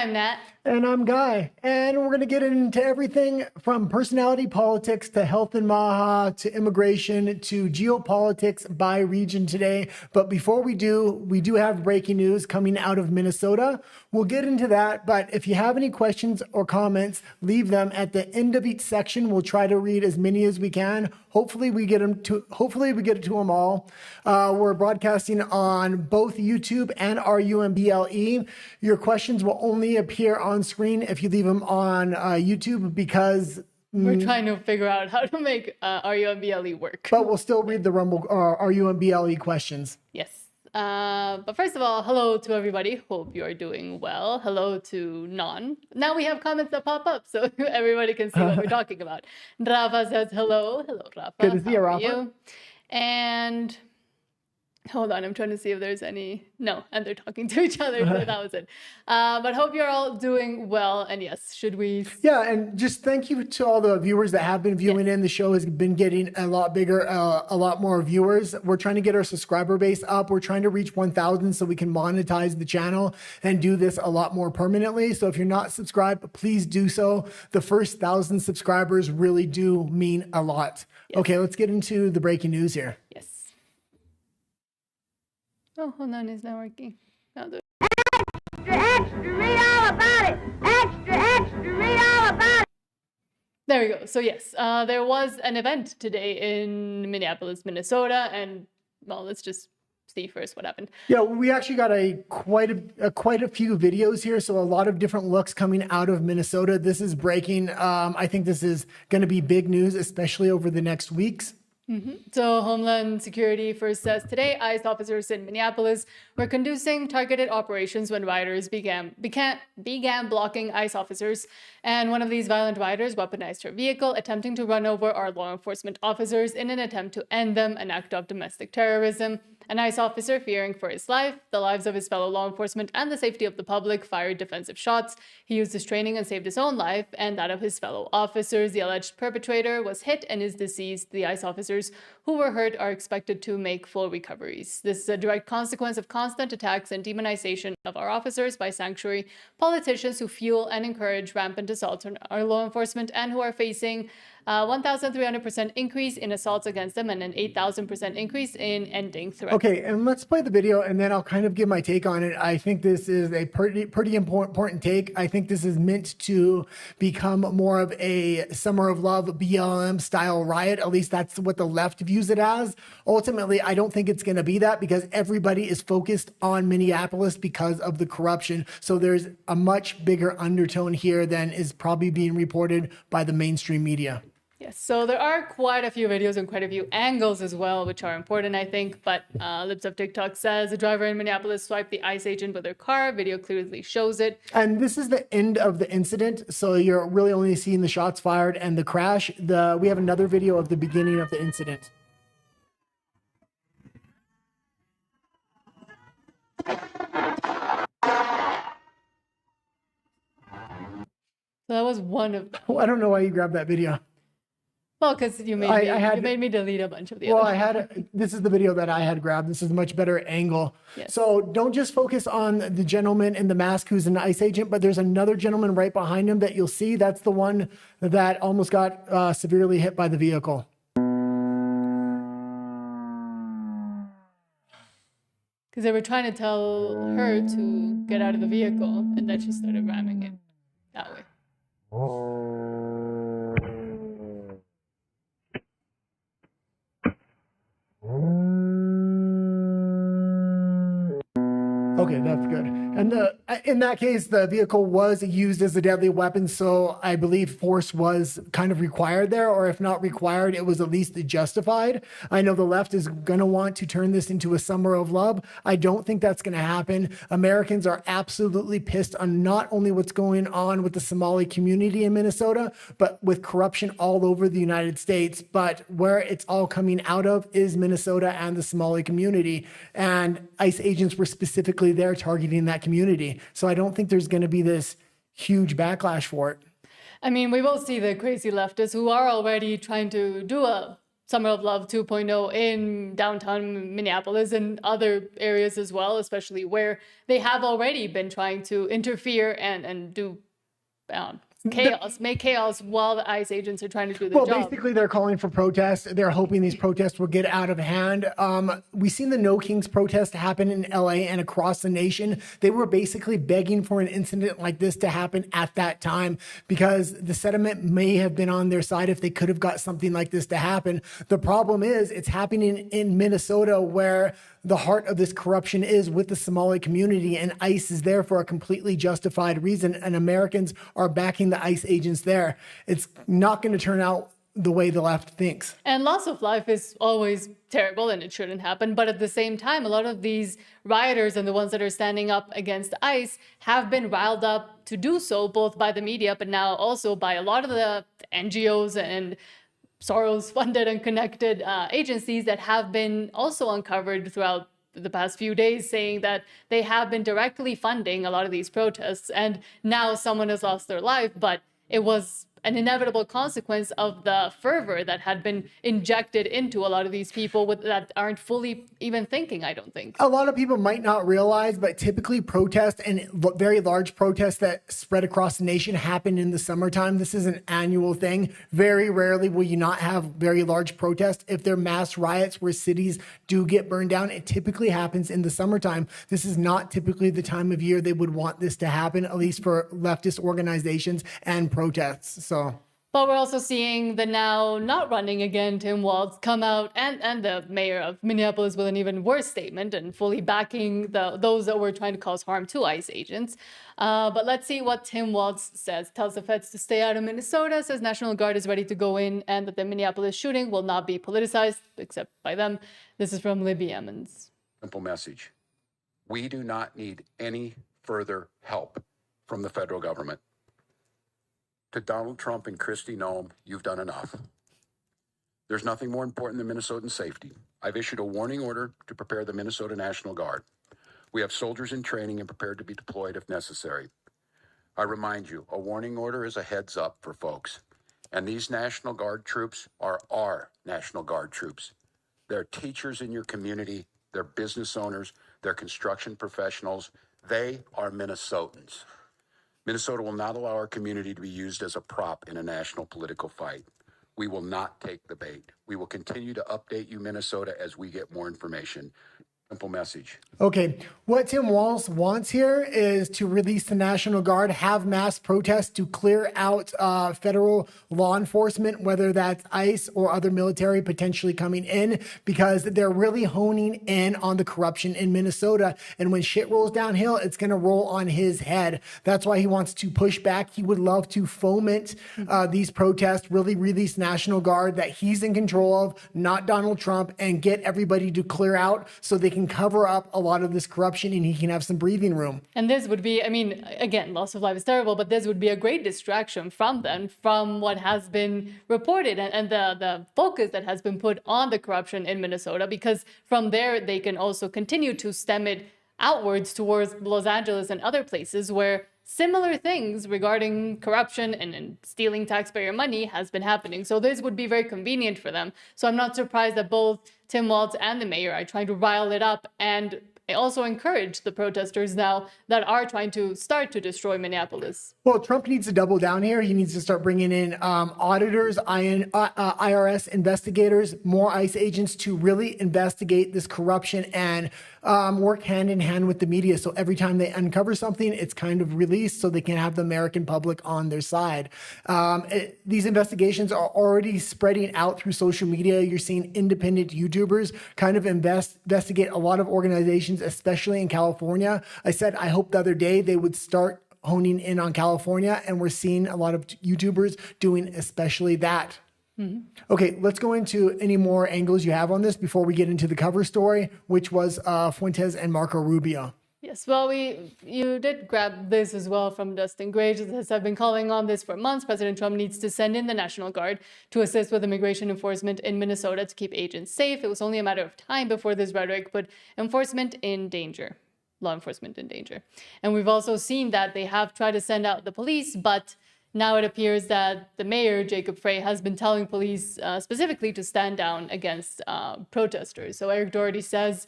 am Nat. And I'm Guy. And we're going to get into everything from personality politics to health and MAGA to immigration to geopolitics by region today. But before we do have breaking news coming out of Minnesota. We'll get into that. But if you have any questions or comments, leave them at the end of each section. We'll try to read as many as we can. Hopefully we get it to them all. We're broadcasting on both YouTube and RUMBLE. Your questions will only appear on screen if you leave them on YouTube because we're trying to figure out how to make RUMBLE work. But we'll still read the RUMBLE questions. Yes. But first of all, hello to everybody. Hope you are doing well. Hello to Non. Now we have comments that pop up so everybody can see what we're talking about. Rafa says hello. Hello, Rafa. Good to see you, Rafa. You? And hold on, I'm trying to see if there's any. No, and they're talking to each other, so that was it. But hope you're all doing well. And yes, should we? Yeah, and just thank you to all the viewers that have been viewing in. The show has been getting a lot bigger, a lot more viewers. We're trying to get our subscriber base up. We're trying to reach 1,000 so we can monetize the channel and do this a lot more permanently. So if you're not subscribed, please do so. The first 1,000 subscribers really do mean a lot. Yes. Okay, let's get into the breaking news here. Yes. Oh, hold on, it's not working. Extra, extra, read all about it. Extra, read all about it. There we go. So yes, there was an event today in Minneapolis, Minnesota, and well, let's just see first what happened. Yeah, we actually got quite a few videos here, so a lot of different looks coming out of Minnesota. This is breaking. I think this is going to be big news, especially over the next weeks. So Homeland Security first says today ICE officers in Minneapolis were conducting targeted operations when rioters began blocking ICE officers, and one of these violent rioters weaponized her vehicle, attempting to run over our law enforcement officers in an attempt to end them, an act of domestic terrorism. An ICE officer, fearing for his life, the lives of his fellow law enforcement, and the safety of the public, fired defensive shots. He used his training and saved his own life and that of his fellow officers. The alleged perpetrator was hit and is deceased. The ICE officers who were hurt are expected to make full recoveries. This is a direct consequence of constant attacks and demonization of our officers by sanctuary politicians who fuel and encourage rampant assaults on our law enforcement and who are facing 1,300% increase in assaults against them and an 8,000% increase in ending threats. Okay, and let's play the video and then I'll kind of give my take on it. I think this is a pretty important take. I think this is meant to become more of a Summer of Love BLM style riot. At least that's what the left views it as. Ultimately, I don't think it's going to be that because everybody is focused on Minneapolis because of the corruption. So there's a much bigger undertone here than is probably being reported by the mainstream media. Yes, so there are quite a few videos and quite a few angles as well, which are important, I think. But Libs of TikTok says a driver in Minneapolis swiped the ICE agent with their car. Video clearly shows it. And this is the end of the incident. So you're really only seeing the shots fired and the crash. We have another video of the beginning of the incident. So that was one of them. Well, I don't know why you grabbed that video. Well, because you made me delete a bunch of the other ones. This is the video that I had grabbed. This is a much better angle. Yes. So don't just focus on the gentleman in the mask who's an ICE agent, but there's another gentleman right behind him that you'll see. That's the one that almost got severely hit by the vehicle. Because they were trying to tell her to get out of the vehicle, and then she started ramming it that way. Okay, that's good. And in that case, the vehicle was used as a deadly weapon, so I believe force was kind of required there, or if not required, it was at least justified. I know the left is going to want to turn this into a summer of love. I don't think that's going to happen. Americans are absolutely pissed on not only what's going on with the Somali community in Minnesota, but with corruption all over the United States. But where it's all coming out of is Minnesota and the Somali community. And ICE agents were specifically there targeting that community. So I don't think there's going to be this huge backlash for it. I mean, we will see the crazy leftists who are already trying to do a Summer of Love 2.0 in downtown Minneapolis and other areas as well, especially where they have already been trying to interfere and do make chaos while the ICE agents are trying to do their job. Basically, they're calling for protests. They're hoping these protests will get out of hand. We've seen the No Kings protest happen in LA and across the nation. They were basically begging for an incident like this to happen at that time because the sentiment may have been on their side if they could have got something like this to happen. The problem is it's happening in Minnesota where the heart of this corruption is with the Somali community, and ICE is there for a completely justified reason, and Americans are backing the ICE agents there. It's not going to turn out the way the left thinks. And loss of life is always terrible and it shouldn't happen. But at the same time, a lot of these rioters and the ones that are standing up against ICE have been riled up to do so, both by the media, but now also by a lot of the NGOs and Soros-funded and connected agencies that have been also uncovered throughout the past few days, saying that they have been directly funding a lot of these protests. And now someone has lost their life, but it was an inevitable consequence of the fervor that had been injected into a lot of these people that aren't fully even thinking, I don't think. A lot of people might not realize, but typically protests and very large protests that spread across the nation happen in the summertime. This is an annual thing. Very rarely will you not have very large protests. If they're mass riots where cities do get burned down, it typically happens in the summertime. This is not typically the time of year they would want this to happen, at least for leftist organizations and protests. But we're also seeing the now not running again Tim Walz come out and the mayor of Minneapolis with an even worse statement and fully backing those that were trying to cause harm to ICE agents. But let's see what Tim Walz says. Tells the feds to stay out of Minnesota, says National Guard is ready to go in and that the Minneapolis shooting will not be politicized, except by them. This is from Libby Emmons. Simple message. We do not need any further help from the federal government. To Donald Trump and Kristi Noem, you've done enough. There's nothing more important than Minnesotan safety. I've issued a warning order to prepare the Minnesota National Guard. We have soldiers in training and prepared to be deployed if necessary. I remind you, a warning order is a heads up for folks. And these National Guard troops are our National Guard troops. They're teachers in your community. They're business owners. They're construction professionals. They are Minnesotans. Minnesota will not allow our community to be used as a prop in a national political fight. We will not take the bait. We will continue to update you, Minnesota, as we get more information. Simple message. Okay, what Tim Walz wants here is to release the National Guard, have mass protests to clear out federal law enforcement, whether that's ICE or other military potentially coming in, because they're really honing in on the corruption in Minnesota. And when shit rolls downhill, it's going to roll on his head. That's why he wants to push back. He would love to foment these protests, really release National Guard that he's in control of, not Donald Trump, and get everybody to clear out so they can cover up a lot of this corruption and he can have some breathing room. And this would be, I mean, again, loss of life is terrible, but this would be a great distraction from them, from what has been reported and the focus that has been put on the corruption in Minnesota, because from there they can also continue to stem it outwards towards Los Angeles and other places where similar things regarding corruption and stealing taxpayer money has been happening. So this would be very convenient for them. So I'm not surprised that both Tim Walz and the mayor are trying to rile it up and also encourage the protesters now that are trying to start to destroy Minneapolis. Well, Trump needs to double down here. He needs to start bringing in auditors, IRS investigators, more ICE agents to really investigate this corruption and work hand in hand with the media. So every time they uncover something, it's kind of released so they can have the American public on their side. These investigations are already spreading out through social media. You're seeing independent YouTubers kind of investigate a lot of organizations, especially in California. I said, I hope the other day they would start honing in on California, and we're seeing a lot of YouTubers doing especially that. Mm-hmm. Okay, let's go into any more angles you have on this before we get into the cover story, which was Fuentes and Marco Rubio. Yes, well, you did grab this as well from Dustin Gray. As I've been calling on this for months, President Trump needs to send in the National Guard to assist with immigration enforcement in Minnesota to keep agents safe. It was only a matter of time before this rhetoric put enforcement in danger, law enforcement in danger. And we've also seen that they have tried to send out the police, but now it appears that the mayor, Jacob Frey, has been telling police specifically to stand down against protesters. So Eric Doherty says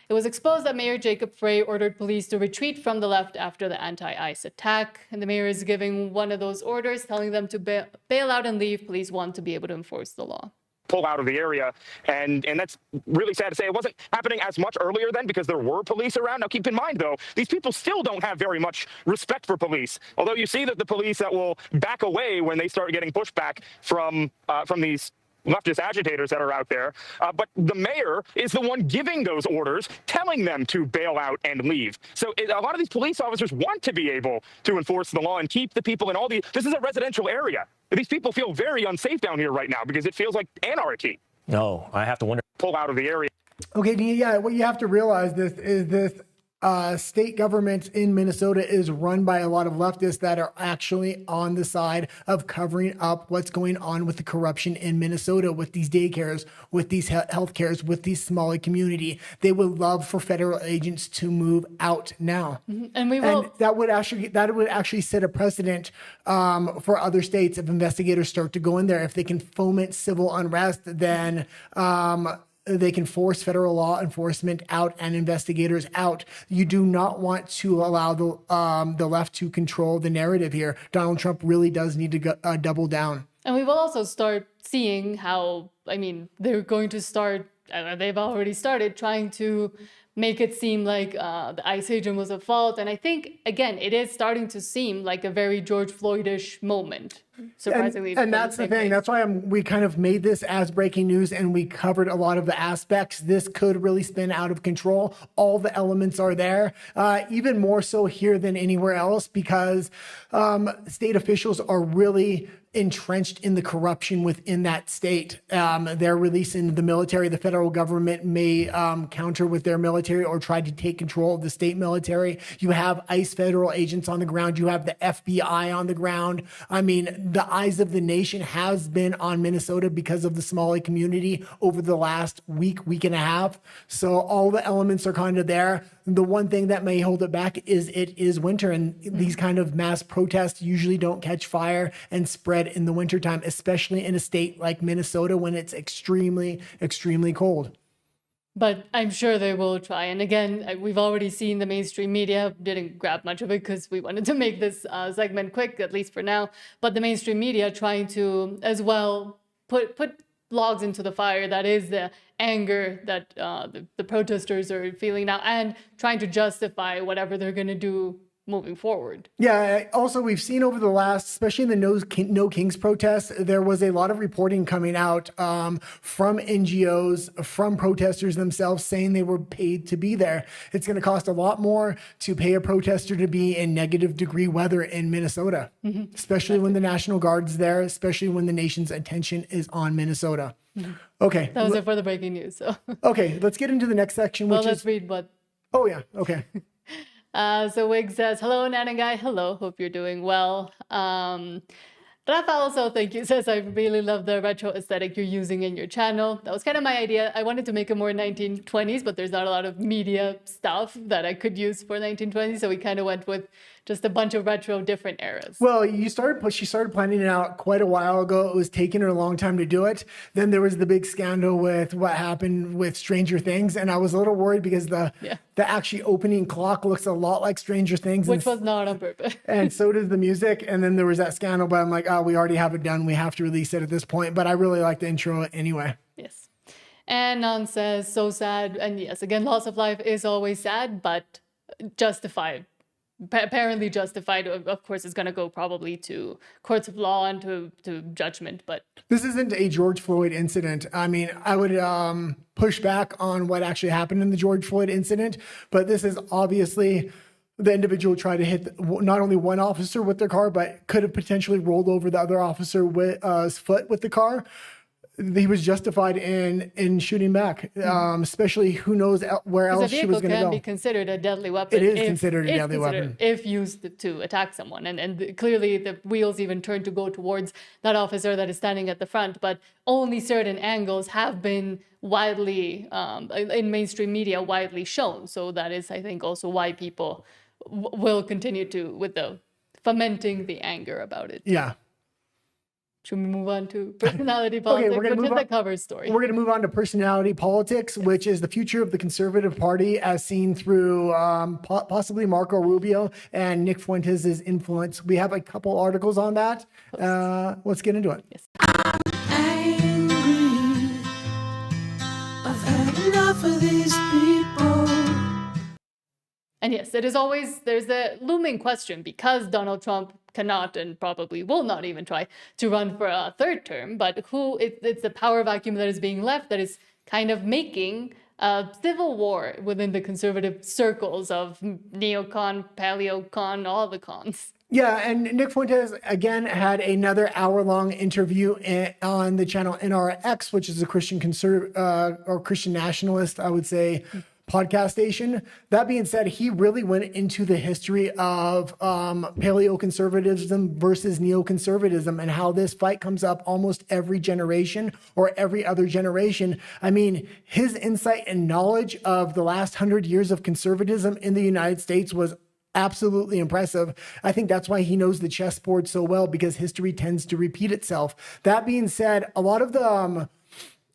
it was exposed that Mayor Jacob Frey ordered police to retreat from the left after the anti-ICE attack. And the mayor is giving one of those orders, telling them to bail out and leave. Police want to be able to enforce the law. Pull out of the area, and that's really sad to say. It wasn't happening as much earlier then because there were police around. Now keep in mind though, these people still don't have very much respect for police. Although you see that the police that will back away when they start getting pushback from these leftist agitators that are out there, but the mayor is the one giving those orders, telling them to bail out and leave. So a lot of these police officers want to be able to enforce the law and keep the people in all the. This is a residential area. These people feel very unsafe down here right now because it feels like anarchy. No, I have to wonder. Pull out of the area. Okay, yeah, what you have to realize is this state government in Minnesota is run by a lot of leftists that are actually on the side of covering up what's going on with the corruption in Minnesota, with these daycares, with these health cares, with these smaller community. They would love for federal agents to move out now. And we will. And that would actually set a precedent for other states if investigators start to go in there. If they can foment civil unrest, then they can force federal law enforcement out and investigators out. You do not want to allow the left to control the narrative here. Donald Trump really does need to double down. And we will also start seeing how, they're going to start, they've already started trying to make it seem like the ICE agent was at fault. And I think, again, it is starting to seem like a very George Floyd-ish moment, surprisingly. And that's the thing. That's why we kind of made this as breaking news and we covered a lot of the aspects. This could really spin out of control. All the elements are there, even more so here than anywhere else because state officials are really entrenched in the corruption within that state. They're releasing the military. The federal government may counter with their military or try to take control of the state military. You have ICE federal agents on the ground. You have the FBI on the ground. The eyes of the nation has been on Minnesota because of the Somali community over the last week and a half. So all the elements are kind of there. The one thing that may hold it back is it is winter, and these kind of mass protests usually don't catch fire and spread in the wintertime, especially in a state like Minnesota when it's extremely, extremely cold. But I'm sure they will try. And again, we've already seen the mainstream media didn't grab much of it because we wanted to make this segment quick, at least for now. But the mainstream media trying to as well put logs into the fire. That is the anger that the protesters are feeling now and trying to justify whatever they're going to do moving forward. Yeah. Also, we've seen over the last, especially in the No Kings protests, there was a lot of reporting coming out from NGOs, from protesters themselves saying they were paid to be there. It's going to cost a lot more to pay a protester to be in negative-degree weather in Minnesota, especially when the National Guard's there, especially when the nation's attention is on Minnesota. Okay. That was it for the breaking news. So. Okay, let's get into the next section, which let's read what. Oh, yeah. Okay. So Wig says, hello, Nat and Guy. Hello, hope you're doing well. Rafa also, thank you, says, I really love the retro aesthetic you're using in your channel. That was kind of my idea. I wanted to make it more 1920s, but there's not a lot of media stuff that I could use for 1920s. So we kind of went with just a bunch of retro different eras. Well, she started planning it out quite a while ago. It was taking her a long time to do it. Then there was the big scandal with what happened with Stranger Things. And I was a little worried because the actually opening clock looks a lot like Stranger Things. Which was not on purpose. And so does the music. And then there was that scandal, but I'm like, oh, we already have it done. We have to release it at this point. But I really like the intro anyway. Yes. And Nan says, so sad. And yes, again, loss of life is always sad, but justified. Apparently justified. Of course, it's going to go probably to courts of law and to judgment. But this isn't a George Floyd incident. I mean, I would push back on what actually happened in the George Floyd incident, but this is obviously the individual tried to hit not only one officer with their car, but could have potentially rolled over the other officer with his foot with the car. He was justified in shooting back, especially who knows where else she was going to go. A vehicle can be considered a deadly weapon. It is considered a deadly weapon. If used to attack someone. And clearly the wheels even turned to go towards that officer that is standing at the front. But only certain angles have been widely, in mainstream media, widely shown. So that is, I think, also why people will continue to, with the fomenting the anger about it. Yeah. Should we move on to personality politics, we're gonna which move is on- the cover story? We're going to move on to personality politics, which is the future of the Conservative Party as seen through possibly Marco Rubio and Nick Fuentes' influence. We have a couple articles on that. Let's get into it. Yes. Angry. I've had enough of these people. And yes, it is always, there's the looming question, because Donald Trump cannot and probably will not even try to run for a third term, but it's the power vacuum that is being left that is kind of making a civil war within the conservative circles of neocon, paleocon, all the cons. Yeah, and Nick Fuentes, again, had another hour-long interview on the channel NRX, which is a Christian or Christian nationalist, I would say, podcast station. That being said, he really went into the history of paleoconservatism versus neoconservatism and how this fight comes up almost every generation or every other generation. I mean, his insight and knowledge of the last 100 years of conservatism in the United States was absolutely impressive. I think that's why he knows the chessboard so well, because history tends to repeat itself. That being said, a lot of the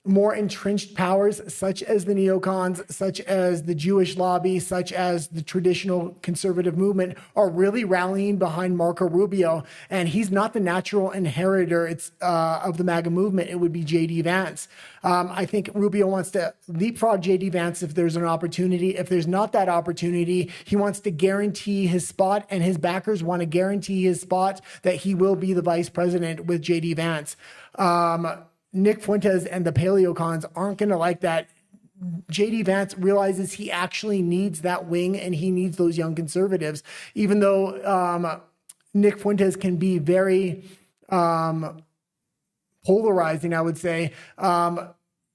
more entrenched powers, such as the neocons, such as the Jewish lobby, such as the traditional conservative movement, are really rallying behind Marco Rubio. And he's not the natural inheritor of the MAGA movement. It would be J.D. Vance. I think Rubio wants to leapfrog J.D. Vance if there's an opportunity. If there's not that opportunity, he wants to guarantee his spot, and his backers want to guarantee his spot that he will be the vice president with J.D. Vance. Nick Fuentes and the paleocons aren't going to like that. J.D. Vance realizes he actually needs that wing and he needs those young conservatives, even though Nick Fuentes can be very polarizing, I would say.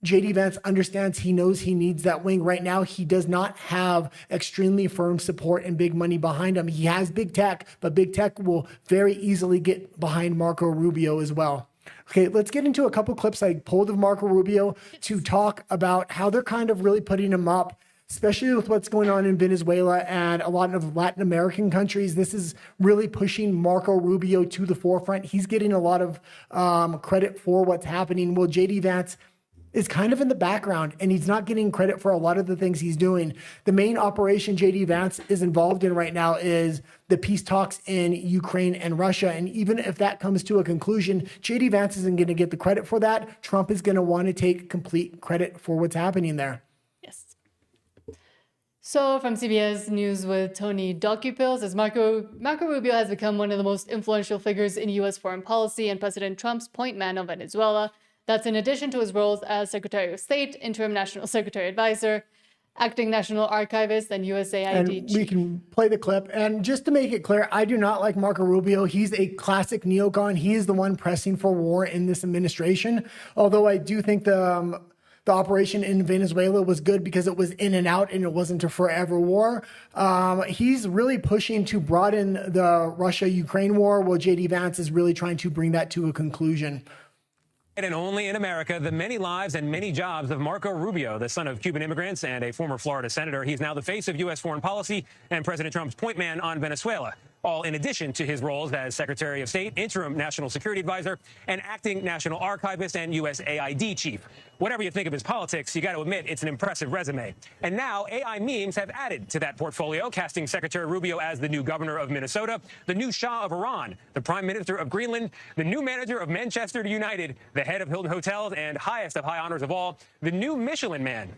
J.D. Vance understands, he knows he needs that wing. Right now, he does not have extremely firm support and big money behind him. He has big tech, but big tech will very easily get behind Marco Rubio as well. Okay, let's get into a couple clips I pulled of Marco Rubio to talk about how they're kind of really putting him up, especially with what's going on in Venezuela and a lot of Latin American countries. This is really pushing Marco Rubio to the forefront. He's getting a lot of credit for what's happening. Well, J.D. Vance is kind of in the background, and he's not getting credit for a lot of the things he's doing. The main operation J.D. Vance is involved in right now is the peace talks in Ukraine and Russia. And even if that comes to a conclusion, J.D. Vance isn't going to get the credit for that. Trump is going to want to take complete credit for what's happening there. Yes. So from CBS News with Tony Docupil says Marco Rubio has become one of the most influential figures in U.S. foreign policy and President Trump's point man on Venezuela. That's in addition to his roles as Secretary of State, Interim National Secretary Advisor, Acting National Archivist, and USAID And we can play the clip. And just to make it clear, I do not like Marco Rubio. He's a classic neocon. He is the one pressing for war in this administration. Although I do think the operation in Venezuela was good because it was in and out and it wasn't a forever war. He's really pushing to broaden the Russia-Ukraine war, while J.D. Vance is really trying to bring that to a conclusion. And only in America, the many lives and many jobs of Marco Rubio, the son of Cuban immigrants and a former Florida senator. He's now the face of U.S. foreign policy and President Trump's point man on Venezuela, all in addition to his roles as Secretary of State, Interim National Security Advisor, and Acting National Archivist and USAID Chief. Whatever you think of his politics, you got to admit it's an impressive resume. And now AI memes have added to that portfolio, casting Secretary Rubio as the new governor of Minnesota, the new Shah of Iran, the Prime Minister of Greenland, the new manager of Manchester United, the head of Hilton Hotels, and highest of high honors of all, the new Michelin Man.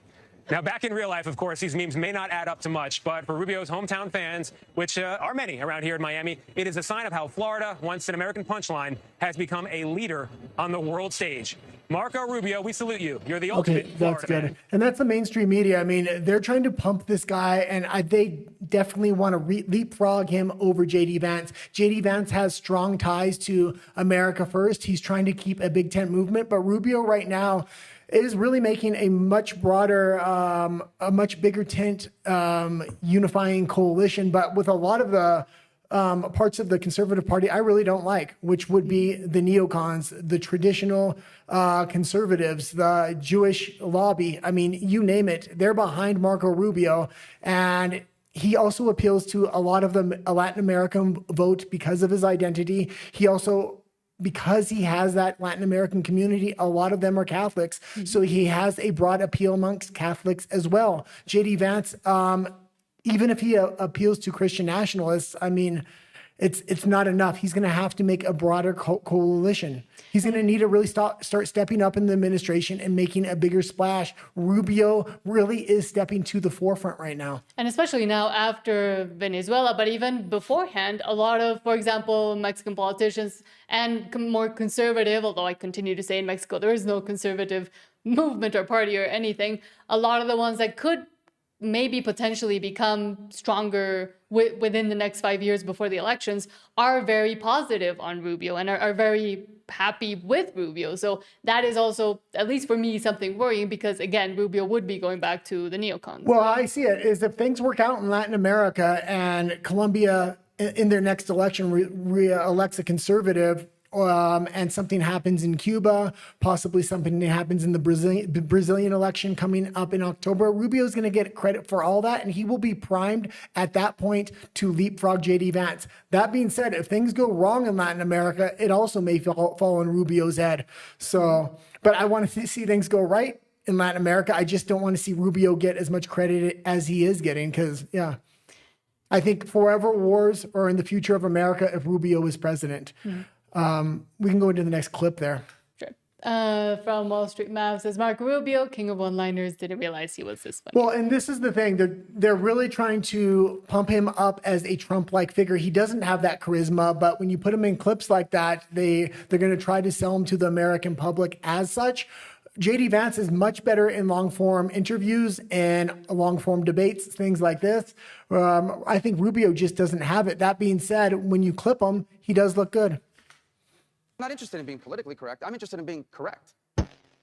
Now, back in real life, of course, these memes may not add up to much, but for Rubio's hometown fans, which are many around here in Miami, it is a sign of how Florida, once an American punchline, has become a leader on the world stage. Marco Rubio, we salute you. You're the ultimate Florida that's good. man. And that's the mainstream media. I mean, they're trying to pump this guy, and they definitely want to leapfrog him over J.D. Vance. J.D. Vance has strong ties to America First. He's trying to keep a big tent movement, but Rubio right now is really making a much broader, a much bigger tent unifying coalition, but with a lot of the parts of the Conservative Party I really don't like, which would be the neocons, the traditional conservatives, the Jewish lobby. I mean, you name it, they're behind Marco Rubio. And he also appeals to a lot of the Latin American vote because of his identity. He also, because he has that Latin American community, a lot of them are Catholics. So he has a broad appeal amongst Catholics as well. J.D. Vance, even if he appeals to Christian nationalists, I mean, it's not enough. He's going to have to make a broader coalition. He's going to need to really start stepping up in the administration and making a bigger splash. Rubio really is stepping to the forefront right now. And especially now after Venezuela, but even beforehand, a lot of, for example, Mexican politicians and more conservative, although I continue to say in Mexico, there is no conservative movement or party or anything. A lot of the ones that could maybe potentially become stronger within the next 5 years before the elections are very positive on Rubio and are very happy with Rubio. So that is also, at least for me, something worrying because, again, Rubio would be going back to the neocons. Well, I see it is if things work out in Latin America and Colombia in their next election re-elects a conservative, and something happens in Cuba, possibly something that happens in the Brazilian election coming up in October, Rubio's going to get credit for all that, and he will be primed at that point to leapfrog J.D. Vance. That being said, if things go wrong in Latin America, it also may fall on Rubio's head. So, but I want to see things go right in Latin America. I just don't want to see Rubio get as much credit as he is getting because, yeah. I think forever wars are in the future of America if Rubio is president. We can go into the next clip there. Sure. From Wall Street Mav says, Marco Rubio, king of one-liners, didn't realize he was this funny. Well, and this is the thing. They're really trying to pump him up as a Trump-like figure. He doesn't have that charisma, but when you put him in clips like that, they're going to try to sell him to the American public as such. J.D. Vance is much better in long-form interviews and long-form debates, things like this. I think Rubio just doesn't have it. That being said, when you clip him, he does look good. I'm not interested in being politically correct. I'm interested in being correct.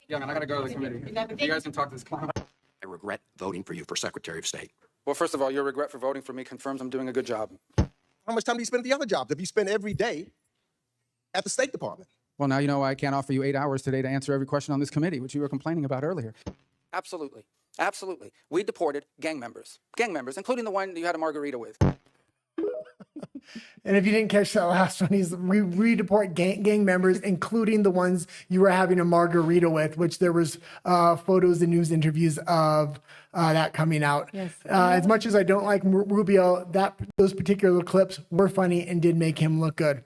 Yeah, man, I gotta go to the committee. You guys can talk to this clown. I regret voting for you for Secretary of State. Well, first of all, your regret for voting for me confirms I'm doing a good job. How much time do you spend at the other jobs if you spend every day at the State Department? Well, now you know why I can't offer you 8 hours today to answer every question on this committee, which you were complaining about earlier. Absolutely. Absolutely. We deported gang members, including the one you had a margarita with. And if you didn't catch that last one, we redeport gang members, including the ones you were having a margarita with, which there was photos and news interviews of that coming out. Yes. As much as I don't like Rubio, those particular clips were funny and did make him look good.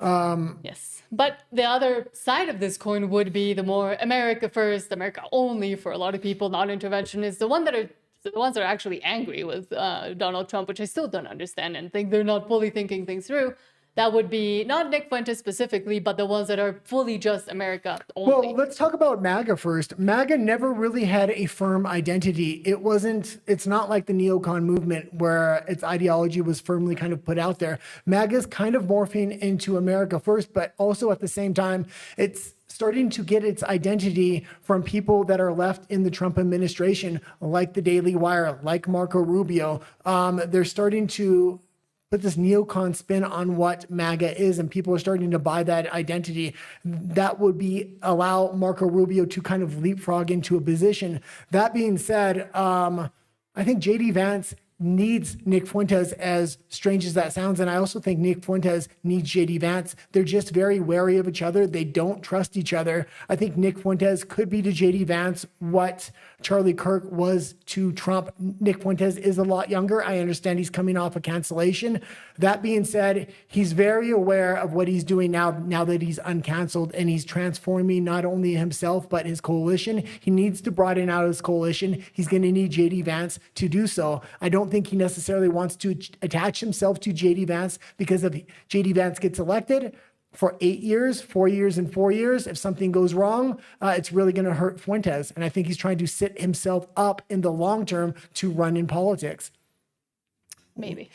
Yes. But the other side of this coin would be the more America first, America only for a lot of people, non-interventionist, the ones that are actually angry with Donald Trump, which I still don't understand and think they're not fully thinking things through. That would be not Nick Fuentes specifically, but the ones that are fully just America only. Well, let's talk about MAGA first. MAGA never really had a firm identity. It's not like the neocon movement where its ideology was firmly kind of put out there. MAGA is kind of morphing into America first, but also at the same time, it's starting to get its identity from people that are left in the Trump administration, like the Daily Wire, like Marco Rubio. They're starting to put this neocon spin on what MAGA is, and people are starting to buy that identity. That would allow Marco Rubio to kind of leapfrog into a position. That being said, I think J.D. Vance needs Nick Fuentes, as strange as that sounds. And I also think Nick Fuentes needs J.D. Vance. They're just very wary of each other. They don't trust each other. I think Nick Fuentes could be to J.D. Vance what Charlie Kirk was to Trump. Nick Fuentes is a lot younger. I understand he's coming off a cancellation. That being said, he's very aware of what he's doing now that he's uncanceled, and he's transforming not only himself, but his coalition. He needs to broaden out his coalition. He's going to need J.D. Vance to do so. I don't think he necessarily wants to attach himself to J.D. Vance because if J.D. Vance gets elected for 8 years, 4 years, and 4 years, if something goes wrong, it's really going to hurt Fuentes. And I think he's trying to set himself up in the long term to run in politics. Maybe.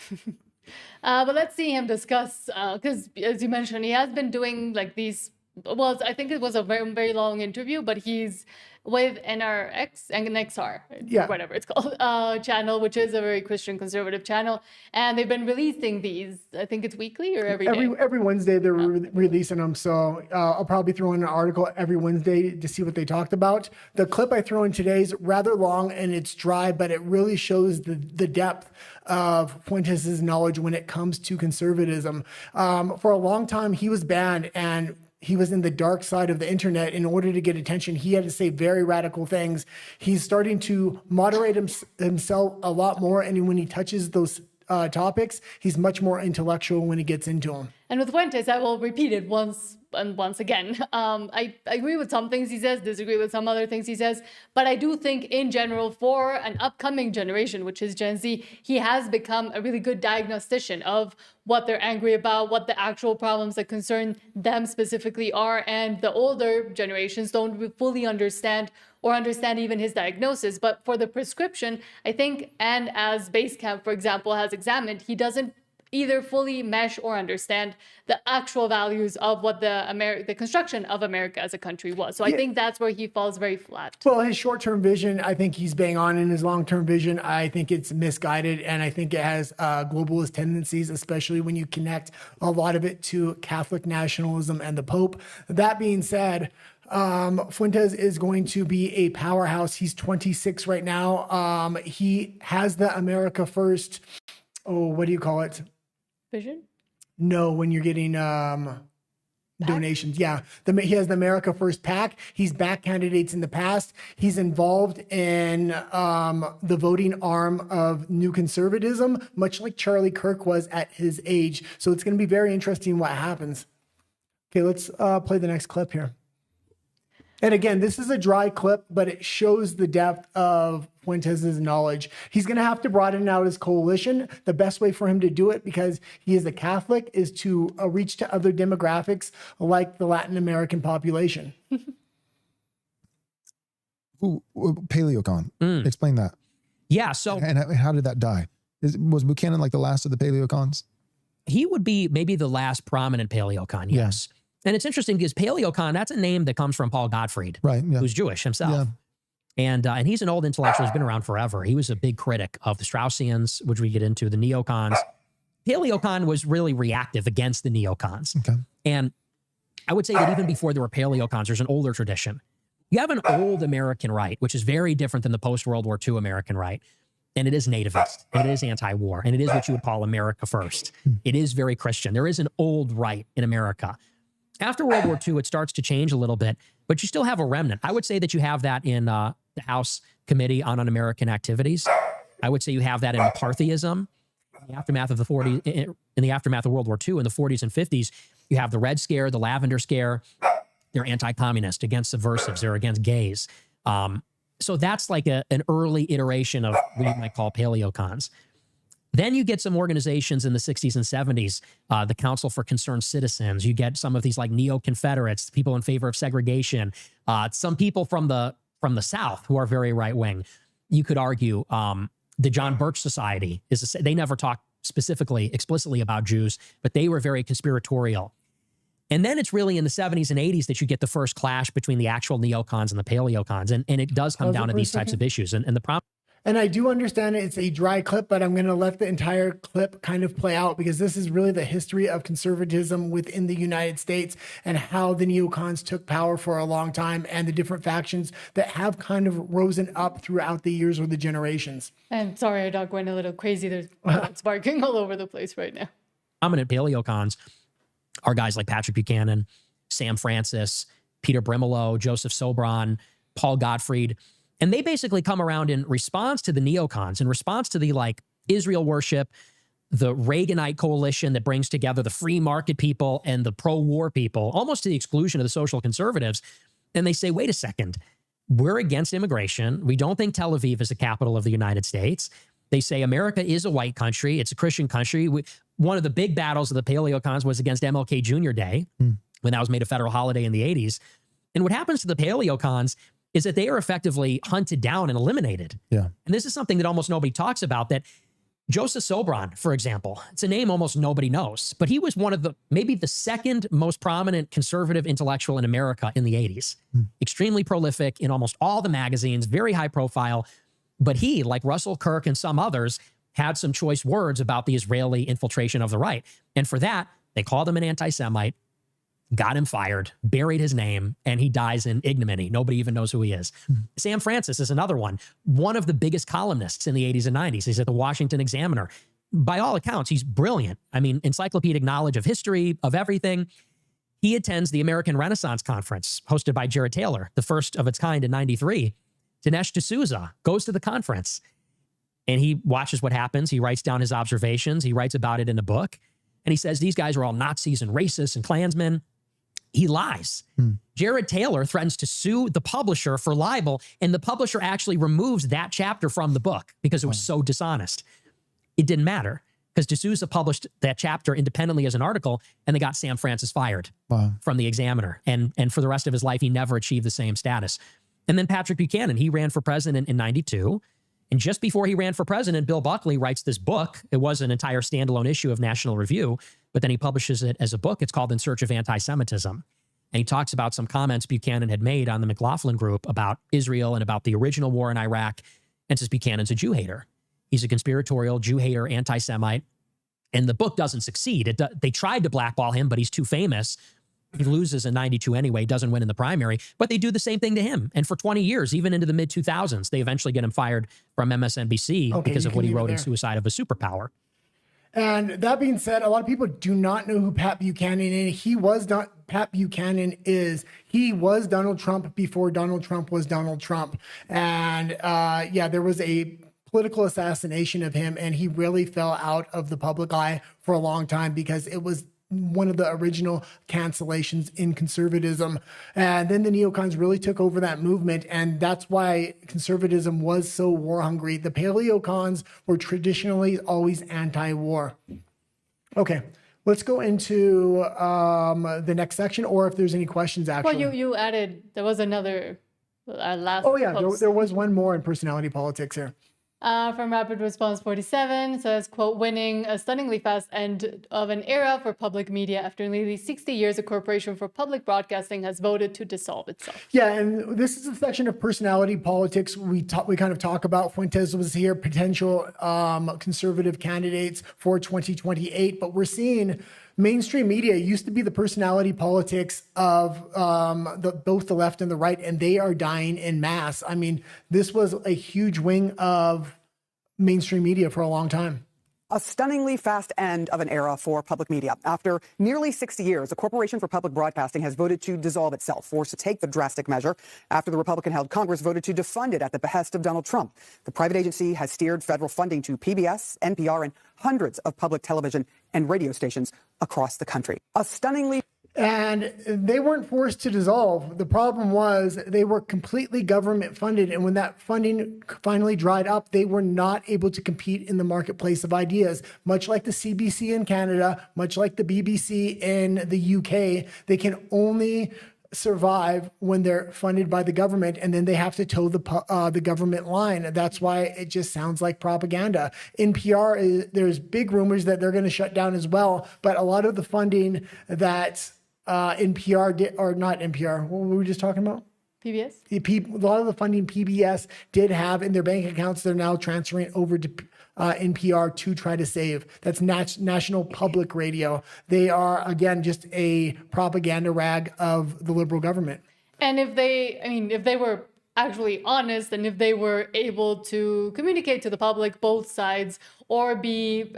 But let's see him discuss, because as you mentioned, he has been doing like these well, I think it was a very, very long interview, but he's with NRX and NXR, Yeah. whatever it's called, channel, which is a very Christian conservative channel. And they've been releasing these, I think it's weekly or every day. Every Wednesday they're releasing them. So I'll probably throw in an article every Wednesday to see what they talked about. The clip I throw in today is rather long and it's dry, but it really shows the depth of Fuentes' knowledge when it comes to conservatism. For a long time, he was banned and he was in the dark side of the internet. In order to get attention, he had to say very radical things. He's starting to moderate himself a lot more. And when he touches those topics, he's much more intellectual when he gets into them. And with Fuentes, I will repeat it once and once again. I agree with some things he says, disagree with some other things he says, but I do think in general for an upcoming generation, which is Gen Z, he has become a really good diagnostician of what they're angry about, what the actual problems that concern them specifically are, and the older generations don't fully understand or understand even his diagnosis. But for the prescription, I think, and as Basecamp, for example, has examined, he doesn't either fully mesh or understand the actual values of what the construction of America as a country was. So I think that's where he falls very flat. Well, his short-term vision, I think he's bang on. In his long-term vision, I think it's misguided, and I think it has globalist tendencies, especially when you connect a lot of it to Catholic nationalism and the Pope. That being said, Fuentes is going to be a powerhouse. He's 26 right now. He has the America First, what do you call it? Vision? No, when you're getting donations. Yeah. He has the America First PAC. He's backed candidates in the past. He's involved in the voting arm of New Conservatism, much like Charlie Kirk was at his age. So it's going to be very interesting what happens. Okay, let's play the next clip here. And again, this is a dry clip, but it shows the depth of Fuentes' knowledge. He's going to have to broaden out his coalition. The best way for him to do it, because he is a Catholic, is to reach to other demographics like the Latin American population. Ooh, Paleocon. Explain that. Yeah. So, and how did that die? Was Buchanan like the last of the Paleocons? He would be maybe the last prominent Paleocon. Yes. Yeah. And it's interesting because Paleocon, that's a name that comes from Paul Gottfried, right? Yeah. Who's Jewish himself. Yeah. And he's an old intellectual. He's been around forever. He was a big critic of the Straussians, which we get into, the neocons. Paleocon was really reactive against the neocons. Okay. And I would say that even before there were Paleocons, there's an older tradition. You have an old American right, which is very different than the post-World War II American right. And it is nativist, and it is anti-war, and it is what you would call America First. It is very Christian. There is an old right in America. After World War II, it starts to change a little bit, but you still have a remnant. I would say that you have that in the House Committee on Un-American Activities. I would say you have that in McCarthyism. In the aftermath of the 40s, in the aftermath of World War II, in the 40s and 50s, you have the Red Scare, the Lavender Scare. They're anti-communist, against subversives. They're against gays. So that's like an early iteration of what you might call paleocons. Then you get some organizations in the 60s and 70s, the Council for Concerned Citizens. You get some of these like neo-Confederates, people in favor of segregation, some people from the South who are very right-wing. You could argue the John Birch Society, they never talked specifically, explicitly about Jews, but they were very conspiratorial. And then it's really in the 70s and 80s that you get the first clash between the actual neocons and the paleocons. And it does come down to these types of issues. And the problem. And I do understand it's a dry clip, but I'm going to let the entire clip kind of play out, because this is really the history of conservatism within the United States and how the neocons took power for a long time and the different factions that have kind of risen up throughout the years or the generations. And sorry, our dog went a little crazy. There's dogs barking all over the place right now. Prominent paleocons are guys like Patrick Buchanan, Sam Francis, Peter Brimelow, Joseph Sobran, Paul Gottfried. And they basically come around in response to the neocons, in response to the like Israel worship, the Reaganite coalition that brings together the free market people and the pro-war people, almost to the exclusion of the social conservatives. And they say, wait a second, we're against immigration. We don't think Tel Aviv is the capital of the United States. They say America is a white country. It's a Christian country. One of the big battles of the paleocons was against MLK Jr. Day, when that was made a federal holiday in the 80s. And what happens to the paleocons is that they are effectively hunted down and eliminated. Yeah. And this is something that almost nobody talks about, that Joseph Sobran, for example, it's a name almost nobody knows, but he was one of the, maybe the second most prominent conservative intellectual in America in the 80s. Extremely prolific in almost all the magazines, very high profile. But he, like Russell Kirk and some others, had some choice words about the Israeli infiltration of the right. And for that, they called him an anti-Semite, got him fired, buried his name, and he dies in ignominy. Nobody even knows who he is. Sam Francis is another one of the biggest columnists in the 80s and 90s. He's at the Washington Examiner. By all accounts, he's brilliant. I mean, encyclopedic knowledge of history, of everything. He attends the American Renaissance Conference hosted by Jared Taylor, the first of its kind in 93. Dinesh D'Souza goes to the conference and he watches what happens. He writes down his observations. He writes about it in a book. And he says, these guys are all Nazis and racists and Klansmen. He lies. Jared Taylor threatens to sue the publisher for libel, and the publisher actually removes that chapter from the book because it was so dishonest. It didn't matter because D'Souza published that chapter independently as an article, and they got Sam Francis fired from the Examiner. And for the rest of his life, he never achieved the same status. And then Patrick Buchanan, he ran for president in 92. And just before he ran for president, Bill Buckley writes this book. It was an entire standalone issue of National Review, but then he publishes it as a book. It's called In Search of Anti-Semitism. And he talks about some comments Buchanan had made on the McLaughlin Group about Israel and about the original war in Iraq. And says Buchanan's a Jew hater. He's a conspiratorial Jew hater, anti-Semite. And the book doesn't succeed. They tried to blackball him, but he's too famous. He loses in 92 anyway, doesn't win in the primary, but they do the same thing to him. And for 20 years, even into the mid-2000s, they eventually get him fired from MSNBC because of what he wrote in Suicide of a Superpower. And that being said, a lot of people do not know who Pat Buchanan is. He was Donald Trump before Donald Trump was Donald Trump. And yeah, there was a political assassination of him, and he really fell out of the public eye for a long time because it was one of the original cancellations in conservatism. And then the neocons really took over that movement. And that's why conservatism was so war hungry. The paleocons were traditionally always anti-war. Okay, let's go into the next section, or if there's any questions, actually. Well, you added, there was another last Oh yeah, post. there was one more in personality politics here. From Rapid Response 47 says, quote, winning a stunningly fast end of an era for public media. After nearly 60 years, the Corporation for Public Broadcasting has voted to dissolve itself. Yeah, and this is a section of personality politics we kind of talk about. Fuentes was here, potential conservative candidates for 2028, but we're seeing mainstream media used to be the personality politics of both the left and the right, and they are dying in mass. I mean, this was a huge wing of mainstream media for a long time. A stunningly fast end of an era for public media. After nearly 60 years, the Corporation for Public Broadcasting has voted to dissolve itself, forced to take the drastic measure after the Republican-held Congress voted to defund it at the behest of Donald Trump. The private agency has steered federal funding to PBS, NPR, and hundreds of public television and radio stations across the country. And they weren't forced to dissolve. The problem was they were completely government funded. And when that funding finally dried up, they were not able to compete in the marketplace of ideas. Much like the CBC in Canada, much like the BBC in the UK, they can only survive when they're funded by the government, and then they have to toe the government line. That's why it just sounds like propaganda. NPR, there's big rumors that they're going to shut down as well, but a lot of the funding that NPR did, or not NPR, what were we just talking about? PBS? A lot of the funding PBS did have in their bank accounts, they're now transferring over to NPR to try to save. That's National Public Radio. They are, again, just a propaganda rag of the liberal government. And if they were actually honest, and if they were able to communicate to the public both sides, or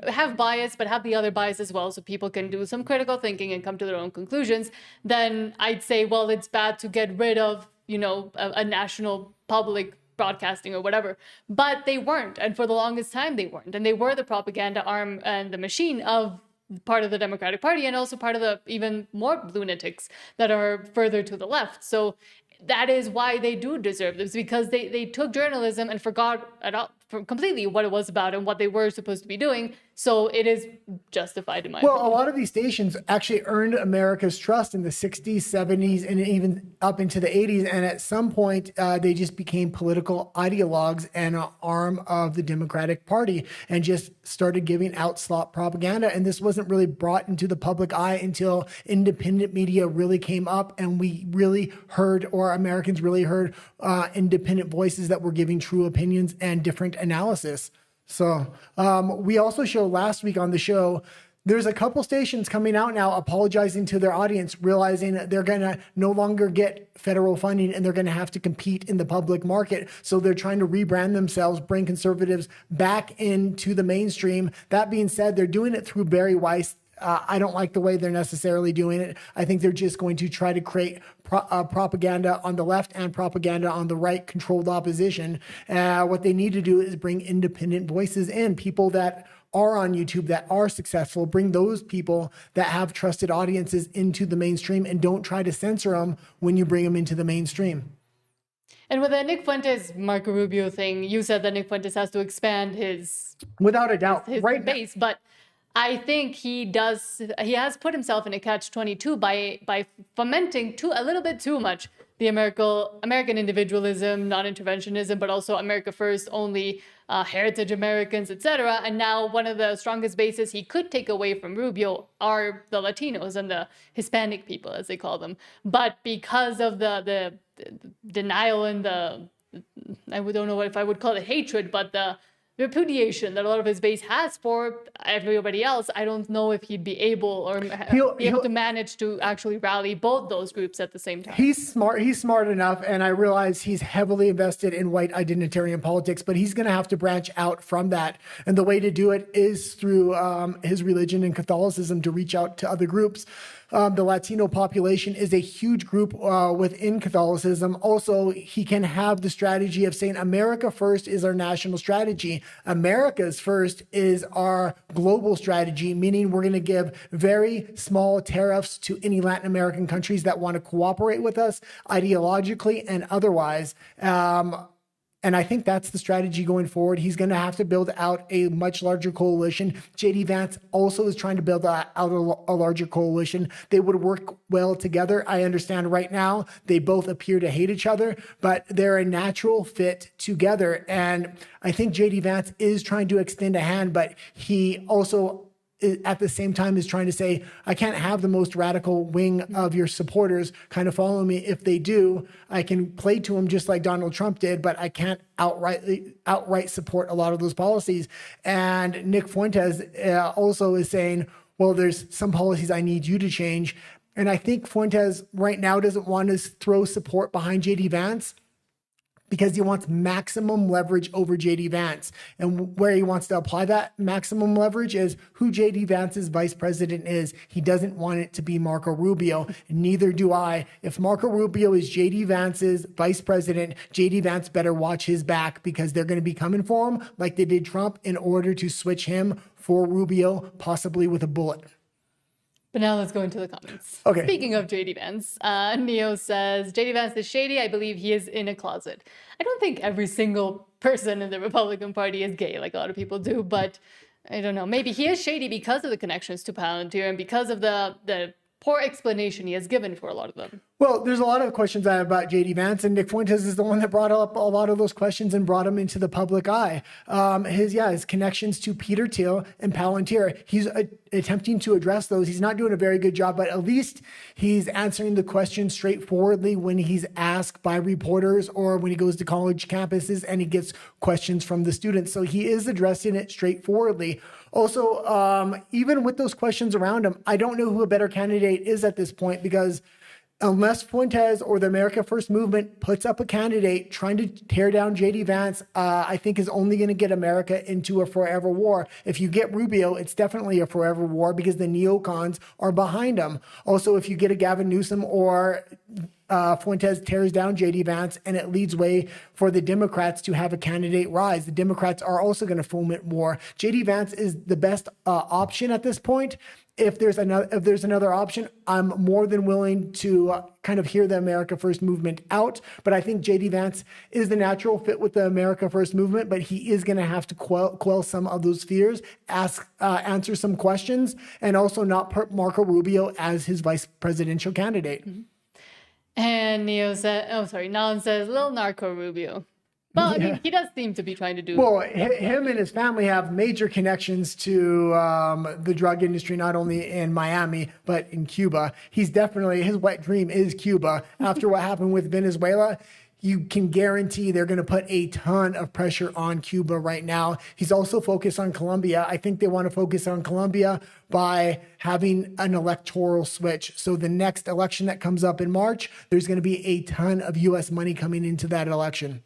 have bias but have the other bias as well, so people can do some critical thinking and come to their own conclusions, then I'd say, well, it's bad to get rid of, a national public broadcasting or whatever. But they weren't, and for the longest time they weren't, and they were the propaganda arm and the machine of part of the Democratic Party, and also part of the even more lunatics that are further to the left. So that is why they do deserve this, because they took journalism and forgot completely what it was about and what they were supposed to be doing. So it is justified in my Well, opinion. a lot of these stations actually earned America's trust in the 60s, 70s, and even up into the 80s. And at some point, they just became political ideologues and an arm of the Democratic Party and just started giving out slop propaganda. And this wasn't really brought into the public eye until independent media really came up and we really heard, or Americans really heard, independent voices that were giving true opinions and different analysis. So we also showed last week on the show, there's a couple stations coming out now apologizing to their audience, realizing that they're going to no longer get federal funding and they're going to have to compete in the public market. So they're trying to rebrand themselves, bring conservatives back into the mainstream. That being said, they're doing it through Barry Weiss. I don't like the way they're necessarily doing it. I think they're just going to try to create propaganda on the left and propaganda on the right, controlled opposition. What they need to do is bring independent voices in, people that are on YouTube, that are successful, bring those people that have trusted audiences into the mainstream and don't try to censor them when you bring them into the mainstream. And with the Nick Fuentes, Marco Rubio thing, you said that Nick Fuentes has to expand his... Without a doubt. His base, but I think he has put himself in a catch-22 by fomenting a little bit too much the American individualism, non-interventionism, but also America First, only heritage Americans, etc. And now one of the strongest bases he could take away from Rubio are the Latinos and the Hispanic people, as they call them. But because of the denial and I don't know if I would call it hatred, but the repudiation that a lot of his base has for everybody else, I don't know if he'd be able or be able to manage to actually rally both those groups at the same time. He's smart enough, and I realize he's heavily invested in white identitarian politics, but he's going to have to branch out from that. And the way to do it is through his religion and Catholicism, to reach out to other groups. The Latino population is a huge group within Catholicism. Also, he can have the strategy of saying America First is our national strategy. America's First is our global strategy, meaning we're going to give very small tariffs to any Latin American countries that want to cooperate with us ideologically and otherwise. And I think that's the strategy going forward. He's going to have to build out a much larger coalition. J.D. Vance also is trying to build out a larger coalition. They would work well together. I understand right now they both appear to hate each other, but they're a natural fit together. And I think J.D. Vance is trying to extend a hand, but he also at the same time is trying to say, I can't have the most radical wing of your supporters kind of follow me. If they do, I can play to them just like Donald Trump did, but I can't outright support a lot of those policies. And Nick Fuentes also is saying, well, there's some policies I need you to change. And I think Fuentes right now doesn't want to throw support behind J.D. Vance, because he wants maximum leverage over J.D. Vance. And where he wants to apply that maximum leverage is who J.D. Vance's vice president is. He doesn't want it to be Marco Rubio. Neither do I. If Marco Rubio is J.D. Vance's vice president, J.D. Vance better watch his back, because they're going to be coming for him like they did Trump in order to switch him for Rubio, possibly with a bullet. But now let's go into the comments. Okay. Speaking of J.D. Vance, Neo says, J.D. Vance is shady. I believe he is in a closet. I don't think every single person in the Republican Party is gay, like a lot of people do, but I don't know. Maybe he is shady because of the connections to Palantir and because of the poor explanation he has given for a lot of them. Well, there's a lot of questions I have about J.D. Vance, and Nick Fuentes is the one that brought up a lot of those questions and brought them into the public eye. His connections to Peter Thiel and Palantir, he's attempting to address those. He's not doing a very good job, but at least he's answering the questions straightforwardly when he's asked by reporters or when he goes to college campuses and he gets questions from the students. So he is addressing it straightforwardly. Also, even with those questions around him, I don't know who a better candidate is at this point, because unless Fuentes or the America First movement puts up a candidate trying to tear down J.D. Vance, I think is only going to get America into a forever war. If you get Rubio, it's definitely a forever war because the neocons are behind him. Also, if you get a Gavin Newsom or Fuentes tears down J.D. Vance, and it leads way for the Democrats to have a candidate rise. The Democrats are also going to foment more. J.D. Vance is the best option at this point. If there's another option, I'm more than willing to kind of hear the America First movement out. But I think J.D. Vance is the natural fit with the America First movement, but he is going to have to quell some of those fears, answer some questions, and also not put Marco Rubio as his vice presidential candidate. Mm-hmm. And Nolan says, little narco Rubio. Well, I mean, he does seem to be trying to do... Well, him and his family have major connections to the drug industry, not only in Miami, but in Cuba. He's definitely, his wet dream is Cuba. After what happened with Venezuela, you can guarantee they're going to put a ton of pressure on Cuba right now. He's also focused on Colombia. I think they want to focus on Colombia by having an electoral switch. So the next election that comes up in March, there's going to be a ton of U.S. money coming into that election.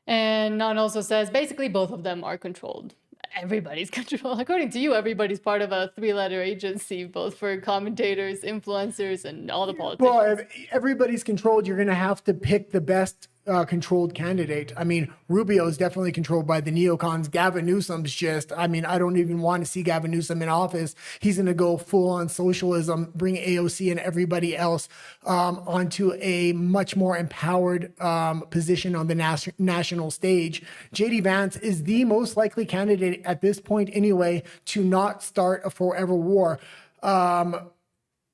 And Nan also says, basically, both of them are controlled. Everybody's controlled. According to you, everybody's part of a 3-letter agency, both for commentators, influencers, and all the politicians. Well, if everybody's controlled, you're going to have to pick the best controlled candidate. I mean, Rubio is definitely controlled by the neocons. Gavin Newsom's just, I mean, I don't even want to see Gavin Newsom in office. He's going to go full on socialism, bring AOC and everybody else onto a much more empowered position on the national stage. J.D. Vance is the most likely candidate at this point anyway to not start a forever war.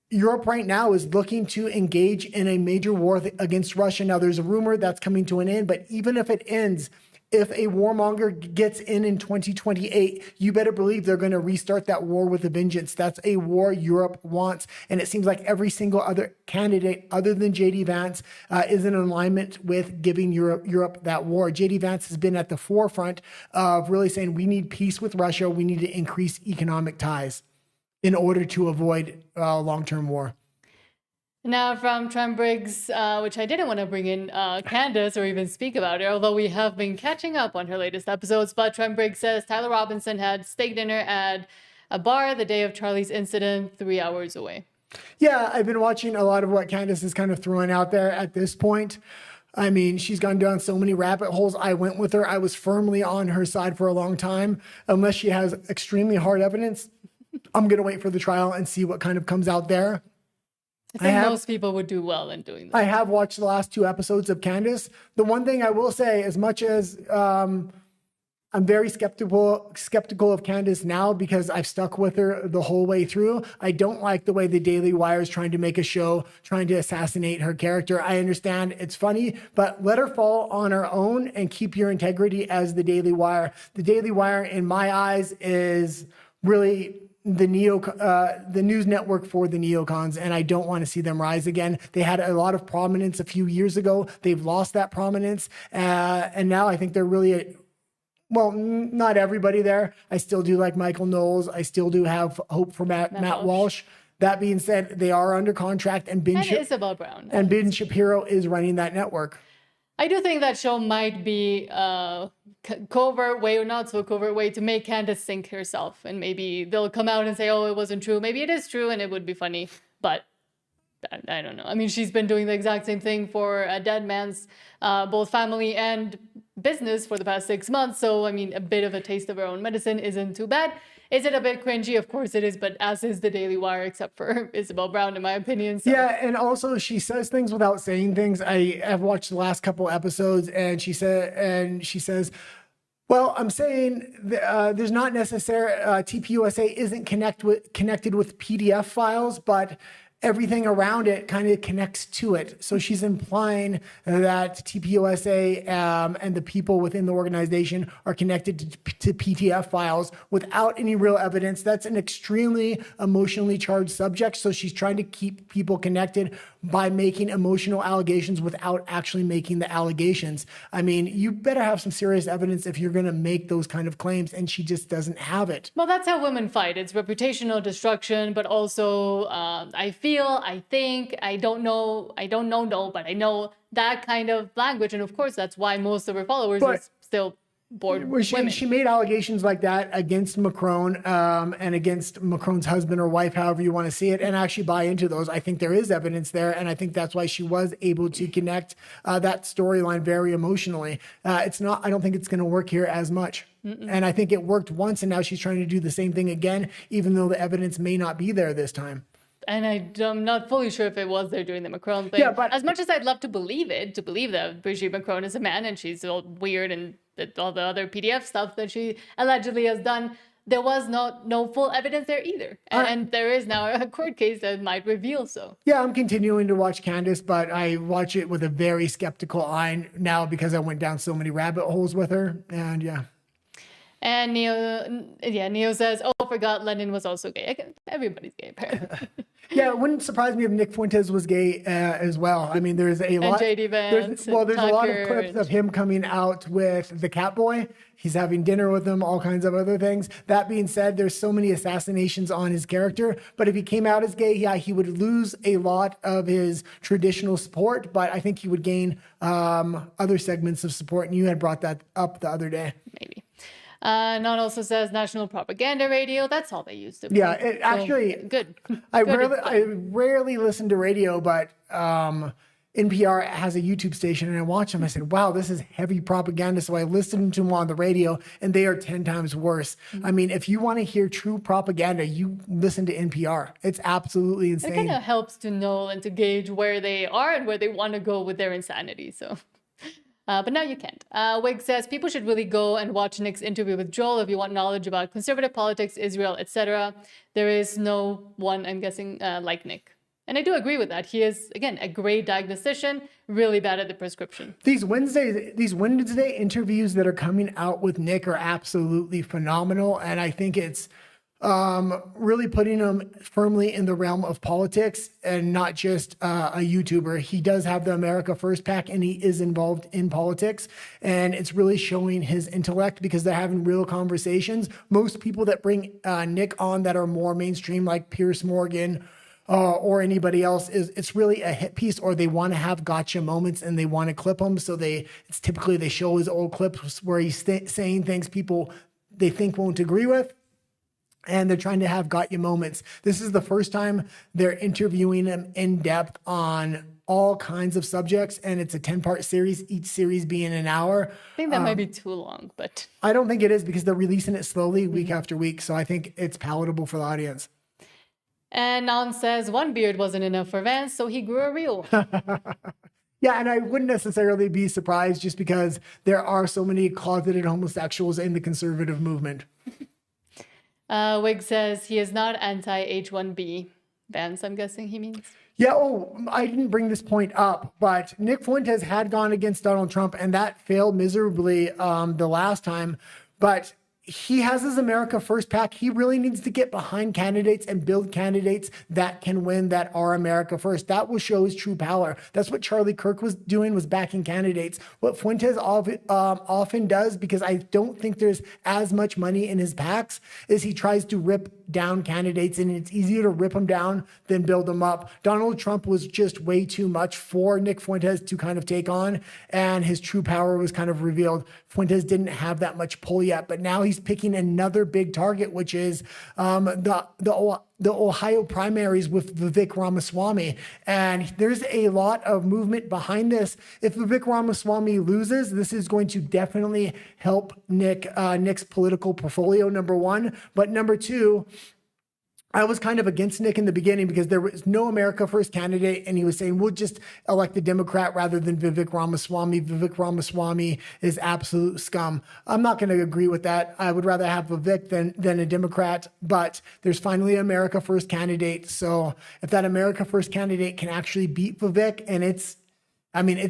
Europe right now is looking to engage in a major war against Russia. Now, there's a rumor that's coming to an end, but even if it ends, if a warmonger gets in 2028, you better believe they're going to restart that war with a vengeance. That's a war Europe wants. And it seems like every single other candidate other than J.D. Vance is in alignment with giving Europe that war. J.D. Vance has been at the forefront of really saying we need peace with Russia. We need to increase economic ties in order to avoid long-term war. Now from Trent Briggs, which I didn't want to bring in Candace or even speak about it, although we have been catching up on her latest episodes. But Trent Briggs says Tyler Robinson had steak dinner at a bar the day of Charlie's incident, 3 hours away. Yeah, I've been watching a lot of what Candace is kind of throwing out there at this point. I mean, she's gone down so many rabbit holes. I went with her. I was firmly on her side for a long time. Unless she has extremely hard evidence, I'm going to wait for the trial and see what kind of comes out there. I think most people would do well in doing that. I have watched the last 2 episodes of Candace. The one thing I will say, as much as I'm very skeptical of Candace now because I've stuck with her the whole way through, I don't like the way the Daily Wire is trying to make a show, trying to assassinate her character. I understand it's funny, but let her fall on her own and keep your integrity as the Daily Wire. The Daily Wire, in my eyes, is really the news network for the neocons, and I don't want to see them rise again. They had a lot of prominence a few years ago. They've lost that prominence, and now I think they're really, well, not everybody there. I still do like Michael Knowles. I still do have hope for Matt Walsh. That being said, they are under contract, and Isabel Brown. And Ben Shapiro is running that network. I do think that show might be a covert way or not so covert way to make Candace sink herself. And maybe they'll come out and say, oh, it wasn't true. Maybe it is true and it would be funny. But I don't know. I mean, she's been doing the exact same thing for a dead man's both family and business for the past 6 months. So, I mean, a bit of a taste of her own medicine isn't too bad. Is it a bit cringy? Of course it is, but as is the Daily Wire, except for Isabel Brown, in my opinion. So. Yeah, and also she says things without saying things. I have watched the last couple episodes, and she says, well, I'm saying there's not necessary, TPUSA isn't connected with PDF files, but everything around it kind of connects to it. So she's implying that TPUSA and the people within the organization are connected to PDF files without any real evidence. That's an extremely emotionally charged subject. So she's trying to keep people connected by making emotional allegations without actually making the allegations. I mean, you better have some serious evidence if you're going to make those kind of claims, and she just doesn't have it. Well, that's how women fight. It's reputational destruction, but also I think, I don't know, but I know that kind of language. And of course, that's why most of her followers is still board Well, women. she made allegations like that against Macron and against Macron's husband or wife, however you want to see it, and actually buy into those. I think there is evidence there, and I think that's why she was able to connect that storyline very emotionally. It's not. I don't think it's going to work here as much. And I think it worked once, and now she's trying to do the same thing again, even though the evidence may not be there this time. And I'm not fully sure if it was there during the Macron thing. Yeah, but as much as I'd love to believe that Brigitte Macron is a man and she's all weird and all the other PDF stuff that she allegedly has done, there was no full evidence there either. And there is now a court case that might reveal so. Yeah, I'm continuing to watch Candace, but I watch it with a very skeptical eye now because I went down so many rabbit holes with her. And yeah. And Neo says, "Oh, forgot Lenin was also gay." Everybody's gay, apparently. Yeah, it wouldn't surprise me if Nick Fuentes was gay as well. I mean, there's a lot. JD Vance, there's a lot of Tucker, clips of him coming out with the Catboy. He's having dinner with him, all kinds of other things. That being said, there's so many assassinations on his character. But if he came out as gay, yeah, he would lose a lot of his traditional support. But I think he would gain other segments of support. And you had brought that up the other day. Maybe. Non also says National Propaganda Radio. That's all they used to. Yeah, it, actually, good. I rarely listen to radio, but NPR has a YouTube station, and I watch them. I said, "Wow, this is heavy propaganda." So I listened to them on the radio, and they are 10 times worse. I mean, if you want to hear true propaganda, you listen to NPR. It's absolutely insane. It kind of helps to know and to gauge where they are and where they want to go with their insanity. So. But now you can't. Wig says people should really go and watch Nick's interview with Joel if you want knowledge about conservative politics, Israel, etc. There is no one, I'm guessing, like Nick. And I do agree with that. He is, again, a great diagnostician, really bad at the prescription. These Wednesday interviews that are coming out with Nick are absolutely phenomenal. And I think it's really putting him firmly in the realm of politics and not just a YouTuber. He does have the America First PAC and he is involved in politics, and it's really showing his intellect because they're having real conversations. Most people that bring Nick on that are more mainstream, like Pierce Morgan or anybody else, it's really a hit piece, or they want to have gotcha moments and they want to clip them. So it's typically they show his old clips where he's saying things people they think won't agree with. And they're trying to have got you moments. This is the first time they're interviewing him in depth on all kinds of subjects. And it's a 10-part series, each series being an hour. I think that might be too long, but. I don't think it is because they're releasing it slowly week after week. So I think it's palatable for the audience. And Nan says one beard wasn't enough for Vance, so he grew a real. Yeah, and I wouldn't necessarily be surprised just because there are so many closeted homosexuals in the conservative movement. Wig says he is not anti-H1B. Vance, I'm guessing he means. Yeah, I didn't bring this point up, but Nick Fuentes had gone against Donald Trump, and that failed miserably the last time. But he has his America First PAC. He really needs to get behind candidates and build candidates that can win, that are America First. That will show his true power. That's what Charlie Kirk was doing, was backing candidates. What Fuentes often does, because I don't think there's as much money in his PACs, is he tries to rip down candidates, and it's easier to rip them down than build them up. Donald Trump was just way too much for Nick Fuentes to kind of take on, and his true power was kind of revealed. Fuentes didn't have that much pull yet, but now he's picking another big target, which is the Ohio primaries with Vivek Ramaswamy. And there's a lot of movement behind this. If Vivek Ramaswamy loses, this is going to definitely help Nick's political portfolio, number one. But number two, I was kind of against Nick in the beginning because there was no America First candidate, and he was saying, we'll just elect a Democrat rather than Vivek Ramaswamy. Vivek Ramaswamy is absolute scum. I'm not going to agree with that. I would rather have Vivek than a Democrat, but there's finally an America First candidate. So if that America First candidate can actually beat Vivek, and it's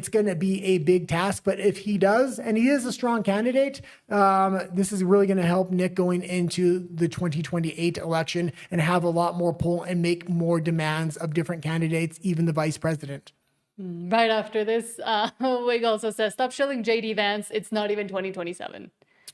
going to be a big task, but if he does, and he is a strong candidate, this is really going to help Nick going into the 2028 election and have a lot more pull and make more demands of different candidates, even the vice president. Right after this, Wig also says, stop shilling JD Vance. It's not even 2027.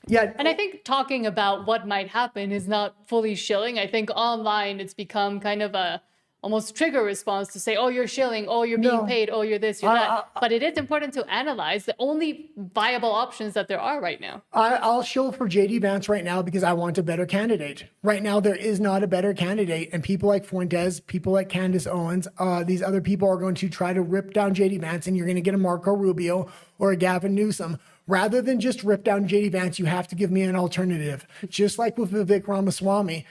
Yeah. And I think talking about what might happen is not fully shilling. I think online it's become kind of almost trigger response to say, oh, you're shilling, oh, you're being paid, oh, you're this, you're that. But it is important to analyze the only viable options that there are right now. I'll shill for JD Vance right now because I want a better candidate. Right now, there is not a better candidate. And people like Fuentes, people like Candace Owens, these other people are going to try to rip down JD Vance, and you're going to get a Marco Rubio or a Gavin Newsom. Rather than just rip down JD Vance, you have to give me an alternative. Just like with Vivek Ramaswamy,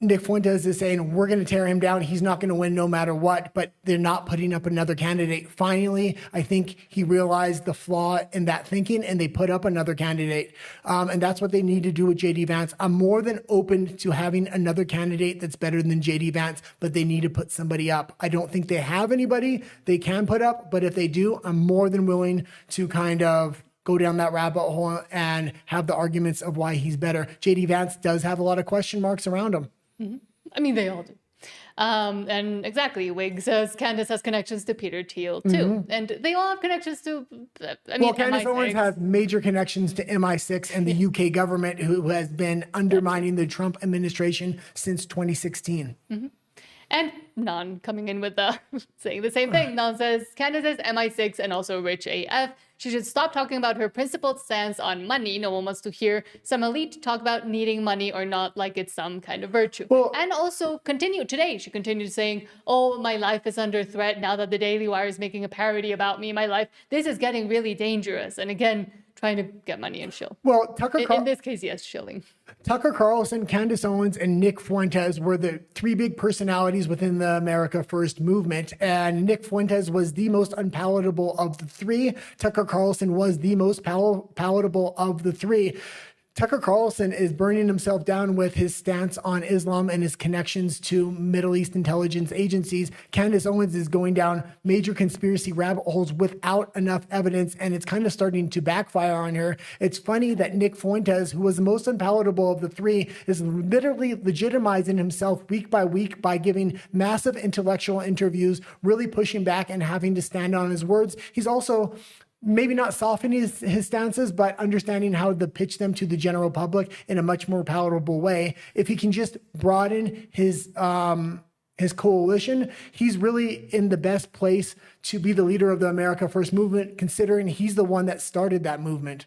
Nick Fuentes is saying, we're going to tear him down. He's not going to win no matter what, but they're not putting up another candidate. Finally, I think he realized the flaw in that thinking, and they put up another candidate. And that's what they need to do with JD Vance. I'm more than open to having another candidate that's better than JD Vance, but they need to put somebody up. I don't think they have anybody they can put up, but if they do, I'm more than willing to kind of go down that rabbit hole and have the arguments of why he's better. JD Vance does have a lot of question marks around him. I mean, they all do. And exactly, Wig says Candace has connections to Peter Thiel too. And they all have connections to, Candace Owens has major connections to MI6 and the UK government, who has been undermining the Trump administration since 2016. And Non coming in with saying the same thing. Non says Candace is MI6 and also rich AF. She should stop talking about her principled stance on money. No one wants to hear some elite talk about needing money or not like it's some kind of virtue. And also she continued saying, oh, my life is under threat now that the Daily Wire is making a parody about me. My life, this is getting really dangerous. And again, trying to get money and shill. Well, in this case, yes, shilling. Tucker Carlson, Candace Owens, and Nick Fuentes were the three big personalities within the America First movement. And Nick Fuentes was the most unpalatable of the three. Tucker Carlson was the most palatable of the three. Tucker Carlson is burning himself down with his stance on Islam and his connections to Middle East intelligence agencies. Candace Owens is going down major conspiracy rabbit holes without enough evidence, and it's kind of starting to backfire on her. It's funny that Nick Fuentes, who was the most unpalatable of the three, is literally legitimizing himself week by week by giving massive intellectual interviews, really pushing back and having to stand on his words. He's also maybe not softening his stances, but understanding how to pitch them to the general public in a much more palatable way. If he can just broaden his coalition, he's really in the best place to be the leader of the America First movement, considering he's the one that started that movement.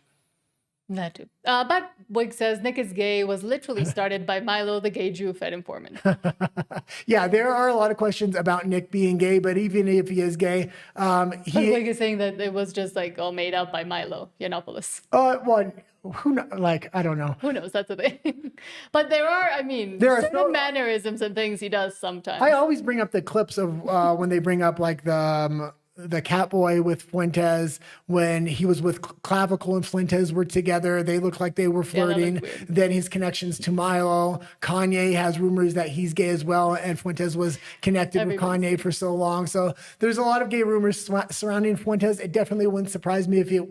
That too. But Wig says Nick is gay was literally started by Milo, the gay Jew Fed informant. Yeah, there are a lot of questions about Nick being gay, but even if he is gay, Wig is saying that it was just like all made up by Milo Yiannopoulos. Well, I don't know. Who knows? That's the thing. But there are certain mannerisms and things he does sometimes. I always bring up the clips of when they bring up like the Catboy with Fuentes, when he was with Clavicle and Fuentes were together. They looked like they were flirting. Then his connections to Milo. Kanye has rumors that he's gay as well, and Fuentes was connected with Kanye for so long. So there's a lot of gay rumors surrounding Fuentes. It definitely wouldn't surprise me if he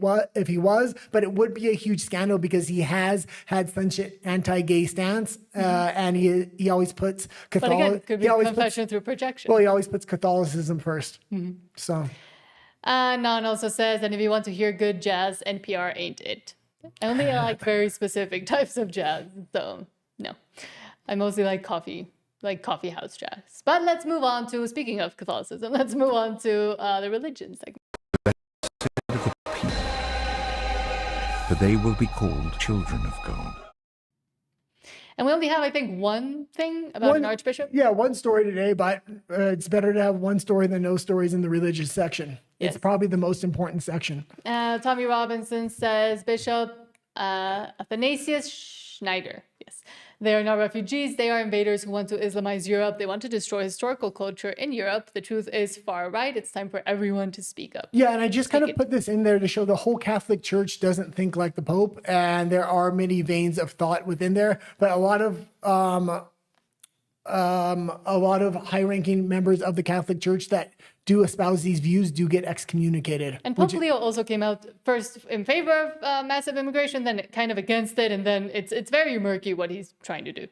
was, but it would be a huge scandal because he has had such an anti-gay stance, and he always puts Catholicism. But again, it could be confession through projection. Well, he always puts Catholicism first. So. Non also says, and if you want to hear good jazz, NPR ain't it. I only like very specific types of jazz, so no. I mostly like coffee house jazz. But let's move on to, speaking of Catholicism, let's move on to the religion segment. For they will be called children of God. And we only have, I think, one thing about an archbishop. Yeah, one story today, but it's better to have one story than no stories in the religious section. Yes. It's probably the most important section. Tommy Robinson says, Bishop Athanasius Schneider. Yes. They are not refugees. They are invaders who want to Islamize Europe. They want to destroy historical culture in Europe. The truth is far right. It's time for everyone to speak up. Yeah, and I just kind of put this in there to show the whole Catholic Church doesn't think like the Pope, and there are many veins of thought within there, but a lot of high-ranking members of the Catholic Church that do espouse these views do get excommunicated. And Pope Leo also came out first in favor of massive immigration, then kind of against it, and then it's very murky what he's trying to do.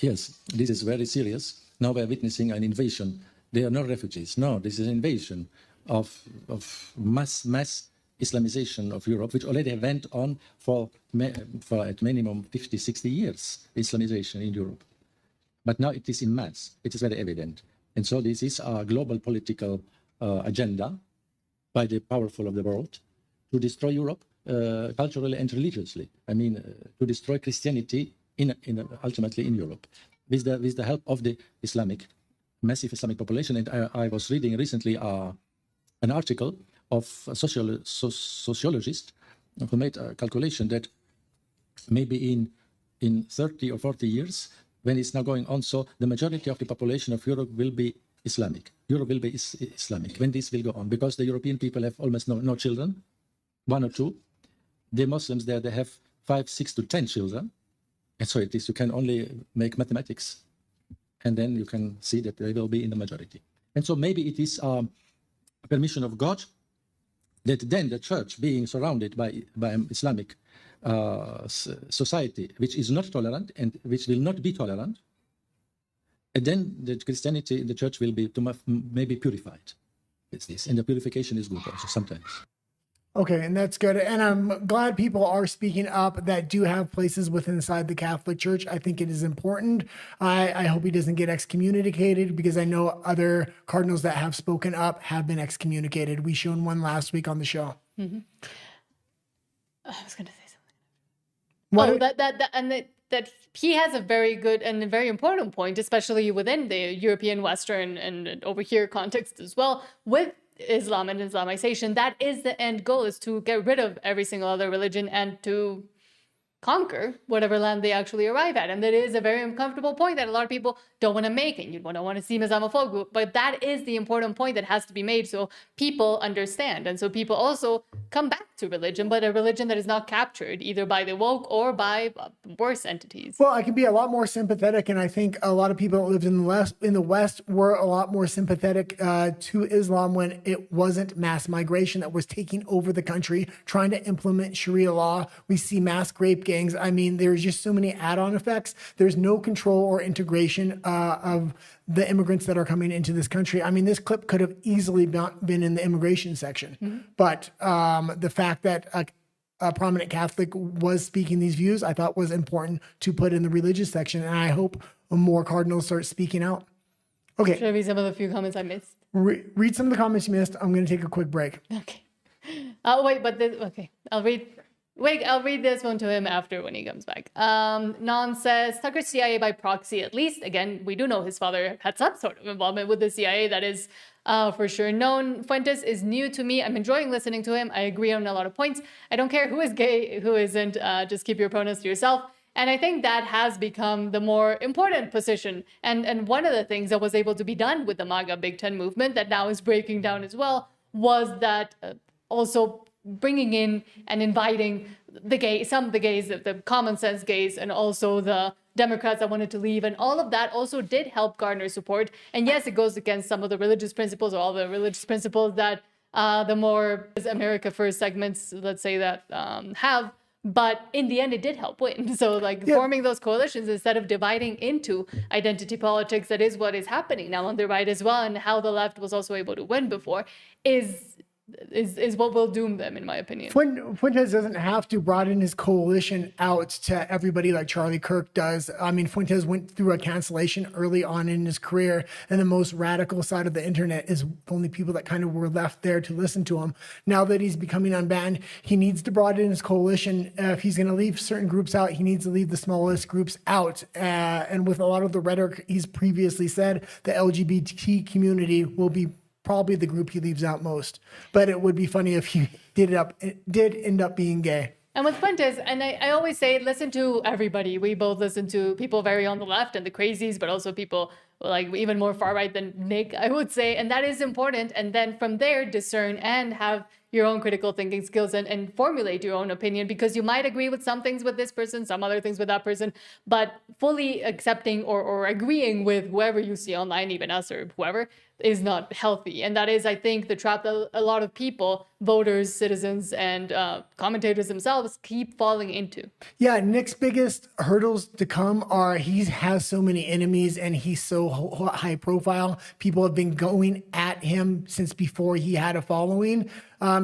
Yes, this is very serious. Now we're witnessing an invasion. They are not refugees. No, this is an invasion of mass Islamization of Europe, which already went on for at minimum 50, 60 years, Islamization in Europe. But now it is in mass. It is very evident. And so this is a global political agenda by the powerful of the world to destroy Europe culturally and religiously. I mean, to destroy Christianity ultimately in Europe with the help of the massive Islamic population. And I was reading recently an article of a sociologist who made a calculation that maybe in 30 or 40 years, when it's now going on, so the majority of the population of Europe will be Islamic. Europe will be Islamic when this will go on, because the European people have almost no children, 1 or 2. The Muslims there, they have 5, 6 to 10 children. And so it is, you can only make mathematics, and then you can see that they will be in the majority. And so maybe it is a permission of God that then the church, being surrounded by Islamic society, which is not tolerant and which will not be tolerant, and then the Christianity in the church will be maybe purified. It's this, and the purification is good also sometimes. Okay, and that's good. And I'm glad people are speaking up that do have places inside the Catholic Church. I think it is important. I hope he doesn't get excommunicated, because I know other cardinals that have spoken up have been excommunicated. We shown one last week on the show. Mm-hmm. I was going to say something. That he has a very good and a very important point, especially within the European, Western, and over here context as well, with Islam and Islamization. That is the end goal, is to get rid of every single other religion and to conquer whatever land they actually arrive at. And that is a very uncomfortable point that a lot of people don't want to make, and you don't want to seem Islamophobic, but that is the important point that has to be made so people understand. And so people also come back to religion, but a religion that is not captured either by the woke or by worse entities. Well, I can be a lot more sympathetic, and I think a lot of people that lived in the West were a lot more sympathetic to Islam when it wasn't mass migration that was taking over the country, trying to implement Sharia law. We see mass rape gangs. I mean, there's just so many add-on effects. There's no control or integration of the immigrants that are coming into this country. I mean, this clip could have easily not been in the immigration section, but the fact that a prominent Catholic was speaking these views, I thought was important to put in the religious section, and I hope more cardinals start speaking out. Okay. Should I read some of the few comments I missed? Read some of the comments you missed. I'm going to take a quick break. Okay. I'll read this one to him after when he comes back. Non says, Tucker CIA by proxy, at least. Again, we do know his father had some sort of involvement with the CIA. That is for sure known. Fuentes is new to me. I'm enjoying listening to him. I agree on a lot of points. I don't care who is gay, who isn't. Just keep your pronouns to yourself. And I think that has become the more important position. And one of the things that was able to be done with the MAGA Big Ten movement that now is breaking down as well was that also bringing in and inviting the gays, some of the gays, the common sense gays, and also the Democrats that wanted to leave. And all of that also did help garner support. And yes, it goes against some of the religious principles, or all the religious principles that the more America First segments, let's say, that have. But in the end, it did help win. So forming those coalitions instead of dividing into identity politics, that is what is happening now on the right as well. And how the left was also able to win before is what will doom them, in my opinion. Fuentes doesn't have to broaden his coalition out to everybody like Charlie Kirk does. I mean, Fuentes went through a cancellation early on in his career, and the most radical side of the internet is only people that kind of were left there to listen to him. Now that he's becoming unbanned, he needs to broaden his coalition. If he's going to leave certain groups out, he needs to leave the smallest groups out. And with a lot of the rhetoric he's previously said, the LGBT community will be probably the group he leaves out most. But it would be funny if he did end up being gay. And with Fuentes, and I always say, listen to everybody. We both listen to people very on the left and the crazies, but also people like even more far right than Nick, I would say. And that is important. And then from there, discern and have your own critical thinking skills and formulate your own opinion, because you might agree with some things with this person, some other things with that person, but fully accepting or agreeing with whoever you see online, even us or whoever, is not healthy. And that is, I think, the trap that a lot of people, voters, citizens, and commentators themselves keep falling into. Yeah, Nick's biggest hurdles to come are he has so many enemies and he's so high profile. People have been going at him since before he had a following.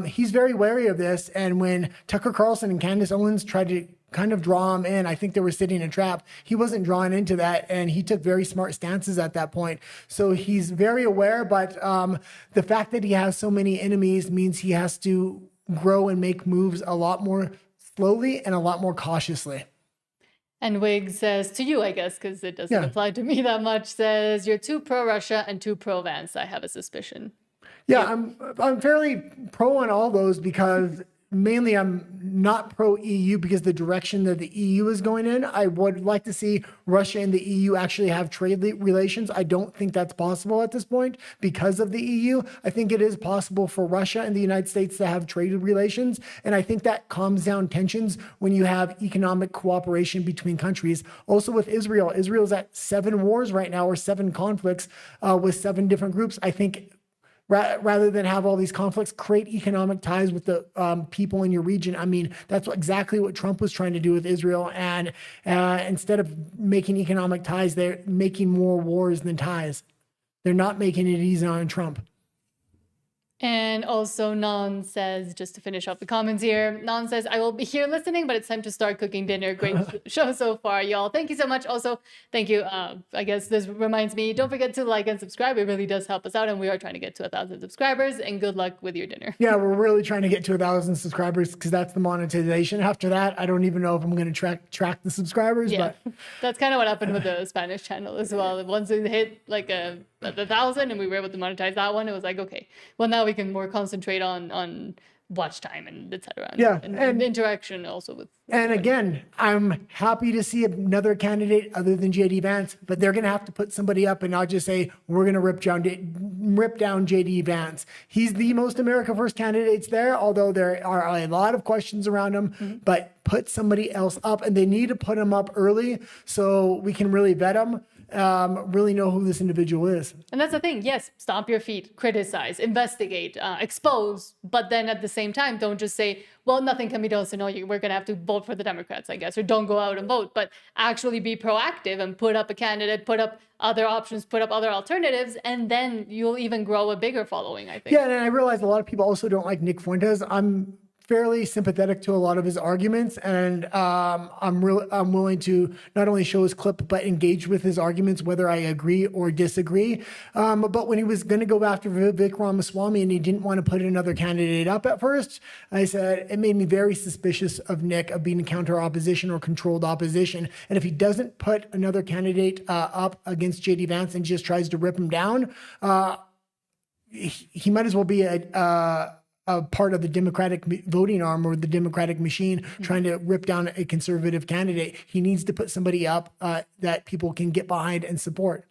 He's very wary of this. And when Tucker Carlson and Candace Owens tried to kind of draw him in. I think they were sitting in a trap. He wasn't drawn into that, and he took very smart stances at that point. So he's very aware, but the fact that he has so many enemies means he has to grow and make moves a lot more slowly and a lot more cautiously. And Wig says to you, I guess, because it doesn't apply to me that much, says, you're too pro-Russia and too pro-Vance. I have a suspicion. Yeah, I'm fairly pro on all those because mainly I'm not pro-EU because the direction that the EU is going in. I would like to see Russia and the EU actually have trade relations. I don't think that's possible at this point because of the EU. I think it is possible for Russia and the United States to have trade relations. And I think that calms down tensions when you have economic cooperation between countries. Also with Israel, Israel's at 7 wars right now, or 7 conflicts with 7 different groups. I think rather than have all these conflicts, create economic ties with the people in your region. I mean, that's exactly what Trump was trying to do with Israel. And instead of making economic ties, they're making more wars than ties. They're not making it easy on Trump. And also Nan says, just to finish off the comments here, Nan says, I will be here listening, but it's time to start cooking dinner. Great show so far, y'all. Thank you so much. Also, thank you. I guess this reminds me, don't forget to like and subscribe. It really does help us out. And we are trying to get to 1,000 subscribers, and good luck with your dinner. Yeah, we're really trying to get to 1,000 subscribers because that's the monetization. After that, I don't even know if I'm going to track the subscribers. Yeah, but that's kind of what happened with the Spanish channel as well. Once it hit like the 1,000 and we were able to monetize that one, it was like, okay, well, now we can more concentrate on watch time and etc. Yeah, and interaction also with. And again, I'm happy to see another candidate other than JD Vance, but they're going to have to put somebody up and not just say we're going to rip down JD Vance. He's the most America First candidates there, although there are a lot of questions around him. But put somebody else up, and they need to put him up early so we can really vet him. Really know who this individual is. And that's the thing. Yes, stomp your feet, criticize, investigate, expose, but then at the same time, don't just say, well, nothing can be done, so no, we're going to have to vote for the Democrats, I guess, or don't go out and vote, but actually be proactive and put up a candidate, put up other options, put up other alternatives, and then you'll even grow a bigger following, I think. Yeah, and I realize a lot of people also don't like Nick Fuentes. I'm fairly sympathetic to a lot of his arguments, and I'm willing to not only show his clip but engage with his arguments, whether I agree or disagree. But when he was going to go after Vivek Ramaswamy and he didn't want to put another candidate up at first, I said it made me very suspicious of Nick of being counter opposition or controlled opposition. And if he doesn't put another candidate up against JD Vance and just tries to rip him down, he might as well be a part of the Democratic voting arm or the Democratic machine trying to rip down a conservative candidate. He needs to put somebody up that people can get behind and support.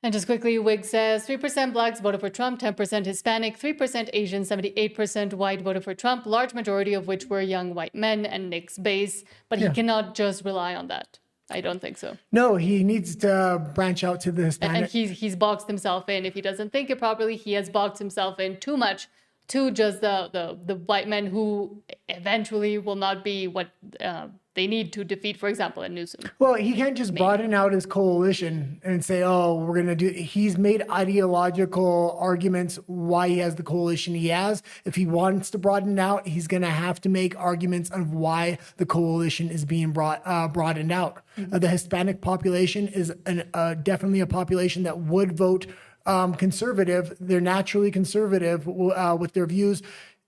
And just quickly, Wig says 3% blacks voted for Trump, 10% Hispanic, 3% Asian, 78% white voted for Trump, large majority of which were young white men and Nick's base. But he cannot just rely on that. I don't think so. No, he needs to branch out to the Hispanic. And he's boxed himself in. If he doesn't think it properly, he has boxed himself in too much to just the white men who eventually will not be what they need to defeat, for example, a Newsom. Well, he can't just broaden out his coalition and say, oh, we're going to do... He's made ideological arguments why he has the coalition he has. If he wants to broaden out, he's going to have to make arguments of why the coalition is being broadened out. The Hispanic population is definitely a population that would vote conservative. They're naturally conservative with their views.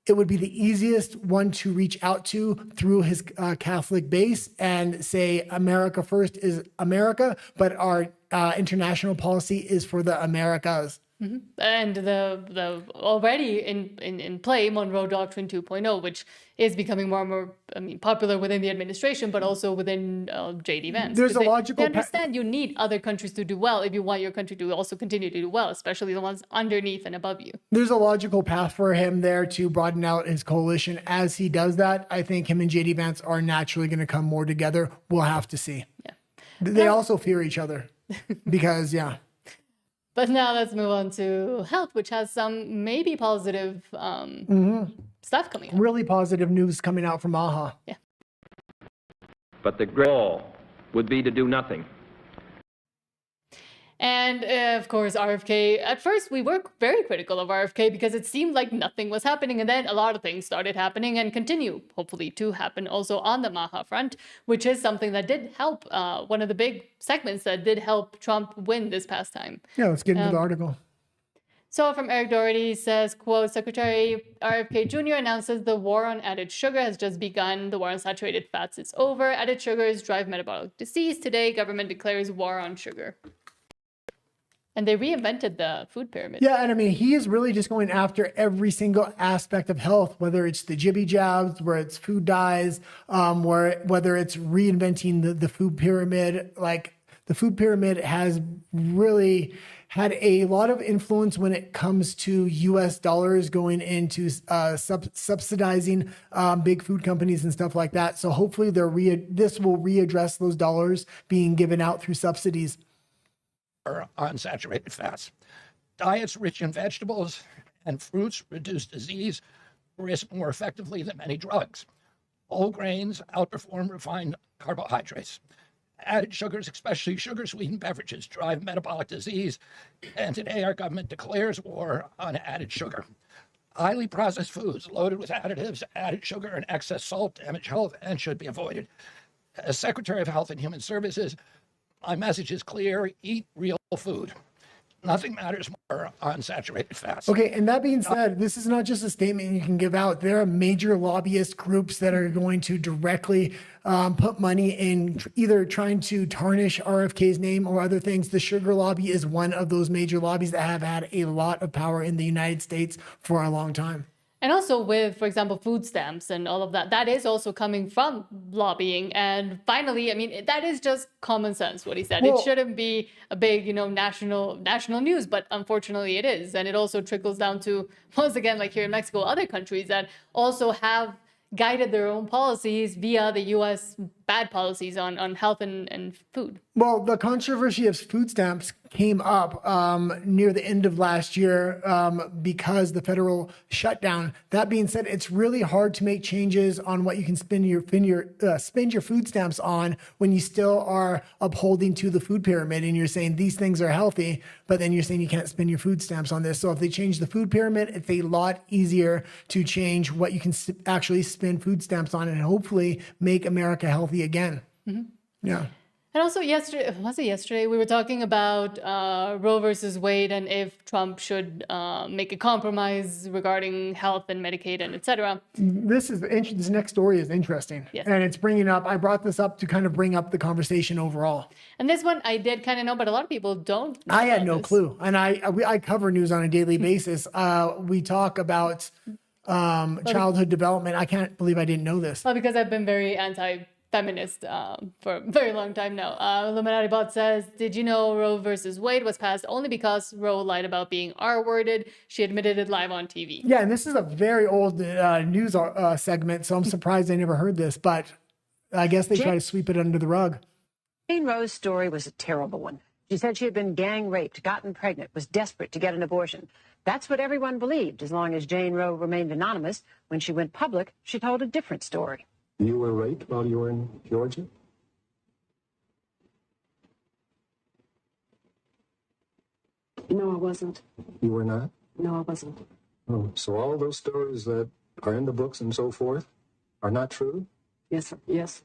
It would be the easiest one to reach out to through his Catholic base and say America first is America, but our international policy is for the Americas. Mm-hmm. And the already in play Monroe Doctrine 2.0, which is becoming more and more popular within the administration, but also within JD Vance. There's a logical. They understand you need other countries to do well if you want your country to also continue to do well, especially the ones underneath and above you. There's a logical path for him there to broaden out his coalition. As he does that, I think him and JD Vance are naturally going to come more together. We'll have to see. Yeah. They also fear each other because, yeah. But now let's move on to health, which has some maybe positive stuff coming out. Really positive news coming out from AHA. Yeah. But the goal would be to do nothing. And of course, RFK, at first we were very critical of RFK because it seemed like nothing was happening. And then a lot of things started happening and continue, hopefully, to happen also on the MAGA front, which is something that did help, one of the big segments that did help Trump win this past time. Yeah, let's get into the article. So from Eric Doherty says, quote, Secretary RFK Jr. announces the war on added sugar has just begun. The war on saturated fats is over. Added sugars drive metabolic disease. Today, government declares war on sugar. And they reinvented the food pyramid. Yeah, and I mean, he is really just going after every single aspect of health, whether it's the jibby jabs, where it's food dyes, whether it's reinventing the food pyramid. Like, the food pyramid has really had a lot of influence when it comes to U.S. dollars going into subsidizing big food companies and stuff like that. So hopefully this will readdress those dollars being given out through subsidies. Unsaturated fats. Diets rich in vegetables and fruits reduce disease risk more effectively than many drugs. Whole grains outperform refined carbohydrates. Added sugars, especially sugar-sweetened beverages, drive metabolic disease, and today our government declares war on added sugar. Highly processed foods loaded with additives, added sugar, and excess salt damage health and should be avoided. As Secretary of Health and Human Services, my message is clear: eat real food. Nothing matters more on saturated fats. Okay, and that being said, this is not just a statement you can give out. There are major lobbyist groups that are going to directly put money in either trying to tarnish RFK's name or other things. The sugar lobby is one of those major lobbies that have had a lot of power in the United States for a long time. And also with, for example, food stamps and all of that, that is also coming from lobbying. And finally, I mean, that is just common sense, what he said. Well, it shouldn't be a big, national news, but unfortunately it is. And it also trickles down to, once again, like here in Mexico, other countries that also have guided their own policies via the U.S. bad policies on health and food. Well, the controversy of food stamps came up near the end of last year because the federal shutdown. That being said, it's really hard to make changes on what you can spend your food stamps on when you still are upholding to the food pyramid and you're saying these things are healthy, but then you're saying you can't spend your food stamps on this. So if they change the food pyramid, it's a lot easier to change what you can actually spend food stamps on and hopefully make America healthy again. Mm-hmm. Yeah. And also yesterday, we were talking about Roe versus Wade and if Trump should make a compromise regarding health and Medicaid and etc. This next story is interesting. Yes. And it's I brought this up to kind of bring up the conversation overall. And this one I did kind of know, but a lot of people don't know. I had no clue. And I cover news on a daily basis. We talk about childhood development. I can't believe I didn't know this. Well, because I've been very anti-feminist for a very long time now. Illuminati Bot says, did you know Roe versus Wade was passed only because Roe lied about being R-worded? She admitted it live on TV. Yeah, and this is a very old news segment, so I'm surprised I never heard this, but I guess they try to sweep it under the rug. Jane Roe's story was a terrible one. She said she had been gang raped, gotten pregnant, was desperate to get an abortion. That's what everyone believed, as long as Jane Roe remained anonymous. When she went public, she told a different story. You were raped while you were in Georgia? No, I wasn't. You were not? No, I wasn't. Oh, so all of those stories that are in the books and so forth are not true? Yes, sir. Yes.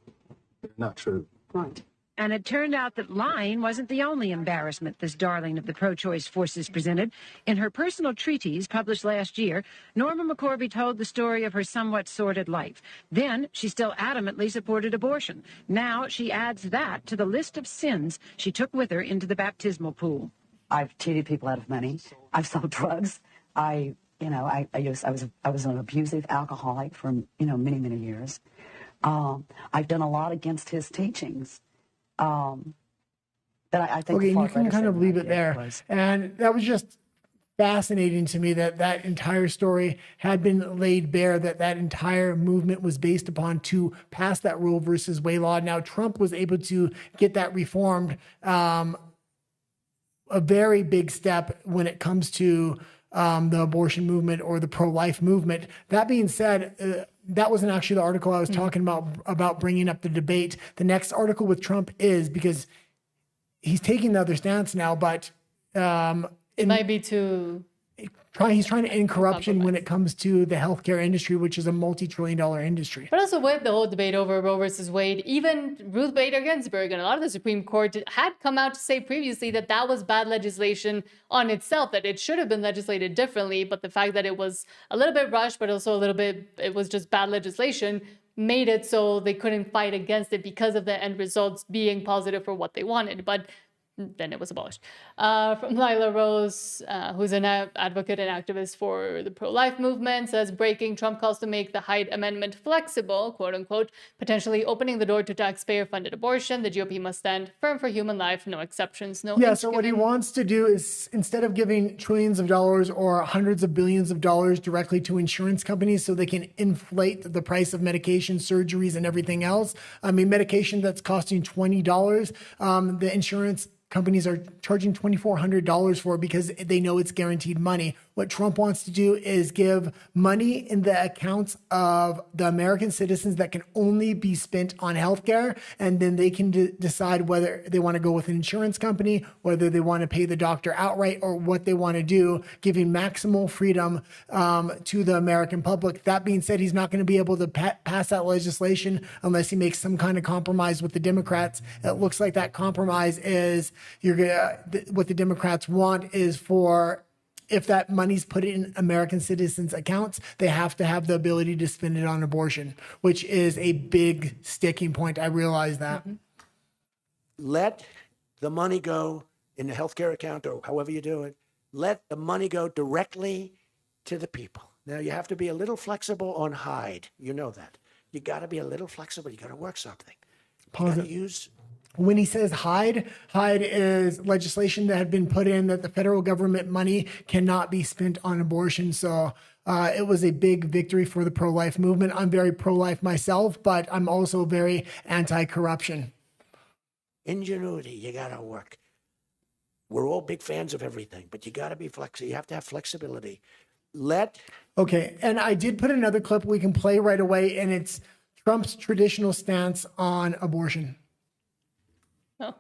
They're not true. Right. And it turned out that lying wasn't the only embarrassment this darling of the pro-choice forces presented. In her personal treatise published last year, Norma McCorvey told the story of her somewhat sordid life. Then she still adamantly supported abortion. Now she adds that to the list of sins she took with her into the baptismal pool. I've cheated people out of money. I've sold drugs. I was an abusive alcoholic for many, many years. I've done a lot against his teachings. That I think. Okay, you can kind of leave it there. And that was just fascinating to me that entire story had been laid bare, that entire movement was based upon to pass that Roe versus Wade law. Now, Trump was able to get that reformed, a very big step when it comes to the abortion movement or the pro-life movement. That being said, that wasn't actually the article I was talking about bringing up the debate. The next article with Trump is because he's taking the other stance now, but it might be too. He's trying to end corruption when it comes to the healthcare industry, which is a multi-trillion-dollar industry. But also with the whole debate over Roe versus Wade, even Ruth Bader Ginsburg and a lot of the Supreme Court had come out to say previously that that was bad legislation on itself, that it should have been legislated differently. But the fact that it was a little bit rushed, but also a little bit, it was just bad legislation, made it so they couldn't fight against it because of the end results being positive for what they wanted. But then it was abolished. From Lila Rose, who's an advocate and activist for the pro-life movement, says breaking Trump calls to make the Hyde Amendment flexible, quote unquote, potentially opening the door to taxpayer-funded abortion. The GOP must stand firm for human life, no exceptions, no. Yeah, so what he wants to do is, instead of giving trillions of dollars or hundreds of billions of dollars directly to insurance companies so they can inflate the price of medication, surgeries, and everything else, I mean, medication that's costing $20, the insurance companies are charging $2,400 for it because they know it's guaranteed money. What Trump wants to do is give money in the accounts of the American citizens that can only be spent on healthcare, and then they can decide whether they want to go with an insurance company, whether they want to pay the doctor outright, or what they want to do, giving maximal freedom to the American public. That being said, he's not going to be able to pass that legislation unless he makes some kind of compromise with the Democrats. It looks like that compromise is what the Democrats want is for, if that money's put in American citizens' accounts, they have to have the ability to spend it on abortion, which is a big sticking point. I realize that. Let the money go in the healthcare account or however you do it. Let the money go directly to the people. Now, you have to be a little flexible on Hyde. You know that. You got to be a little flexible. You got to work something. You got to use... When he says Hyde is legislation that had been put in that the federal government money cannot be spent on abortion. So it was a big victory for the pro-life movement. I'm very pro-life myself, but I'm also very anti-corruption. Ingenuity, you got to work. We're all big fans of everything, but you got to be flexible. You have to have flexibility. Okay, and I did put another clip we can play right away, and it's Trump's traditional stance on abortion. Oh,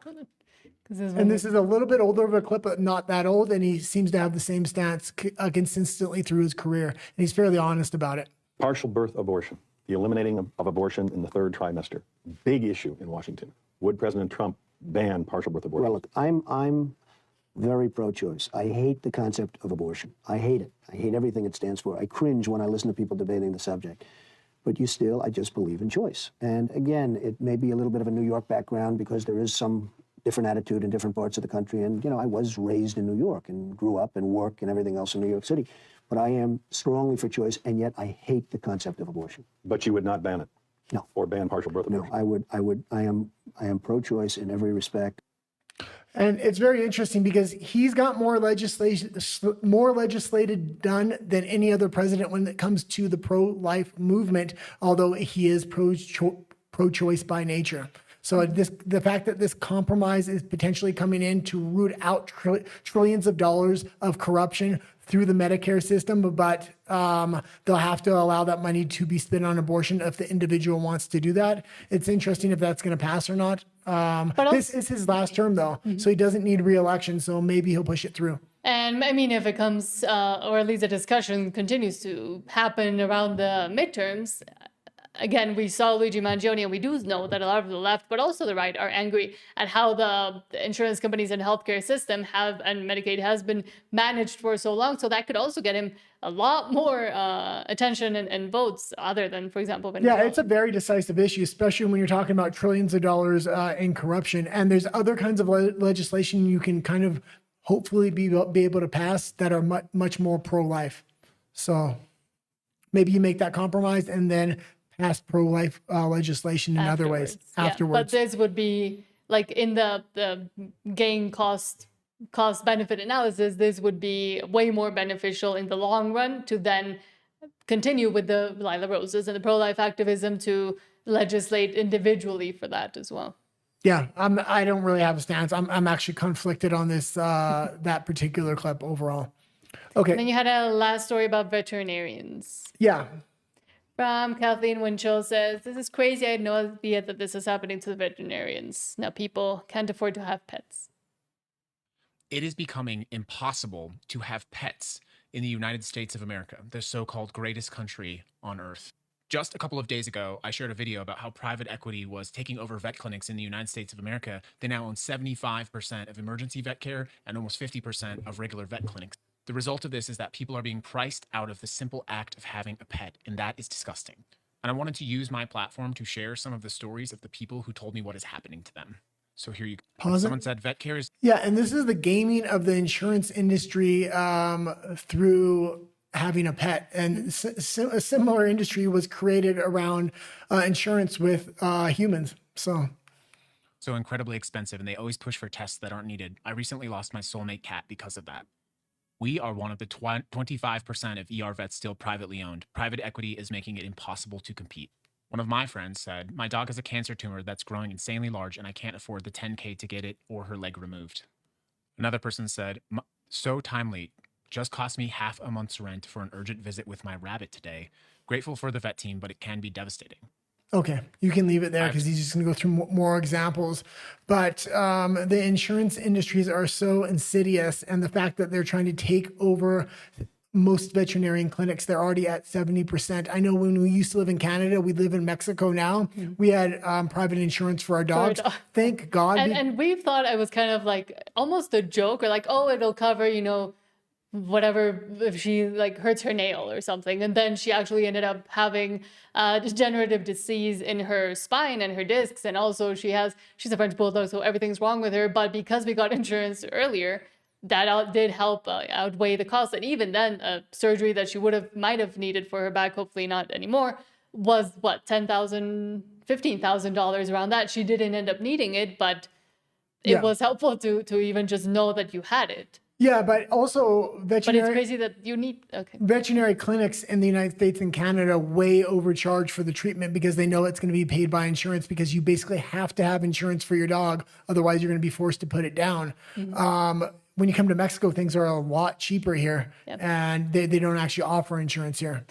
and this is a little bit older of a clip, but not that old. And he seems to have the same stance consistently through his career. And he's fairly honest about it. Partial birth abortion, the eliminating of abortion in the third trimester. Big issue in Washington. Would President Trump ban partial birth abortion? Well, look, I'm very pro-choice. I hate the concept of abortion. I hate it. I hate everything it stands for. I cringe when I listen to people debating the subject. But I just believe in choice. And again, it may be a little bit of a New York background because there is some different attitude in different parts of the country. And, I was raised in New York and grew up and work and everything else in New York City. But I am strongly for choice, and yet I hate the concept of abortion. But you would not ban it? No. Or ban partial birth abortion? No, I am pro-choice in every respect. And it's very interesting because he's got more legislated done than any other president when it comes to the pro-life movement, although he is pro-choice by nature. So the fact that this compromise is potentially coming in to root out trillions of dollars of corruption through the Medicare system, but they'll have to allow that money to be spent on abortion if the individual wants to do that. It's interesting if that's going to pass or not. This is his last term, though, so he doesn't need re-election, so maybe he'll push it through. And I mean, if it comes, or at least the discussion continues to happen around the midterms, again, we saw Luigi Mangione, and we do know that a lot of the left, but also the right, are angry at how the insurance companies and healthcare system and Medicaid has been managed for so long. So that could also get him a lot more attention and votes, other than, for example, Venezuela. Yeah, it's a very decisive issue, especially when you're talking about trillions of dollars in corruption. And there's other kinds of legislation you can kind of hopefully be able to pass that are much more pro-life. So maybe you make that compromise and then pass pro-life legislation in other ways afterwards. But this would be like in the gain cost benefit analysis, this would be way more beneficial in the long run to then continue with the Lila Roses and the pro-life activism to legislate individually for that as well. Yeah, I don't really have a stance. I'm actually conflicted on this that particular clip overall. Okay. And then you had a last story about veterinarians. Yeah. From Kathleen Winchell says, "This is crazy. I had no idea that this is happening to the veterinarians. Now people can't afford to have pets." It is becoming impossible to have pets in the United States of America, the so-called greatest country on earth. Just a couple of days ago, I shared a video about how private equity was taking over vet clinics in the United States of America. They now own 75% of emergency vet care and almost 50% of regular vet clinics. The result of this is that people are being priced out of the simple act of having a pet, and that is disgusting. And I wanted to use my platform to share some of the stories of the people who told me what is happening to them. So here you go. Pause it. Someone said vet care is... Yeah, and this is the gaming of the insurance industry through having a pet. And a similar industry was created around insurance with humans. So incredibly expensive, and they always push for tests that aren't needed. I recently lost my soulmate cat because of that. We are one of the 25% of ER vets still privately owned. Private equity is making it impossible to compete. One of my friends said, my dog has a cancer tumor that's growing insanely large and I can't afford the $10K to get it or her leg removed. Another person said, so timely, just cost me half a month's rent for an urgent visit with my rabbit today. Grateful for the vet team, but it can be devastating. Okay, you can leave it there because he's just going to go through more examples. But the insurance industries are so insidious, and the fact that they're trying to take over most veterinarian clinics, they're already at 70%. I know when we used to live in Canada, we live in Mexico now. We had private insurance for our dogs. Thank God. And we thought it was kind of like almost a joke, or like, oh, it'll cover, you know, whatever if she like hurts her nail or something. And then she actually ended up having degenerative disease in her spine and her discs, and also she's a French bulldog, so everything's wrong with her. But because we got insurance earlier, that did help outweigh the cost. And even then, surgery that she might have needed for her back, hopefully not anymore, was what, $10,000, $15,000 around that. She didn't end up needing it, but it was helpful to even just know that you had it. Yeah, but also But it's crazy that you need, veterinary clinics in the United States and Canada way overcharge for the treatment because they know it's going to be paid by insurance, because you basically have to have insurance for your dog. Otherwise, you're going to be forced to put it down. When you come to Mexico, things are a lot cheaper here, and they don't actually offer insurance here.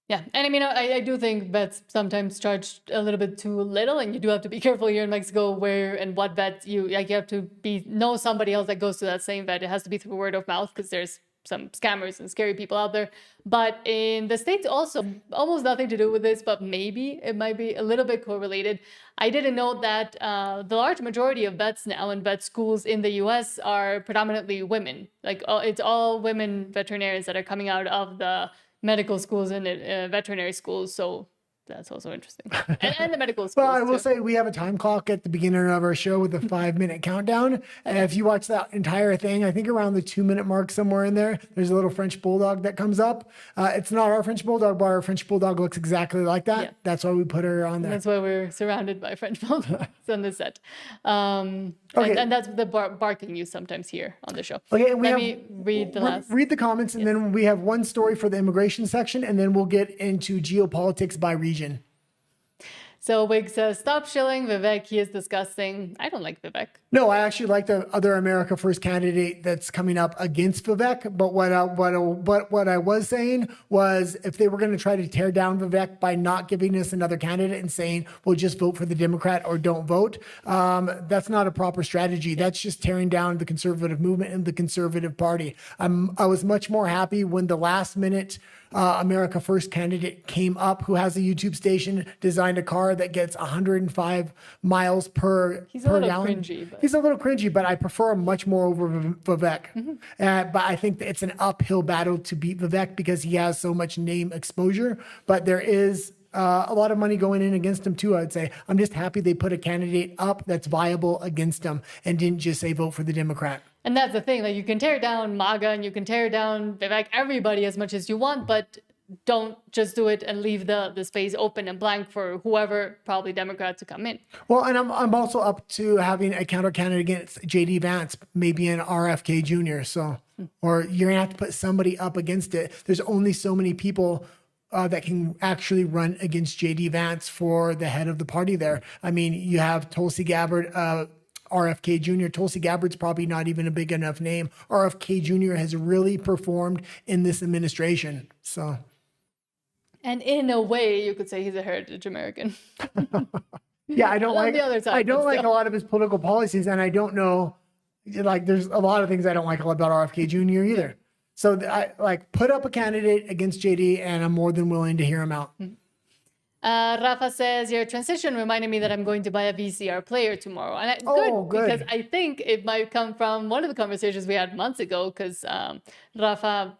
Yeah, and I mean, I do think vets sometimes charge a little bit too little, and you do have to be careful here in Mexico where and what vet you have to know somebody else that goes to that same vet. It has to be through word of mouth because there's some scammers and scary people out there. But in the States also, almost nothing to do with this, but maybe it might be a little bit correlated. I didn't know that the large majority of vets now in vet schools in the US are predominantly women. Like it's all women veterinarians that are coming out of the medical schools and veterinary schools. So that's also interesting. And the medical schools. Well, I will say we have a time clock at the beginning of our show with a 5-minute countdown. And if you watch that entire thing, I think around the 2-minute mark somewhere in there, there's a little French bulldog that comes up. It's not our French bulldog, but our French bulldog looks exactly like that. Yeah. That's why we put her on there. That's why we're surrounded by French bulldogs on the set. And that's the barking you sometimes hear on the show. Okay, Let me read the last. Read the comments, and then we have one story for the immigration section, and then we'll get into geopolitics by region. So Wig says, stop shilling Vivek. He is disgusting. I don't like Vivek. No, I actually like the other America First candidate that's coming up against Vivek. But what I was saying was, if they were going to try to tear down Vivek by not giving us another candidate and saying, well, just vote for the Democrat or don't vote, that's not a proper strategy. That's just tearing down the conservative movement and the conservative party. I was much more happy when the last minute America First candidate came up, who has a YouTube station, designed a car that gets 105 miles per gallon. He's a little cringy, but I prefer him much more over Vivek. But I think that it's an uphill battle to beat Vivek because he has so much name exposure. But there is a lot of money going in against him too, I'd say. I'm just happy they put a candidate up that's viable against him and didn't just say vote for the Democrat. And that's the thing, like you can tear down MAGA and you can tear down Vivek, everybody as much as you want, but don't just do it and leave the space open and blank for whoever, probably Democrat, to come in. Well, and I'm also up to having a counter candidate against J.D. Vance, maybe an RFK Jr. So, or you're gonna have to put somebody up against it. There's only so many people that can actually run against J.D. Vance for the head of the party there. I mean, you have Tulsi Gabbard, RFK Jr. Tulsi Gabbard's probably not even a big enough name. RFK Jr. has really performed in this administration. So, and in a way, you could say he's a heritage American. Yeah, I don't like the other side, I don't like a lot of his political policies, and I don't know. like there's a lot of things I don't like about RFK Jr. either. So I like put up a candidate against JD, and I'm more than willing to hear him out. Rafa says, your transition reminded me that I'm going to buy a VCR player tomorrow. And good. Because I think it might come from one of the conversations we had months ago, because Rafa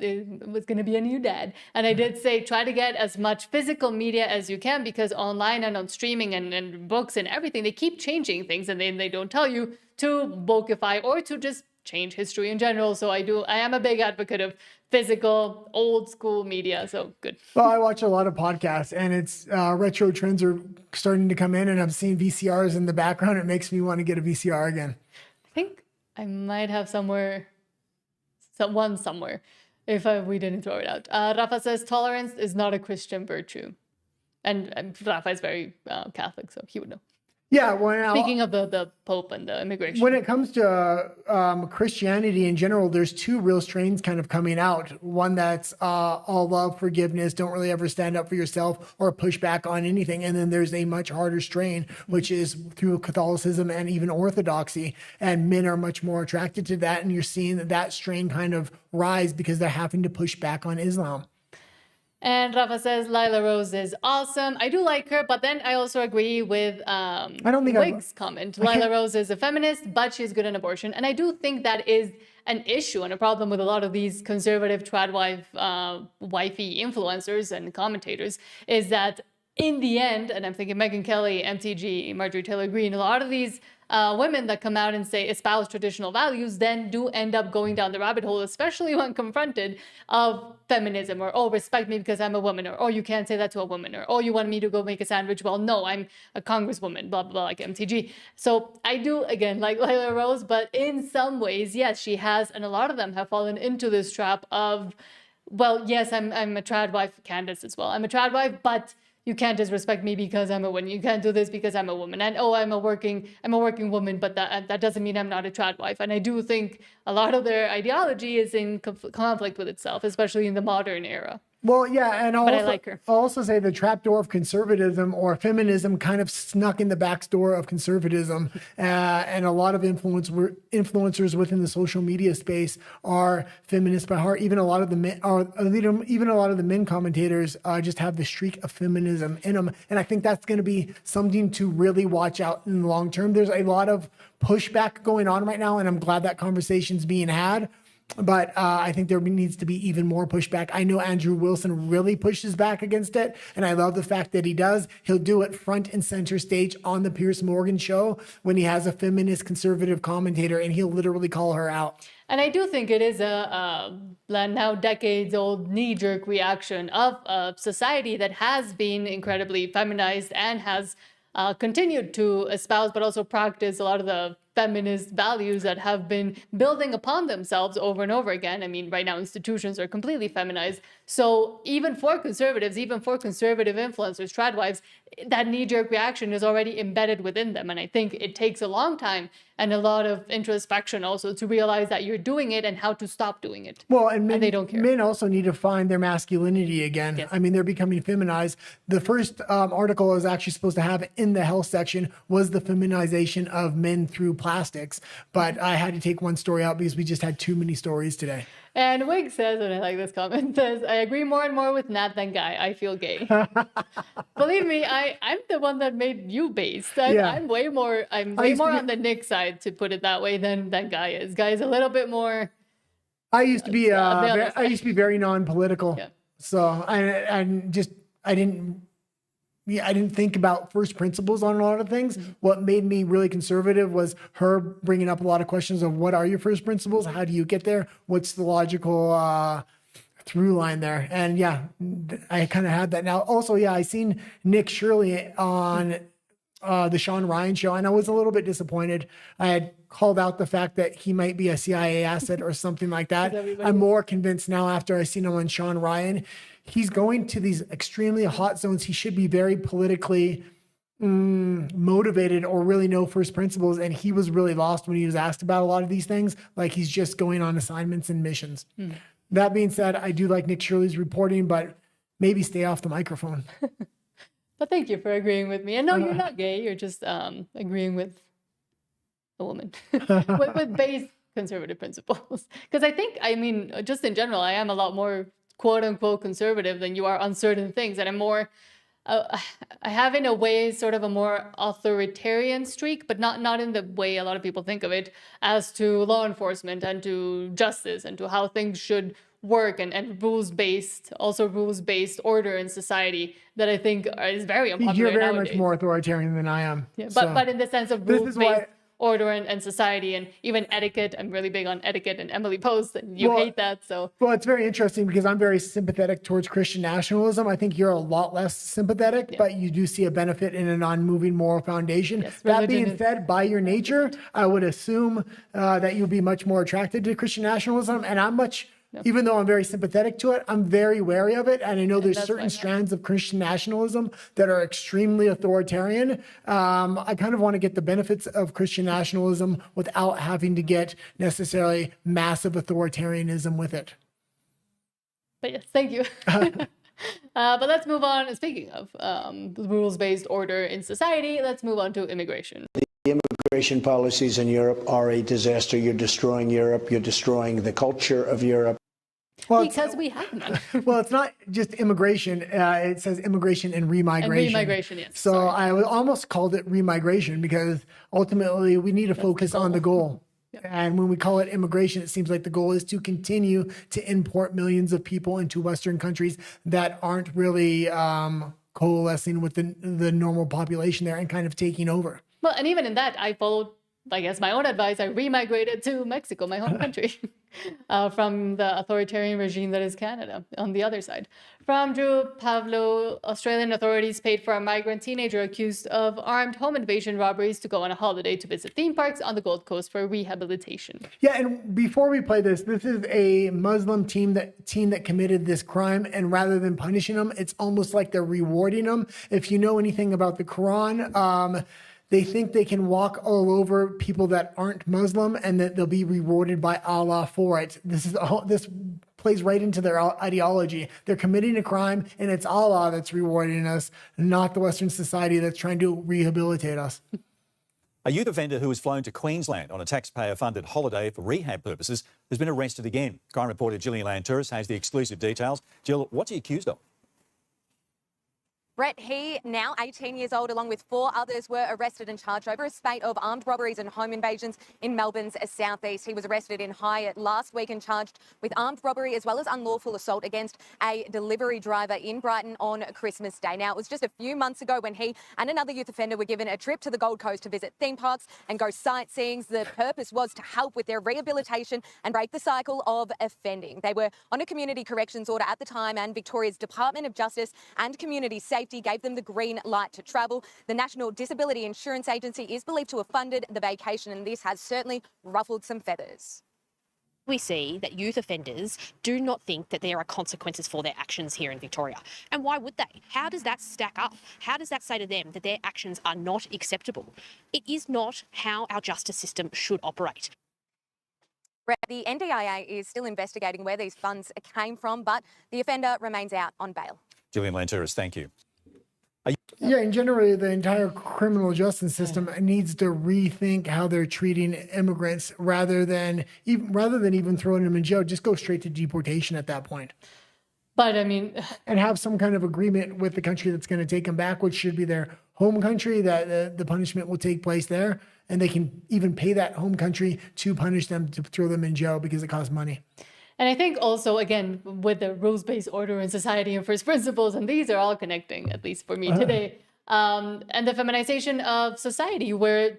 was going to be a new dad. And I did say, try to get as much physical media as you can, because online and on streaming and books and everything, they keep changing things, and then they don't tell you to bulkify or to just change history in general. So I am a big advocate of physical, old school media. So good. Well, I watch a lot of podcasts, and it's retro trends are starting to come in, and I'm seeing VCRs in the background. It makes me want to get a VCR again. I think I might have somewhere if we didn't throw it out. Rafa says tolerance is not a Christian virtue. And Rafa is very Catholic, so he would know. Yeah, well, speaking of the Pope and the immigration. When it comes to Christianity in general, there's two real strains kind of coming out. One that's all love, forgiveness, don't really ever stand up for yourself or push back on anything. And then there's a much harder strain, which is through Catholicism and even Orthodoxy. And men are much more attracted to that. And you're seeing that strain kind of rise because they're having to push back on Islam. And Rafa says Lila Rose is awesome. I do like her, but then I also agree with Wig's comment. Lila Rose is a feminist, but she's good in abortion. And I do think that is an issue and a problem with a lot of these conservative trad wifey influencers and commentators, is that in the end, and I'm thinking Megyn Kelly, MTG, Marjorie Taylor Greene, a lot of these women that come out and say espouse traditional values then do end up going down the rabbit hole, especially when confronted of feminism, or, oh, respect me because I'm a woman, or, oh, you can't say that to a woman, or, oh, you want me to go make a sandwich? Well, no, I'm a congresswoman, blah, blah, blah, like MTG. So I do, again, like Lila Rose, but in some ways, yes, she has, and a lot of them have fallen into this trap of, well, yes, I'm a trad wife, Candace as well. I'm a trad wife, but you can't disrespect me because I'm a woman. You can't do this because I'm a woman. And oh, I'm a working woman, but that doesn't mean I'm not a trad wife. And I do think a lot of their ideology is in conflict with itself, especially in the modern era. Well, yeah, and I like her. I'll also say the trapdoor of conservatism or feminism kind of snuck in the back door of conservatism, and a lot of influencers within the social media space are feminists by heart. Even a lot of the men commentators just have the streak of feminism in them, and I think that's going to be something to really watch out in the long term. There's a lot of pushback going on right now, and I'm glad that conversation's being had. But I think there needs to be even more pushback. I know Andrew Wilson really pushes back against it, and I love the fact that he does. He'll do it front and center stage on the Piers Morgan show when he has a feminist conservative commentator, and he'll literally call her out. And I do think it is a now decades-old knee-jerk reaction of a society that has been incredibly feminized and has continued to espouse but also practice a lot of the feminist values that have been building upon themselves over and over again. I mean, right now institutions are completely feminized. So even for conservatives, even for conservative influencers, trad wives, that knee-jerk reaction is already embedded within them. And I think it takes a long time and a lot of introspection also to realize that you're doing it and how to stop doing it. Well, and they don't care. Men also need to find their masculinity again. Yes. I mean, they're becoming feminized. The first article I was actually supposed to have in the health section was the feminization of men through plastics. But I had to take one story out because we just had too many stories today. And Wig says, and I like this comment, says, I agree more and more with Nat than Guy. I feel gay. Believe me, I'm the one that made you based. I'm way more on the Nick side, to put it that way, than Guy is. Guy is a little bit more. I used to be very non-political. Yeah. So I didn't think about first principles on a lot of things. Mm-hmm. What made me really conservative was her bringing up a lot of questions of what are your first principles? How do you get there? What's the logical through line there? And yeah, I kind of had that. Now also, yeah, I seen Nick Shirley on the Sean Ryan show, and I was a little bit disappointed. I had called out the fact that he might be a CIA asset or something like that. I'm more convinced now after I seen him on Sean Ryan. He's going to these extremely hot zones. He should be very politically motivated or really know first principles. And he was really lost when he was asked about a lot of these things. Like he's just going on assignments and missions. That being said, I do like Nick Shirley's reporting, but maybe stay off the microphone. But thank you for agreeing with me. And no, you're not gay. You're just agreeing with a woman with conservative principles. Because I think, I mean, just in general, I am a lot more quote unquote conservative than you are on certain things. And I'm more, I have in a way sort of a more authoritarian streak, but not in the way a lot of people think of it, as to law enforcement and to justice and to how things should work, and rules-based order in society that I think is very unpopular You're very nowadays. much more authoritarian than I am. Yeah, so. but in the sense of This is why- rules-based order and society and even etiquette. I'm really big on etiquette, and Emily Post, and you hate that. So Well, it's very interesting because I'm very sympathetic towards Christian nationalism. I think you're a lot less sympathetic, but you do see a benefit in a non-moving moral foundation. That being said, by your nature, I would assume that you'd be much more attracted to Christian nationalism, and I'm much. Even though I'm very sympathetic to it, I'm very wary of it. And I know there's certain strands of Christian nationalism that are extremely authoritarian. I kind of want to get the benefits of Christian nationalism without having to get necessarily massive authoritarianism with it. But yes, thank you. But let's move on. Speaking of rules-based order in society, let's move on to immigration. The immigration policies in Europe are a disaster. You're destroying Europe. You're destroying the culture of Europe. Well, because we have none. Well, it's not just immigration. It says immigration and remigration. And remigration, yes. So I almost called it remigration because ultimately we need to focus on the goal. And when we call it immigration, it seems like the goal is to continue to import millions of people into Western countries that aren't really coalescing with the normal population there and kind of taking over. Well, and even in that, I followed, I guess, my own advice. I remigrated to Mexico, my home country, from the authoritarian regime that is Canada on the other side. From Drew Pavlo, Australian authorities paid for a migrant teenager accused of armed home invasion robberies to go on a holiday to visit theme parks on the Gold Coast for rehabilitation. Yeah, and before we play this is a Muslim teen that committed this crime, and rather than punishing them, it's almost like they're rewarding them. If you know anything about the Quran, they think they can walk all over people that aren't Muslim and that they'll be rewarded by Allah for it. This plays right into their ideology. They're committing a crime and it's Allah that's rewarding us, not the Western society that's trying to rehabilitate us. A youth offender who was flown to Queensland on a taxpayer-funded holiday for rehab purposes has been arrested again. Crime reporter Gillian Lanturis has the exclusive details. Jill, what's he accused of? Brett, he, now 18 years old, along with 4 others, were arrested and charged over a spate of armed robberies and home invasions in Melbourne's southeast. He was arrested in Hyatt last week and charged with armed robbery as well as unlawful assault against a delivery driver in Brighton on Christmas Day. Now, it was just a few months ago when he and another youth offender were given a trip to the Gold Coast to visit theme parks and go sightseeing. The purpose was to help with their rehabilitation and break the cycle of offending. They were on a community corrections order at the time, and Victoria's Department of Justice and Community Safety gave them the green light to travel. The National Disability Insurance Agency is believed to have funded the vacation, and this has certainly ruffled some feathers. We see that youth offenders do not think that there are consequences for their actions here in Victoria. And why would they? How does that stack up? How does that say to them that their actions are not acceptable? It is not how our justice system should operate. The NDIA is still investigating where these funds came from, but the offender remains out on bail. Gillian Lanturis, thank you. Yeah, and generally the entire criminal justice system needs to rethink how they're treating immigrants rather than even throwing them in jail. Just go straight to deportation at that point. But I mean, and have some kind of agreement with the country that's going to take them back, which should be their home country, that the punishment will take place there, and they can even pay that home country to punish them, to throw them in jail because it costs money. And I think also, again, with the rules-based order in society and first principles, and these are all connecting, at least for me today, and the feminization of society, where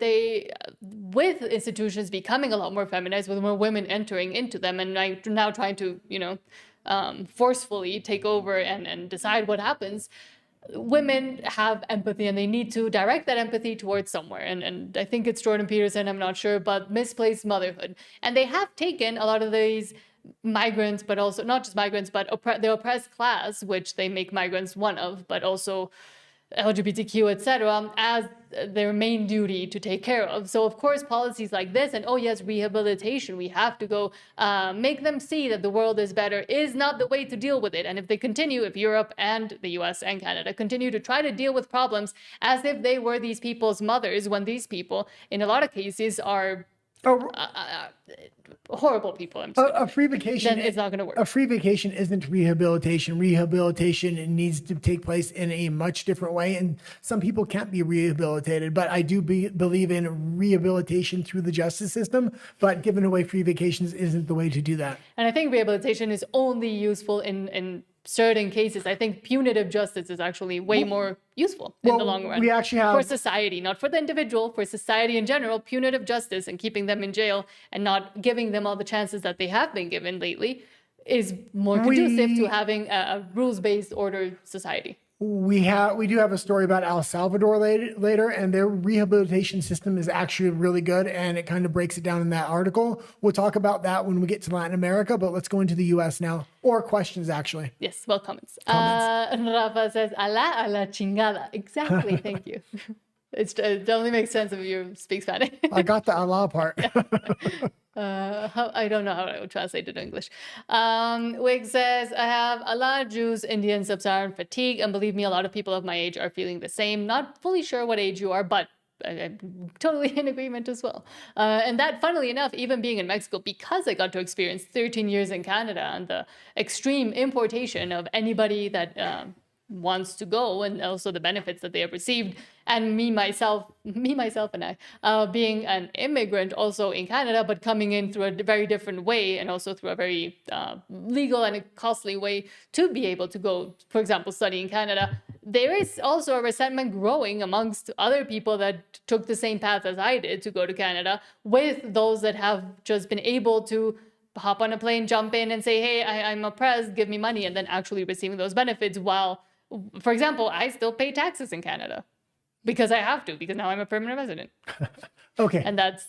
with institutions becoming a lot more feminized, with more women entering into them, and now trying to, forcefully take over and decide what happens, women have empathy and they need to direct that empathy towards somewhere. And I think it's Jordan Peterson, I'm not sure, but misplaced motherhood. And they have taken a lot of these migrants, but also not just migrants, but the oppressed class, which they make migrants one of, but also LGBTQ, etc., as their main duty to take care of. So of course, policies like this and, oh yes, rehabilitation, we have to go make them see that the world is better, is not the way to deal with it. And if Europe and the US and Canada continue to try to deal with problems as if they were these people's mothers, when these people, in a lot of cases, are horrible people. A free vacation, then it's not going to work. A free vacation isn't rehabilitation. Rehabilitation needs to take place in a much different way, and some people can't be rehabilitated. But I do believe in rehabilitation through the justice system. But giving away free vacations isn't the way to do that. And I think rehabilitation is only useful in certain cases. I think punitive justice is actually way more useful in the long run. We actually have, for society, not for the individual, for society in general, punitive justice and keeping them in jail and not giving them all the chances that they have been given lately is more conducive to having a rules-based ordered society. We do have a story about El Salvador later, and their rehabilitation system is actually really good, and it kind of breaks it down in that article. We'll talk about that when we get to Latin America, but let's go into the U.S. now, or questions actually. Yes, well, comments. Rafa says, a la chingada. Exactly, thank you. It only makes sense if you speak Spanish. I got the Allah part. I don't know how I would translate it to English. Wig says, I have a lot of Jews, Indian, Sub-Saharan fatigue, and believe me, a lot of people of my age are feeling the same. Not fully sure what age you are, but I'm totally in agreement as well. And that, funnily enough, even being in Mexico, because I got to experience 13 years in Canada and the extreme importation of anybody that wants to go, and also the benefits that they have received, and me myself and I being an immigrant also in Canada, but coming in through a very different way, and also through a very legal and a costly way to be able to go, for example, study in Canada. There is also a resentment growing amongst other people that took the same path as I did to go to Canada, with those that have just been able to hop on a plane, jump in and say, hey, I'm oppressed, give me money, and then actually receiving those benefits while, for example, I still pay taxes in Canada because I have to, because now I'm a permanent resident. Okay. And that's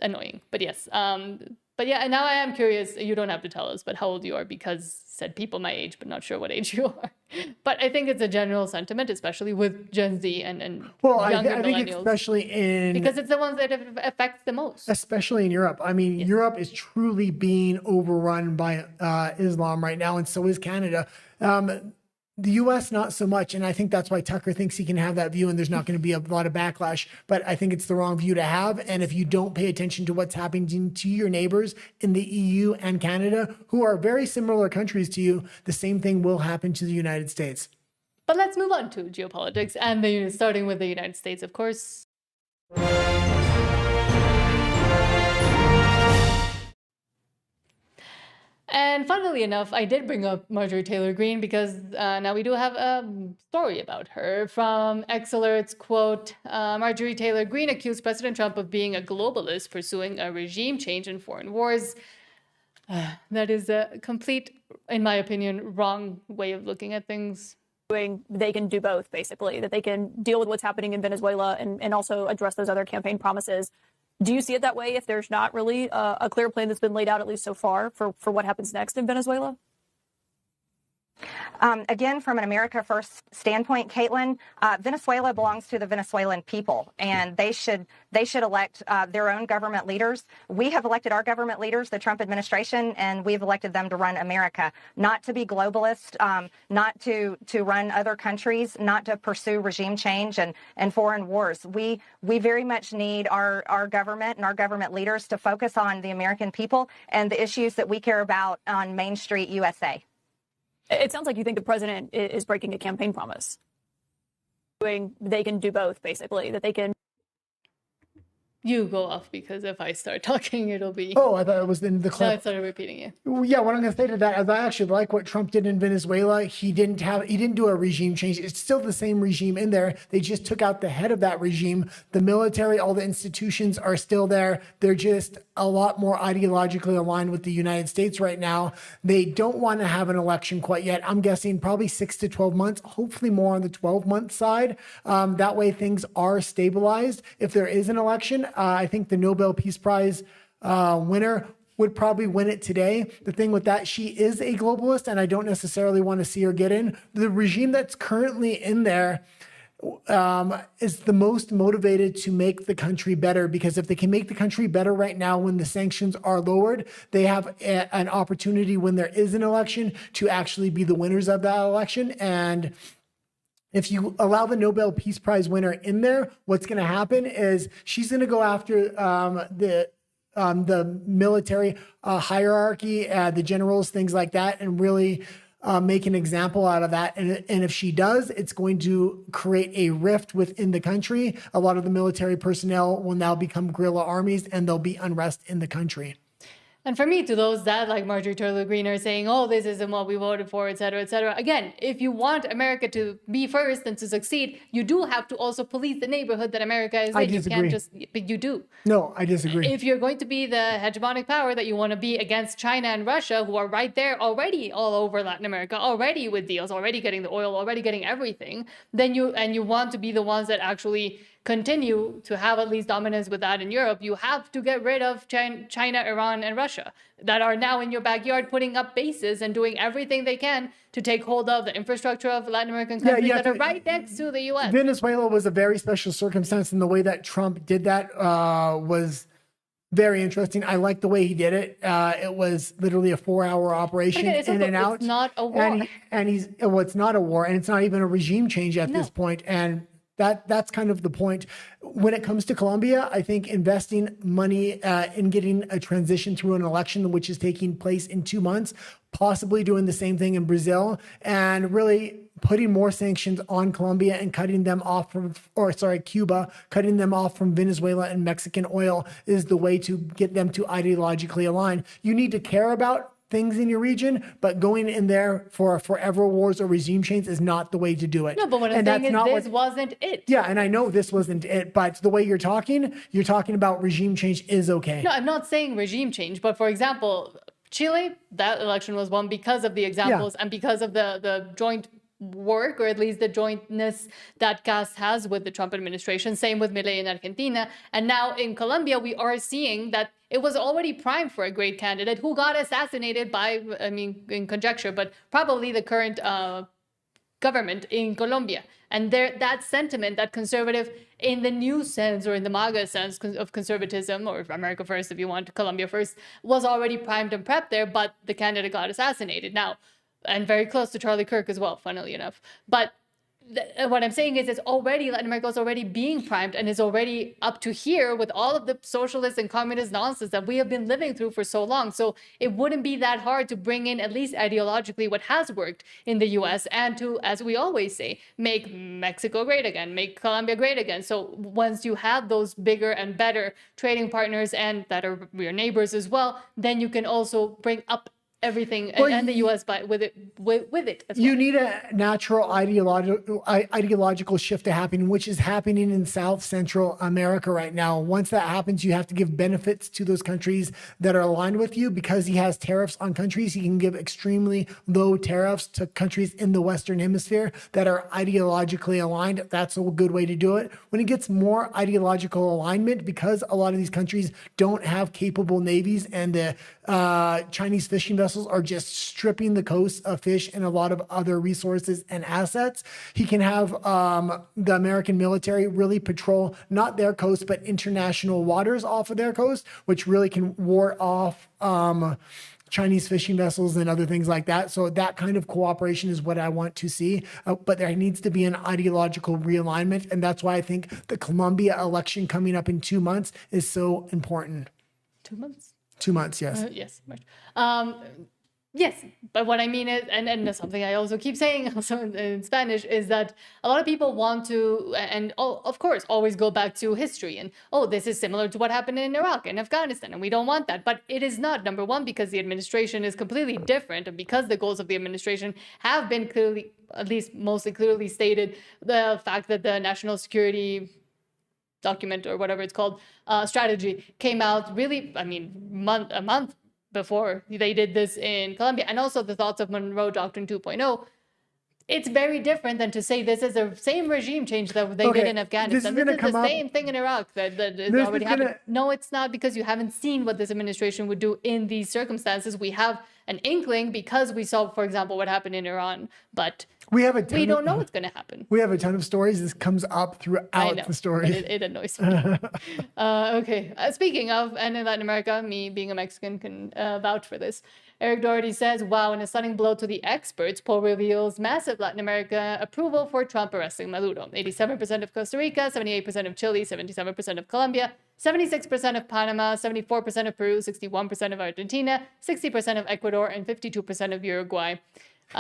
annoying. But yes. But yeah, and now I am curious, you don't have to tell us, but how old you are, because said people my age, but not sure what age you are. But I think it's a general sentiment, especially with Gen Z and younger I millennials. think especially in... Because it's the ones that it affects the most. Especially in Europe. I mean, Europe is truly being overrun by Islam right now, and so is Canada. The U.S. not so much, and I think that's why Tucker thinks he can have that view, and there's not going to be a lot of backlash. But I think it's the wrong view to have, and if you don't pay attention to what's happening to your neighbors in the EU and Canada, who are very similar countries to you, the same thing will happen to the United States. But let's move on to geopolitics, and starting with the United States, of course. And funnily enough, I did bring up Marjorie Taylor Greene because now we do have a story about her from X-Alert's quote, Marjorie Taylor Greene accused President Trump of being a globalist pursuing a regime change in foreign wars. That is a complete, in my opinion, wrong way of looking at things. They can do both, basically, that they can deal with what's happening in Venezuela and also address those other campaign promises. Do you see it that way if there's not really a clear plan that's been laid out, at least so far, for what happens next in Venezuela? Again, from an America First standpoint, Caitlin, Venezuela belongs to the Venezuelan people, and they should elect their own government leaders. We have elected our government leaders, the Trump administration, and we've elected them to run America, not to be globalist, not to run other countries, not to pursue regime change and foreign wars. We very much need our government and our government leaders to focus on the American people and the issues that we care about on Main Street USA. It sounds like you think the president is breaking a campaign promise. They can do both, basically, that they can. You go off, because if I start talking, it'll be... Oh, I thought it was in the clip. No, I started repeating it. Yeah, what I'm going to say to that is I actually like what Trump did in Venezuela. He didn't do a regime change. It's still the same regime in there. They just took out the head of that regime. The military, all the institutions are still there. They're just a lot more ideologically aligned with the United States right now. They don't want to have an election quite yet. I'm guessing probably 6 to 12 months, hopefully more on the 12-month side. That way things are stabilized. If there is an election, I think the Nobel Peace Prize winner would probably win it today. The thing with that, she is a globalist, and I don't necessarily want to see her get in. The regime that's currently in there is the most motivated to make the country better, because if they can make the country better right now when the sanctions are lowered, they have an opportunity when there is an election to actually be the winners of that election. And if you allow the Nobel Peace Prize winner in there, what's going to happen is she's going to go after the the military hierarchy, the generals, things like that, and really make an example out of that. And if she does, it's going to create a rift within the country. A lot of the military personnel will now become guerrilla armies, and there'll be unrest in the country. And for me, to those that, like Marjorie Taylor Greene, are saying, oh, this isn't what we voted for, et cetera, again, if you want America to be first and to succeed, you do have to also police the neighborhood that America is in. I disagree. You can't just, but you do. No, I disagree. If you're going to be the hegemonic power that you want to be against China and Russia, who are right there already all over Latin America, already with deals, already getting the oil, already getting everything, then you want to be the ones that actually continue to have at least dominance with that in Europe, you have to get rid of China, Iran, and Russia that are now in your backyard putting up bases and doing everything they can to take hold of the infrastructure of Latin American countries that are right next to the U.S. Venezuela was a very special circumstance, and the way that Trump did that was very interesting. I like the way he did it. It was literally a 4-hour operation in and out. It's not a war. It's not a war, and it's not even a regime change at this point. And that's kind of the point. When it comes to Colombia, I think investing money in getting a transition through an election, which is taking place in 2 months, possibly doing the same thing in Brazil, and really putting more sanctions on Colombia and cutting them off from, Cuba, cutting them off from Venezuela and Mexican oil is the way to get them to ideologically align. You need to care about things in your region, but going in there for forever wars or regime change is not the way to do it. No, but what I'm saying is this wasn't it. Yeah, and I know this wasn't it, but the way you're talking about regime change is okay. No, I'm not saying regime change, but for example, Chile, that election was won because of the examples and because of the joint work, or at least the jointness that CAS has with the Trump administration. Same with Milei in Argentina. And now in Colombia, we are seeing that it was already primed for a great candidate who got assassinated by, I mean, in conjecture, but probably the current government in Colombia. And that sentiment, that conservative in the new sense, or in the MAGA sense of conservatism, or America first if you want, Colombia first, was already primed and prepped there, but the candidate got assassinated. Now, and very close to Charlie Kirk as well, funnily enough. But what I'm saying is Latin America is already being primed and is already up to here with all of the socialist and communist nonsense that we have been living through for so long. So it wouldn't be that hard to bring in, at least ideologically, what has worked in the US, and to, as we always say, make Mexico great again, make Colombia great again. So once you have those bigger and better trading partners and that are your neighbors as well, then you can also bring up everything and the U.S. with it as well. You need a natural ideological shift to happen, which is happening in South Central America right now. Once that happens, you have to give benefits to those countries that are aligned with you. Because he has tariffs on countries, he can give extremely low tariffs to countries in the Western Hemisphere that are ideologically aligned. That's a good way to do it. When it gets more ideological alignment, because a lot of these countries don't have capable navies, and the Chinese fishing vessels are just stripping the coast of fish and a lot of other resources and assets, he can have the American military really patrol not their coast but international waters off of their coast, which really can ward off Chinese fishing vessels and other things like that. So that kind of cooperation is what I want to see. But there needs to be an ideological realignment. And that's why I think the Colombia election coming up in 2 months is so important. 2 months? 2 months, yes. Yes. Yes, but what I mean is, and something I also keep saying also in Spanish, is that a lot of people want to, and of course, always go back to history and, this is similar to what happened in Iraq and Afghanistan, and we don't want that. But it is not, number one, because the administration is completely different, and because the goals of the administration have been clearly, at least mostly clearly stated, the fact that the national security document, or whatever it's called, strategy came out really, a month before they did this in Colombia, and also the thoughts of Monroe Doctrine 2.0. It's very different than to say this is the same regime change that they did in Afghanistan. This is the same thing in Iraq that is already happening. No, it's not, because you haven't seen what this administration would do in these circumstances. We have an inkling because we saw, for example, what happened in Iran, but we don't know what's going to happen. We have a ton of stories. This comes up throughout the story. It annoys me. Okay. Speaking of, and in Latin America, me being a Mexican can vouch for this. Eric Doherty says, wow, in a stunning blow to the experts, poll reveals massive Latin America approval for Trump arresting Maduro. 87% of Costa Rica, 78% of Chile, 77% of Colombia, 76% of Panama, 74% of Peru, 61% of Argentina, 60% of Ecuador, and 52% of Uruguay.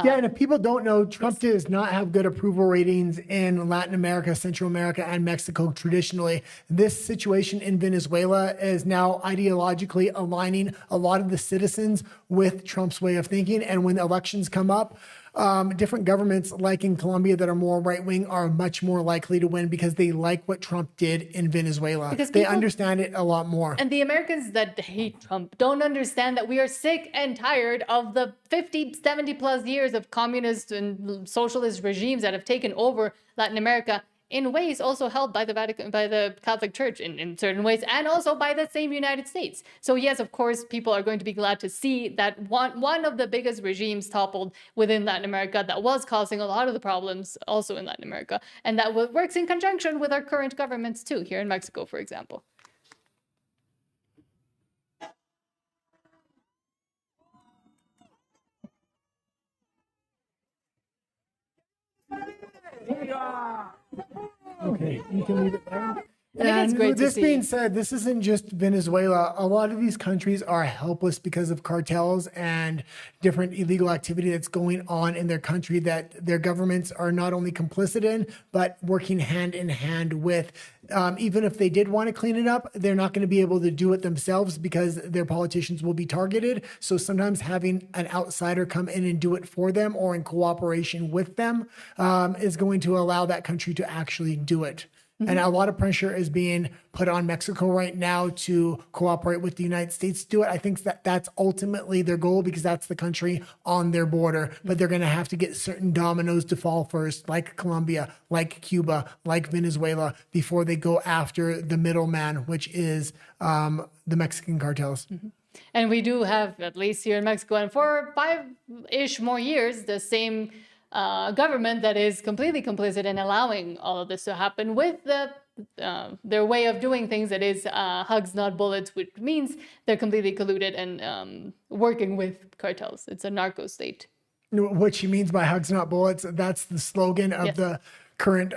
Yeah, and if people don't know, Trump does not have good approval ratings in Latin America, Central America, and Mexico traditionally. This situation in Venezuela is now ideologically aligning a lot of the citizens with Trump's way of thinking. And when elections come up, different governments, like in Colombia, that are more right-wing are much more likely to win because they like what Trump did in Venezuela. Because they people understand it a lot more. And the Americans that hate Trump don't understand that we are sick and tired of the 50, 70 plus years of communist and socialist regimes that have taken over Latin America, in ways also held by the Vatican, by the Catholic Church in certain ways, and also by the same United States. So yes, of course, people are going to be glad to see that one of the biggest regimes toppled within Latin America that was causing a lot of the problems also in Latin America. And that works in conjunction with our current governments too, here in Mexico, for example. Okay, you can leave it there. I think it's great with to this see. being said, this isn't just Venezuela. A lot of these countries are helpless because of cartels and different illegal activity that's going on in their country that their governments are not only complicit in, but working hand in hand with. Even if they did want to clean it up, they're not going to be able to do it themselves because their politicians will be targeted. So sometimes having an outsider come in and do it for them or in cooperation with them is going to allow that country to actually do it. And a lot of pressure is being put on Mexico right now to cooperate with the United States to do it. I think that that's ultimately their goal because that's the country on their border. But they're going to have to get certain dominoes to fall first, like Colombia, like Cuba, like Venezuela, before they go after the middleman, which is the Mexican cartels. And we do have, at least here in Mexico, and for 5-ish more years, the same government that is completely complicit in allowing all of this to happen with their way of doing things that is hugs, not bullets, which means they're completely colluded and working with cartels. It's a narco state. What she means by hugs, not bullets, that's the slogan of the current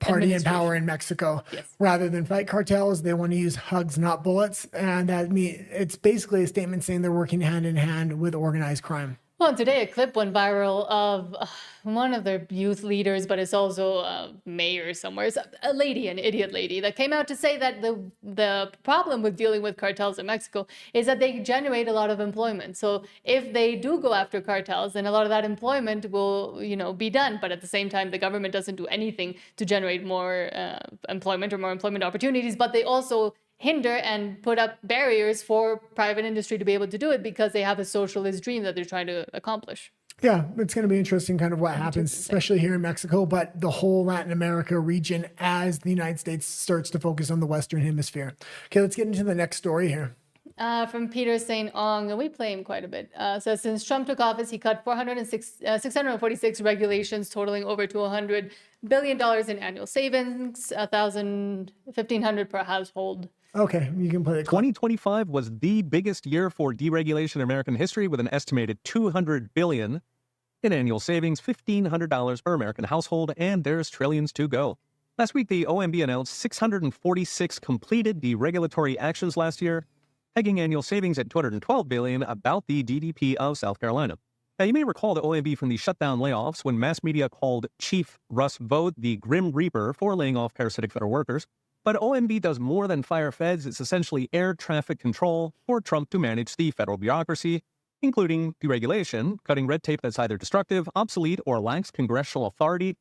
party in power in Mexico. Rather than fight cartels, they want to use hugs, not bullets. And that means it's basically a statement saying they're working hand in hand with organized crime. Well, today a clip went viral of one of their youth leaders, but it's also a mayor somewhere. It's a lady, an idiot lady, that came out to say that the problem with dealing with cartels in Mexico is that they generate a lot of employment. So if they do go after cartels, then a lot of that employment will, be done. But at the same time, the government doesn't do anything to generate more employment or more employment opportunities, but they also hinder and put up barriers for private industry to be able to do it because they have a socialist dream that they're trying to accomplish. Yeah, it's going to be interesting kind of what happens, especially here in Mexico, but the whole Latin America region as the United States starts to focus on the Western Hemisphere. Okay, let's get into the next story here. From Peter St. Ong, and we play him quite a bit. So since Trump took office, he cut 646 regulations totaling over $200 billion in annual savings, $1,500 per household. Okay, you can play it. 2025 was the biggest year for deregulation in American history, with an estimated $200 billion in annual savings, $1,500 per American household, and there's trillions to go. Last week, the OMB announced 646 completed deregulatory actions last year, pegging annual savings at $212 billion, about the GDP of South Carolina. Now, you may recall the OMB from the shutdown layoffs when mass media called Chief Russ Vought the Grim Reaper for laying off parasitic federal workers. But OMB does more than fire feds. It's essentially air traffic control for Trump to manage the federal bureaucracy, including deregulation, cutting red tape that's either destructive, obsolete, or lacks congressional authority,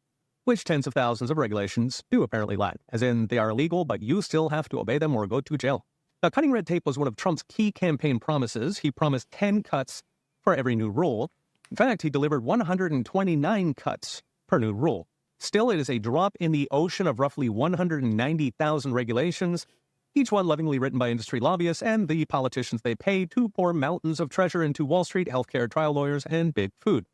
which tens of thousands of regulations do apparently lack, as in they are illegal, but you still have to obey them or go to jail. Now, cutting red tape was one of Trump's key campaign promises. He promised 10 cuts for every new rule. In fact, he delivered 129 cuts per new rule. Still, it is a drop in the ocean of roughly 190,000 regulations, each one lovingly written by industry lobbyists and the politicians they pay to pour mountains of treasure into Wall Street, healthcare, trial lawyers, and big food.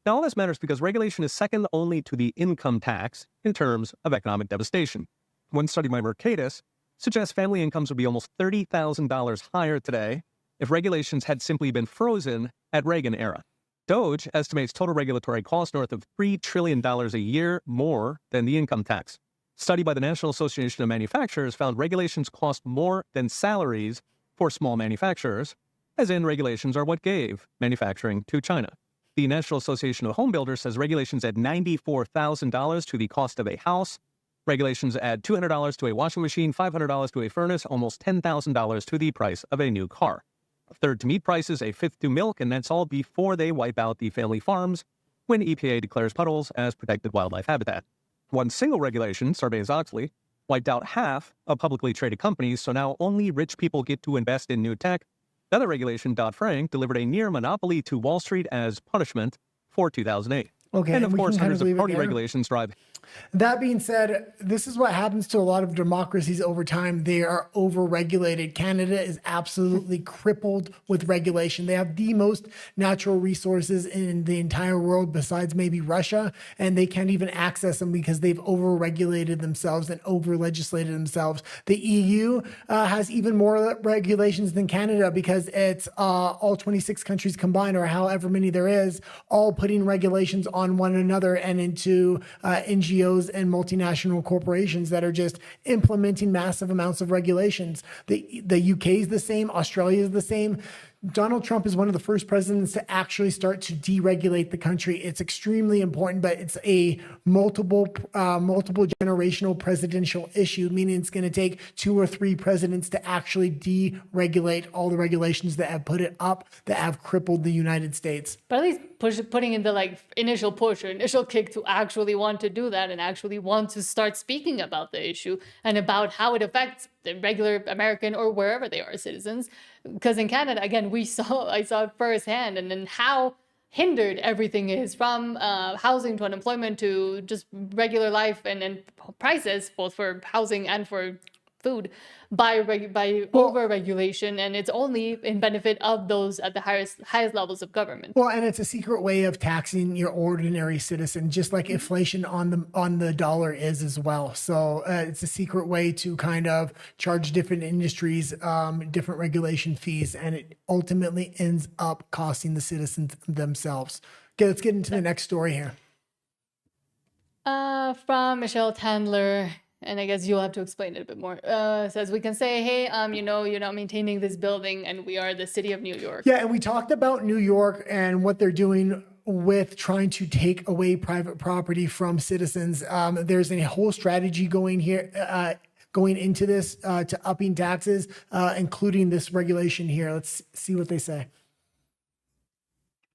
Now, all this matters because regulation is second only to the income tax in terms of economic devastation. One study by Mercatus suggests family incomes would be almost $30,000 higher today if regulations had simply been frozen at Reagan era. Doge estimates total regulatory costs north of $3 trillion a year, more than the income tax. Study by the National Association of Manufacturers found regulations cost more than salaries for small manufacturers, as in regulations are what gave manufacturing to China. The National Association of Home Builders says regulations add $94,000 to the cost of a house. Regulations add $200 to a washing machine, $500 to a furnace, almost $10,000 to the price of a new car. A third to meat prices, a fifth to milk, and that's all before they wipe out the family farms when EPA declares puddles as protected wildlife habitat. One single regulation, Sarbanes-Oxley, wiped out half of publicly traded companies, so now only rich people get to invest in new tech. The other regulation, Dodd-Frank, delivered a near monopoly to Wall Street as punishment for 2008. Okay, and of course, hundreds of leave it party there. regulations drive. That being said, this is what happens to a lot of democracies over time. They are over-regulated. Canada is absolutely crippled with regulation. They have the most natural resources in the entire world besides maybe Russia, and they can't even access them because they've over-regulated themselves and over-legislated themselves. The EU has even more regulations than Canada because it's all 26 countries combined, or however many there is, all putting regulations on one another and into NGOs and multinational corporations that are just implementing massive amounts of regulations. The UK is the same. Australia is the same. Donald Trump is one of the first presidents to actually start to deregulate the country. It's extremely important, but it's a multiple generational presidential issue, meaning it's going to take 2 or 3 presidents to actually deregulate all the regulations that have put it up, that have crippled the United States. But at least putting in the initial push or initial kick to actually want to do that and actually want to start speaking about the issue and about how it affects the regular American or wherever they are citizens. Because in Canada, again, I saw it firsthand, and then how hindered everything is, from housing to unemployment to just regular life and prices, both for housing and for food, by over-regulation, and it's only in benefit of those at the highest levels of government. Well, and it's a secret way of taxing your ordinary citizen, just like inflation on the dollar is as well. So it's a secret way to kind of charge different industries different regulation fees, and it ultimately ends up costing the citizens themselves. Okay, let's get into the next story here. From Michelle Tandler. And I guess you'll have to explain it a bit more. Says we can say, hey, you're not maintaining this building, and we are the city of New York. Yeah, and we talked about New York and what they're doing with trying to take away private property from citizens. There's a whole strategy going into this to upping taxes, including this regulation here. Let's see what they say.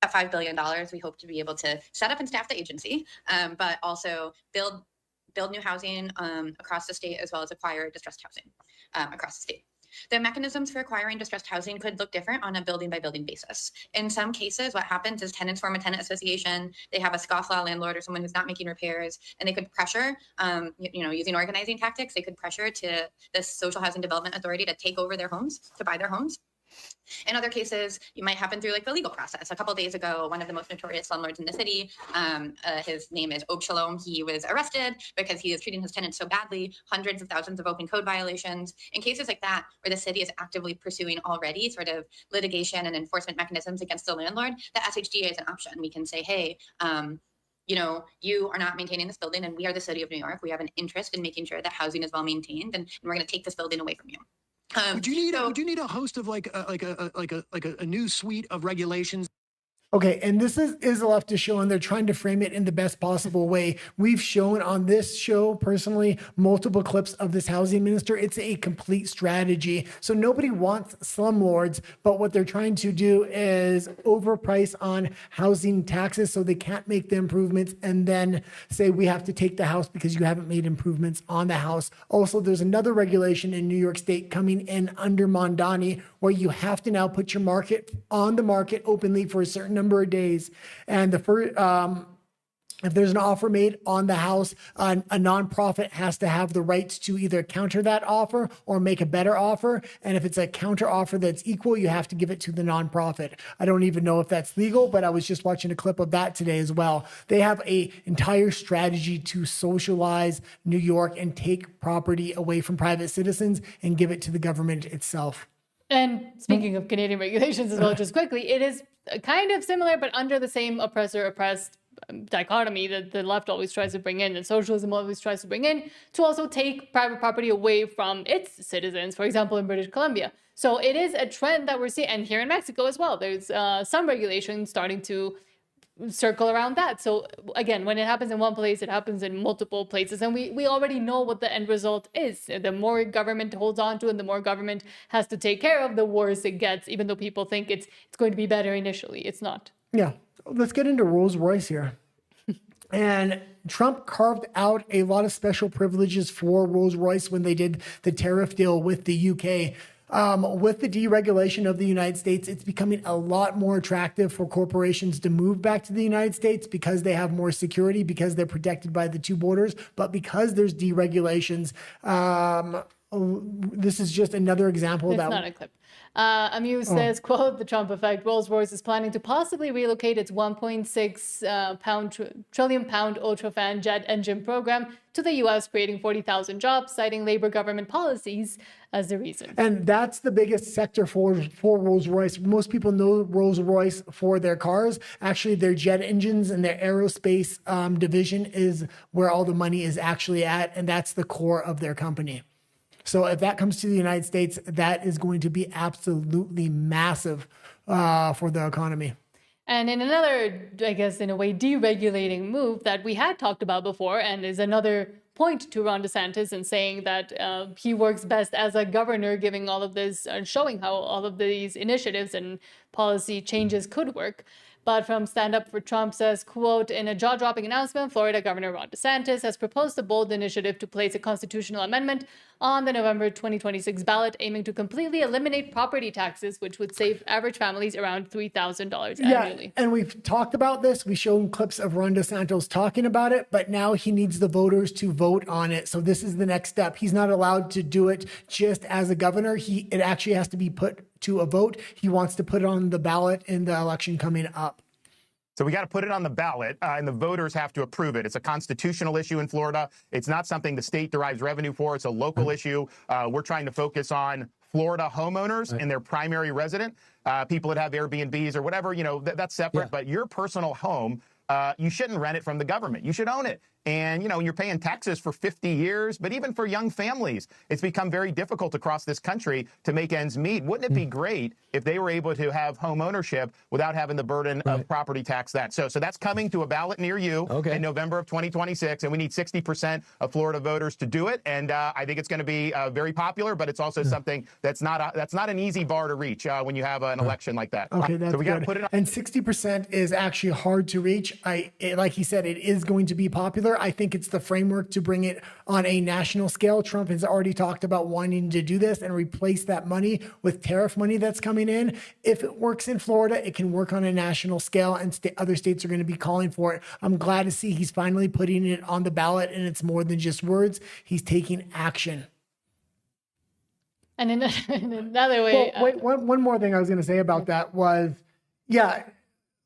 At $5 billion, we hope to be able to set up and staff the agency, but also build new housing across the state, as well as acquire distressed housing across the state. The mechanisms for acquiring distressed housing could look different on a building-by-building basis. In some cases, what happens is tenants form a tenant association, they have a scofflaw landlord or someone who's not making repairs, and they could pressure, using organizing tactics, they could pressure to the Social Housing Development Authority to take over their homes, to buy their homes. In other cases, you might happen through the legal process. A couple of days ago, one of the most notorious slumlords in the city, his name is Ob Shalom, he was arrested because he is treating his tenants so badly, hundreds of thousands of open code violations. In cases like that, where the city is actively pursuing already sort of litigation and enforcement mechanisms against the landlord, the SHDA is an option. We can say, hey, you are not maintaining this building, and we are the city of New York. We have an interest in making sure that housing is well maintained, and we're going to take this building away from you. Would you need a host of a new suite of regulations? Okay, and this is a leftist show, and they're trying to frame it in the best possible way. We've shown on this show, personally, multiple clips of this housing minister. It's a complete strategy. So nobody wants slumlords, but what they're trying to do is overprice on housing taxes so they can't make the improvements and then say we have to take the house because you haven't made improvements on the house. Also, there's another regulation in New York State coming in under Mondani where you have to now put your market on the market openly for a certain number of days. And the first, if there's an offer made on the house, a nonprofit has to have the right to either counter that offer or make a better offer. And if it's a counter offer that's equal, you have to give it to the nonprofit. I don't even know if that's legal, but I was just watching a clip of that today as well. They have an entire strategy to socialize New York and take property away from private citizens and give it to the government itself. And speaking of Canadian regulations as well, just quickly, it is kind of similar, but under the same oppressor-oppressed dichotomy that the left always tries to bring in and socialism always tries to bring in, to also take private property away from its citizens, for example, in British Columbia. So it is a trend that we're seeing, and here in Mexico as well. There's some regulation starting to circle around that. So again, when it happens in one place, it happens in multiple places. And we already know what the end result is. The more government holds on to and the more government has to take care of, the worse it gets, even though people think it's going to be better initially. It's not. Yeah. Let's get into Rolls-Royce here. And Trump carved out a lot of special privileges for Rolls-Royce when they did the tariff deal with the UK. With the deregulation of the United States, it's becoming a lot more attractive for corporations to move back to the United States because they have more security, because they're protected by the two borders. But because there's deregulations, this is just another example of that. It's not a clip. Amuse says, quote, the Trump effect, Rolls-Royce is planning to possibly relocate its 1.6 trillion pound ultrafan jet engine program to the U.S., creating 40,000 jobs, citing labor government policies as the reason. And that's the biggest sector for Rolls-Royce. Most people know Rolls-Royce for their cars. Actually, their jet engines and their aerospace division is where all the money is actually at, and that's the core of their company. So if that comes to the United States, that is going to be absolutely massive for the economy. And in another, I guess, in a way, deregulating move that we had talked about before, and is another point to Ron DeSantis and saying that he works best as a governor, giving all of this and showing how all of these initiatives and policy changes could work. But from Stand Up for Trump says, quote, in a jaw-dropping announcement, Florida Governor Ron DeSantis has proposed a bold initiative to place a constitutional amendment on the November 2026 ballot, aiming to completely eliminate property taxes, which would save average families around $3,000 annually. And we've talked about this. We've shown clips of Ron DeSantis talking about it, but now he needs the voters to vote on it. So this is the next step. He's not allowed to do it just as a governor. It actually has to be put to a vote. He wants to put it on the ballot in the election coming up. So we got to put it on the ballot, and the voters have to approve it. It's a constitutional issue in Florida. It's not something the state derives revenue for. It's a local issue. We're trying to focus on Florida homeowners and their primary resident, people that have Airbnbs or whatever, that's separate. But your personal home, you shouldn't rent it from the government. You should own it. And, you're paying taxes for 50 years. But even for young families, it's become very difficult across this country to make ends meet. Wouldn't it be great if they were able to have home ownership without having the burden of property tax that? So that's coming to a ballot near you in November of 2026. And we need 60% of Florida voters to do it. And I think it's going to be very popular. But it's also something that's not an easy bar to reach when you have an election like that. Okay, that's so we got to good. put it on. And 60% is actually hard to reach. Like he said, it is going to be popular. I think it's the framework to bring it on a national scale. Trump has already talked about wanting to do this and replace that money with tariff money that's coming in. If it works in Florida, it can work on a national scale, and other states are going to be calling for it. I'm glad to see he's finally putting it on the ballot, and it's more than just words. He's taking action. And in another way... Well, wait, one more thing I was going to say about that was,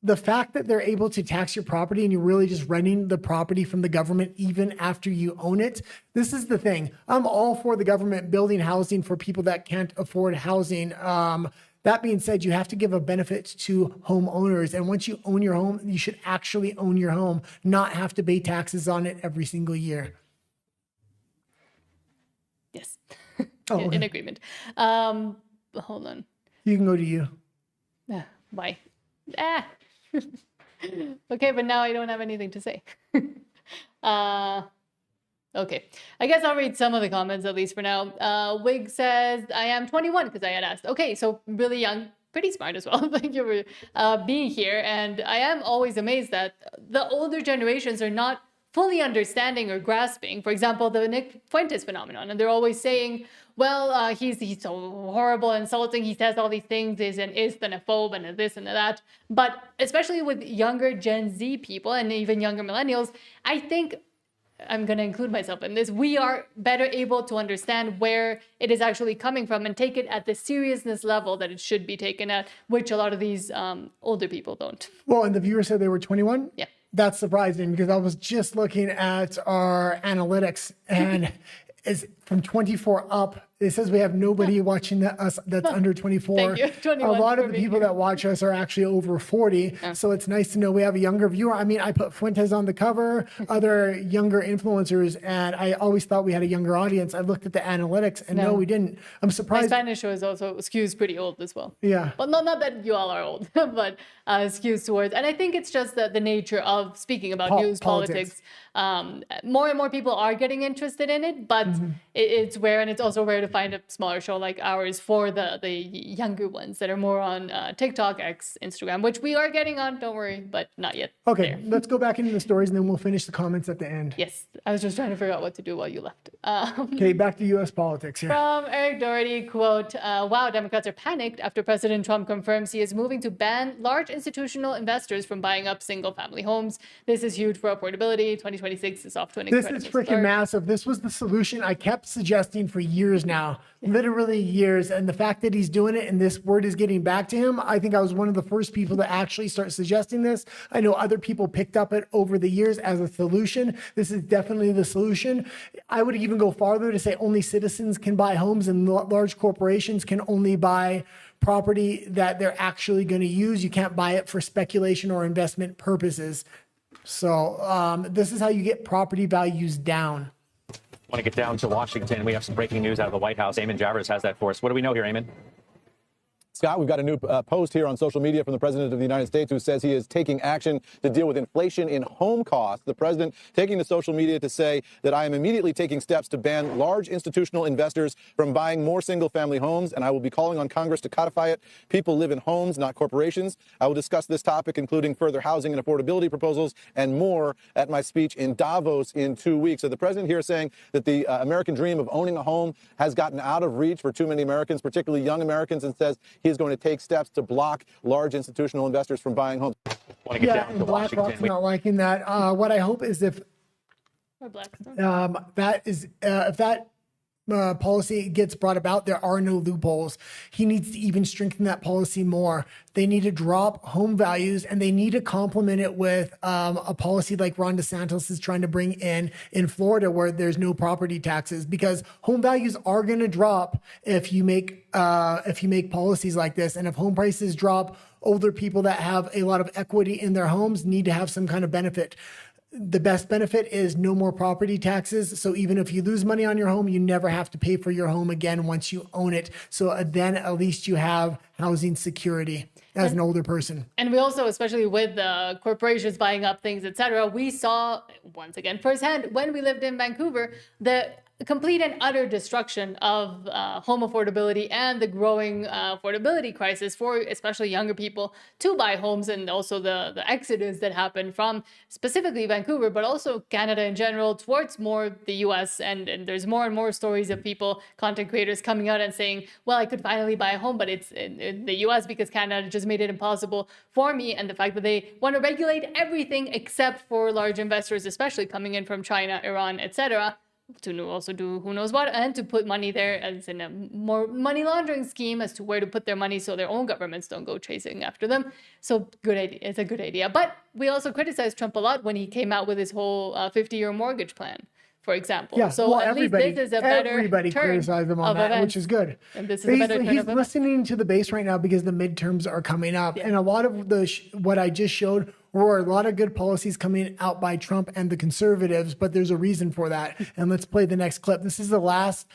the fact that they're able to tax your property and you're really just renting the property from the government even after you own it. This is the thing. I'm all for the government building housing for people that can't afford housing. That being said, you have to give a benefit to homeowners. And once you own your home, you should actually own your home, not have to pay taxes on it every single year. Yes. In agreement. Hold on. You can go to you. Why? Okay, but now I don't have anything to say. Okay, I guess I'll read some of the comments, at least for now. Wig says, I am 21, because I had asked. Okay, so really young, pretty smart as well. Thank you for being here. And I am always amazed that the older generations are not fully understanding or grasping, for example, the Nick Fuentes phenomenon. And they're always saying, well, he's so horrible and insulting. He says all these things, is xenophobe and this and that. But especially with younger Gen Z people and even younger millennials, I think, I'm going to include myself in this, we are better able to understand where it is actually coming from and take it at the seriousness level that it should be taken at, which a lot of these older people don't. Well, and the viewer said they were 21? Yeah. That's surprising because I was just looking at our analytics and is from 24 up, It says we have nobody watching us that's under 24. Thank you. A 21 lot of for the me. people that watch us are actually over 40. So it's nice to know we have a younger viewer. I mean, I put Fuentes on the cover, other younger influencers, and I always thought we had a younger audience. I looked at the analytics, and no we didn't. I'm My surprised. Spanish show is also skews pretty old as well. Yeah. Well, not that you all are old, but skews towards. And I think it's just the nature of speaking about news, politics. More and more people are getting interested in it, but it's rare, and it's also rare to find a smaller show like ours for the younger ones that are more on TikTok, X, Instagram, which we are getting on, don't worry, but not yet. Okay, let's go back into the stories, and then we'll finish the comments at the end. Yes, I was just trying to figure out what to do while you left. Okay, back to U.S. politics here. From Eric Doherty, quote, wow, Democrats are panicked after President Trump confirms he is moving to ban large institutional investors from buying up single-family homes. This is huge for affordability. 2026 is off to an incredible This is freaking massive. This was the solution I kept suggesting for years now, literally years. And the fact that he's doing it and this word is getting back to him, I think I was one of the first people to actually start suggesting this. I know other people picked up it over the years as a solution. This is definitely the solution. I would even go farther to say only citizens can buy homes and large corporations can only buy property that they're actually going to use. You can't buy it for speculation or investment purposes. So this is how you get property values down. I want to get down to Washington. We have some breaking news out of the White House. Eamon Javers has that for us. What do we know here, Eamon? Scott, we've got a new post here on social media from the President of the United States who says he is taking action to deal with inflation in home costs. The president taking to social media to say that I am immediately taking steps to ban large institutional investors from buying more single-family homes, and I will be calling on Congress to codify it. People live in homes, not corporations. I will discuss this topic, including further housing and affordability proposals and more at my speech in Davos in 2 weeks. So the president here is saying that the American dream of owning a home has gotten out of reach for too many Americans, particularly young Americans, and says he is going to take steps to block large institutional investors from buying homes. And BlackRock's not liking that. What I hope is if that policy gets brought about, there are no loopholes. He needs to even strengthen that policy more. They need to drop home values, and they need to complement it with a policy like Ron DeSantis is trying to bring in Florida, where there's no property taxes, because home values are going to drop if you make policies like this. And if home prices drop, older people that have a lot of equity in their homes need to have some kind of benefit. The best benefit is no more property taxes. So even if you lose money on your home, you never have to pay for your home again once you own it. So then at least you have housing security as an older person. And we also, especially with the corporations buying up things, etc., we saw once again firsthand when we lived in Vancouver, the complete and utter destruction of home affordability and the growing affordability crisis for especially younger people to buy homes, and also the exodus that happened from specifically Vancouver, but also Canada in general towards more the US. And there's more and more stories of people, content creators, coming out and saying, well, I could finally buy a home, but it's in the US because Canada just made it impossible for me. And the fact that they want to regulate everything except for large investors, especially coming in from China, Iran, etc., to also do who knows what, and to put money there as in a more money laundering scheme as to where to put their money so their own governments don't go chasing after them. So good idea. It's a good idea. But we also criticized Trump a lot when he came out with his whole 50-year mortgage plan, for example. Yeah, so well, at least this is a better everybody turn criticized him on of that, events. which is good. And this is a better turn He's of events. listening to the base right now because the midterms are coming up, and a lot of what I just showed were a lot of good policies coming out by Trump and the conservatives, but there's a reason for that. And let's play the next clip. This is the last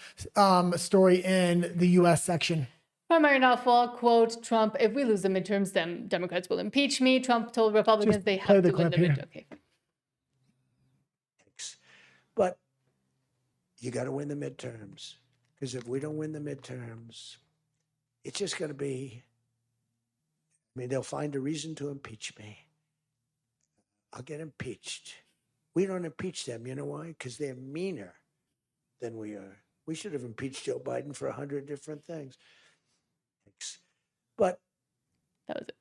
story in the U.S. section. From Marina Fall, quote, Trump, if we lose the midterms, then Democrats will impeach me. Trump told Republicans they have to win the midterms. Okay. But you got to win the midterms, because if we don't win the midterms, it's just going to be, they'll find a reason to impeach me. I'll get impeached. We don't impeach them. You know why? Because they're meaner than we are. We should have impeached Joe Biden for 100 different things. But that was it.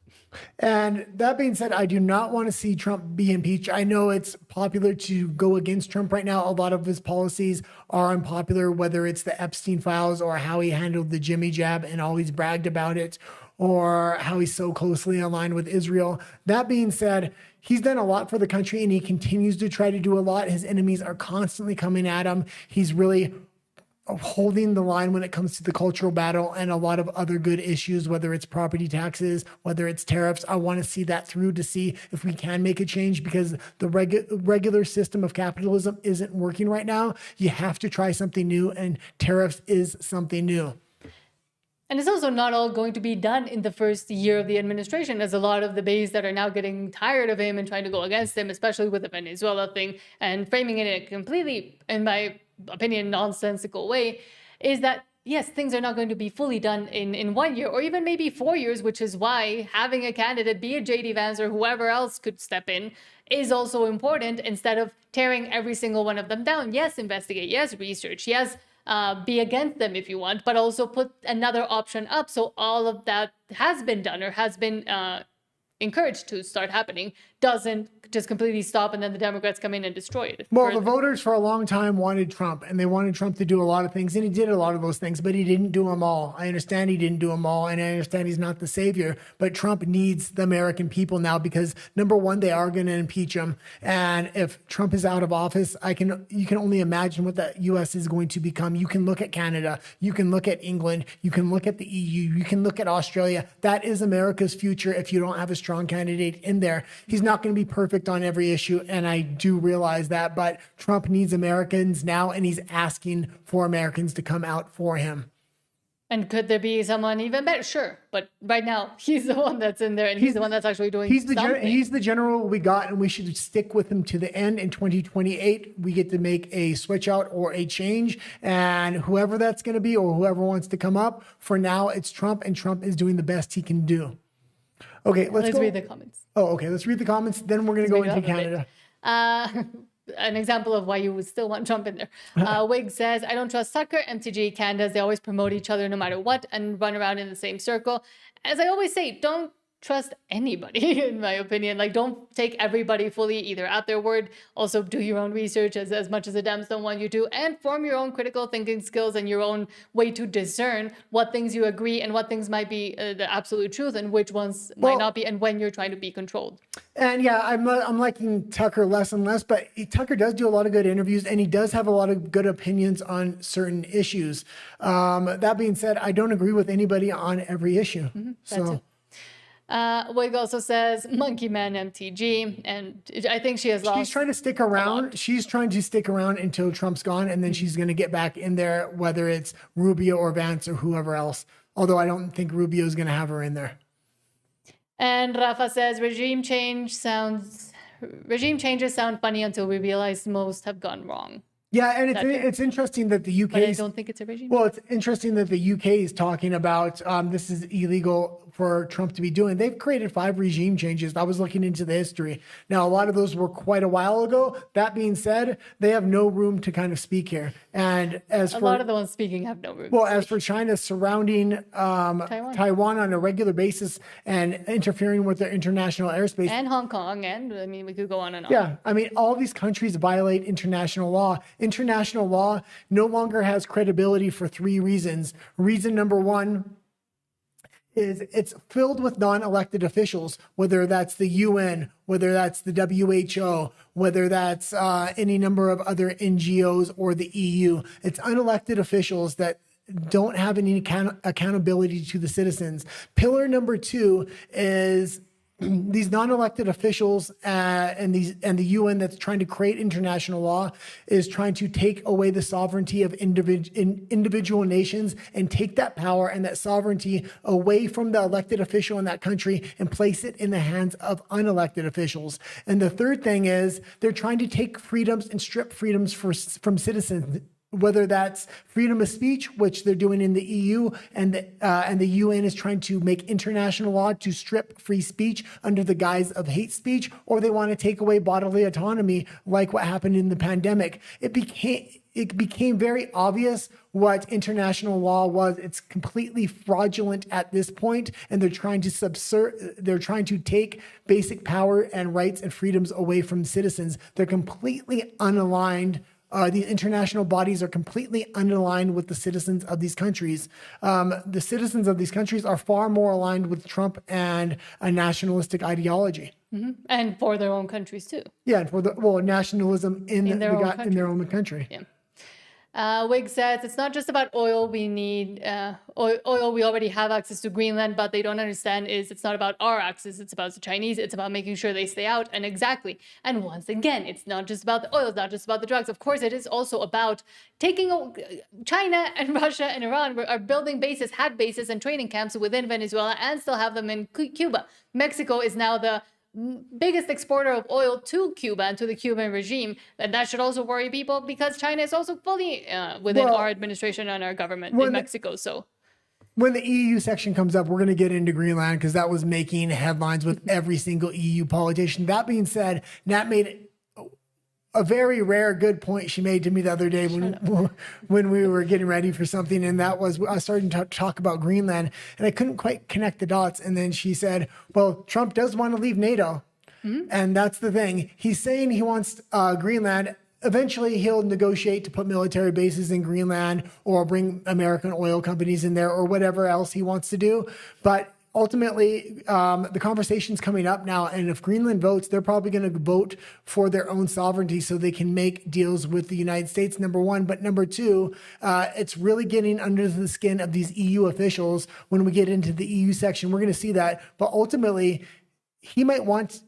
And that being said, I do not want to see Trump be impeached. I know it's popular to go against Trump right now. A lot of his policies are unpopular, whether it's the Epstein files or how he handled the Jimmy jab and always bragged about it, or how he's so closely aligned with Israel. That being said, he's done a lot for the country, and he continues to try to do a lot. His enemies are constantly coming at him. He's really holding the line when it comes to the cultural battle and a lot of other good issues, whether it's property taxes, whether it's tariffs. I want to see that through to see if we can make a change, because the regular system of capitalism isn't working right now. You have to try something new, and tariffs is something new. And it's also not all going to be done in the first year of the administration. There's a lot of the base that are now getting tired of him and trying to go against him, especially with the Venezuela thing, and framing it in a completely, in my opinion, nonsensical way, is that, yes, things are not going to be fully done in 1 year or even maybe 4 years, which is why having a candidate, be it J.D. Vance or whoever else could step in, is also important, instead of tearing every single one of them down. Yes, investigate. Yes, research. Yes, be against them if you want, but also put another option up. So all of that has been done or has been encouraged to start happening, doesn't just completely stop and then the Democrats come in and destroy it. Well, the voters for a long time wanted Trump, and they wanted Trump to do a lot of things, and he did a lot of those things, but he didn't do them all. I understand he didn't do them all, and I understand he's not the savior, but Trump needs the American people now, because number one, they are going to impeach him, and if Trump is out of office, you can only imagine what the U.S. is going to become. You can look at Canada, you can look at England, you can look at the EU, you can look at Australia. That is America's future if you don't have a strong candidate in there. He's not going to be perfect on every issue, and I do realize that, but Trump needs Americans now, and he's asking for Americans to come out for him. And could there be someone even better? Sure, but right now he's the one that's in there, and he's the one that's actually doing something. He's the general we got, and we should stick with him to the end. In 2028, we get to make a switch out or a change, and whoever that's going to be or whoever wants to come up, for now it's Trump, and Trump is doing the best he can do. Okay, let's read the comments. Oh, okay. Let's read the comments. Then we're going to go into Canada. An example of why you would still want Trump in there. Wig says, I don't trust Tucker, MTG, Candace. They always promote each other no matter what and run around in the same circle. As I always say, don't trust anybody, in my opinion. Like, don't take everybody fully either at their word. Also, do your own research as much as the Dems don't want you to, and form your own critical thinking skills and your own way to discern what things you agree and what things might be the absolute truth and which ones might not be, and when you're trying to be controlled. And yeah, I'm liking Tucker less and less, but Tucker does do a lot of good interviews, and he does have a lot of good opinions on certain issues. That being said, I don't agree with anybody on every issue. So. Wig also says Monkey Man MTG, and I think she has lost. She's trying to stick around. She's trying to stick around until Trump's gone, and then she's going to get back in there, whether it's Rubio or Vance or whoever else. Although I don't think Rubio is going to have her in there. And Rafa says regime changes sound funny until we realize most have gone wrong. Yeah, and it's interesting that the UK. But I don't think it's a regime. Well, it's interesting that the UK is talking about this is illegal for Trump to be doing. They've created 5 regime changes. I was looking into the history. Now, a lot of those were quite a while ago. That being said, they have no room to kind of speak here. And as a lot of the ones speaking have no room. Well, as for China surrounding Taiwan on a regular basis and interfering with their international airspace. And Hong Kong, and I mean, we could go on and on. Yeah, I mean, all these countries violate international law. International law no longer has credibility for 3 reasons. Reason number 1 is it's filled with non-elected officials, whether that's the UN, whether that's the WHO, whether that's any number of other NGOs or the EU. It's unelected officials that don't have any accountability to the citizens. Pillar number 2 is these non-elected officials and the UN that's trying to create international law is trying to take away the sovereignty of individual nations and take that power and that sovereignty away from the elected official in that country and place it in the hands of unelected officials. And the third thing is they're trying to take freedoms and strip freedoms from citizens, whether that's freedom of speech, which they're doing in the EU, and the UN is trying to make international law to strip free speech under the guise of hate speech, or they want to take away bodily autonomy, like what happened in the pandemic. It became very obvious what international law was. It's completely fraudulent at this point, and they're trying to take basic power and rights and freedoms away from citizens. They're completely unaligned. These international bodies are completely unaligned with the citizens of these countries. The citizens of these countries are far more aligned with Trump and a nationalistic ideology. Mm-hmm. And for their own countries too. Yeah, and for nationalism in their own country. Yeah. Wig says it's not just about oil. We need oil. We already have access to Greenland, but they don't understand is it's not about our access. It's about the Chinese. It's about making sure they stay out. And exactly. And once again, it's not just about the oil. It's not just about the drugs. Of course, it is also about taking China and Russia and Iran are building bases, had bases and training camps within Venezuela and still have them in Cuba. Mexico is now the biggest exporter of oil to Cuba and to the Cuban regime, and that should also worry people because China is also fully within our administration and our government in Mexico. So when the EU section comes up, we're going to get into Greenland because that was making headlines with every single EU politician. That being said, Nat made a very rare good point she made to me the other day when we were getting ready for something, and that was I was starting to talk about Greenland, and I couldn't quite connect the dots. And then she said, well, Trump does want to leave NATO. And that's the thing. He's saying he wants Greenland. Eventually, he'll negotiate to put military bases in Greenland or bring American oil companies in there or whatever else he wants to do. But ultimately, the conversation's coming up now, and if Greenland votes, they're probably going to vote for their own sovereignty so they can make deals with the United States, number one. But number two, it's really getting under the skin of these EU officials. When we get into the EU section, we're going to see that. But ultimately, he might want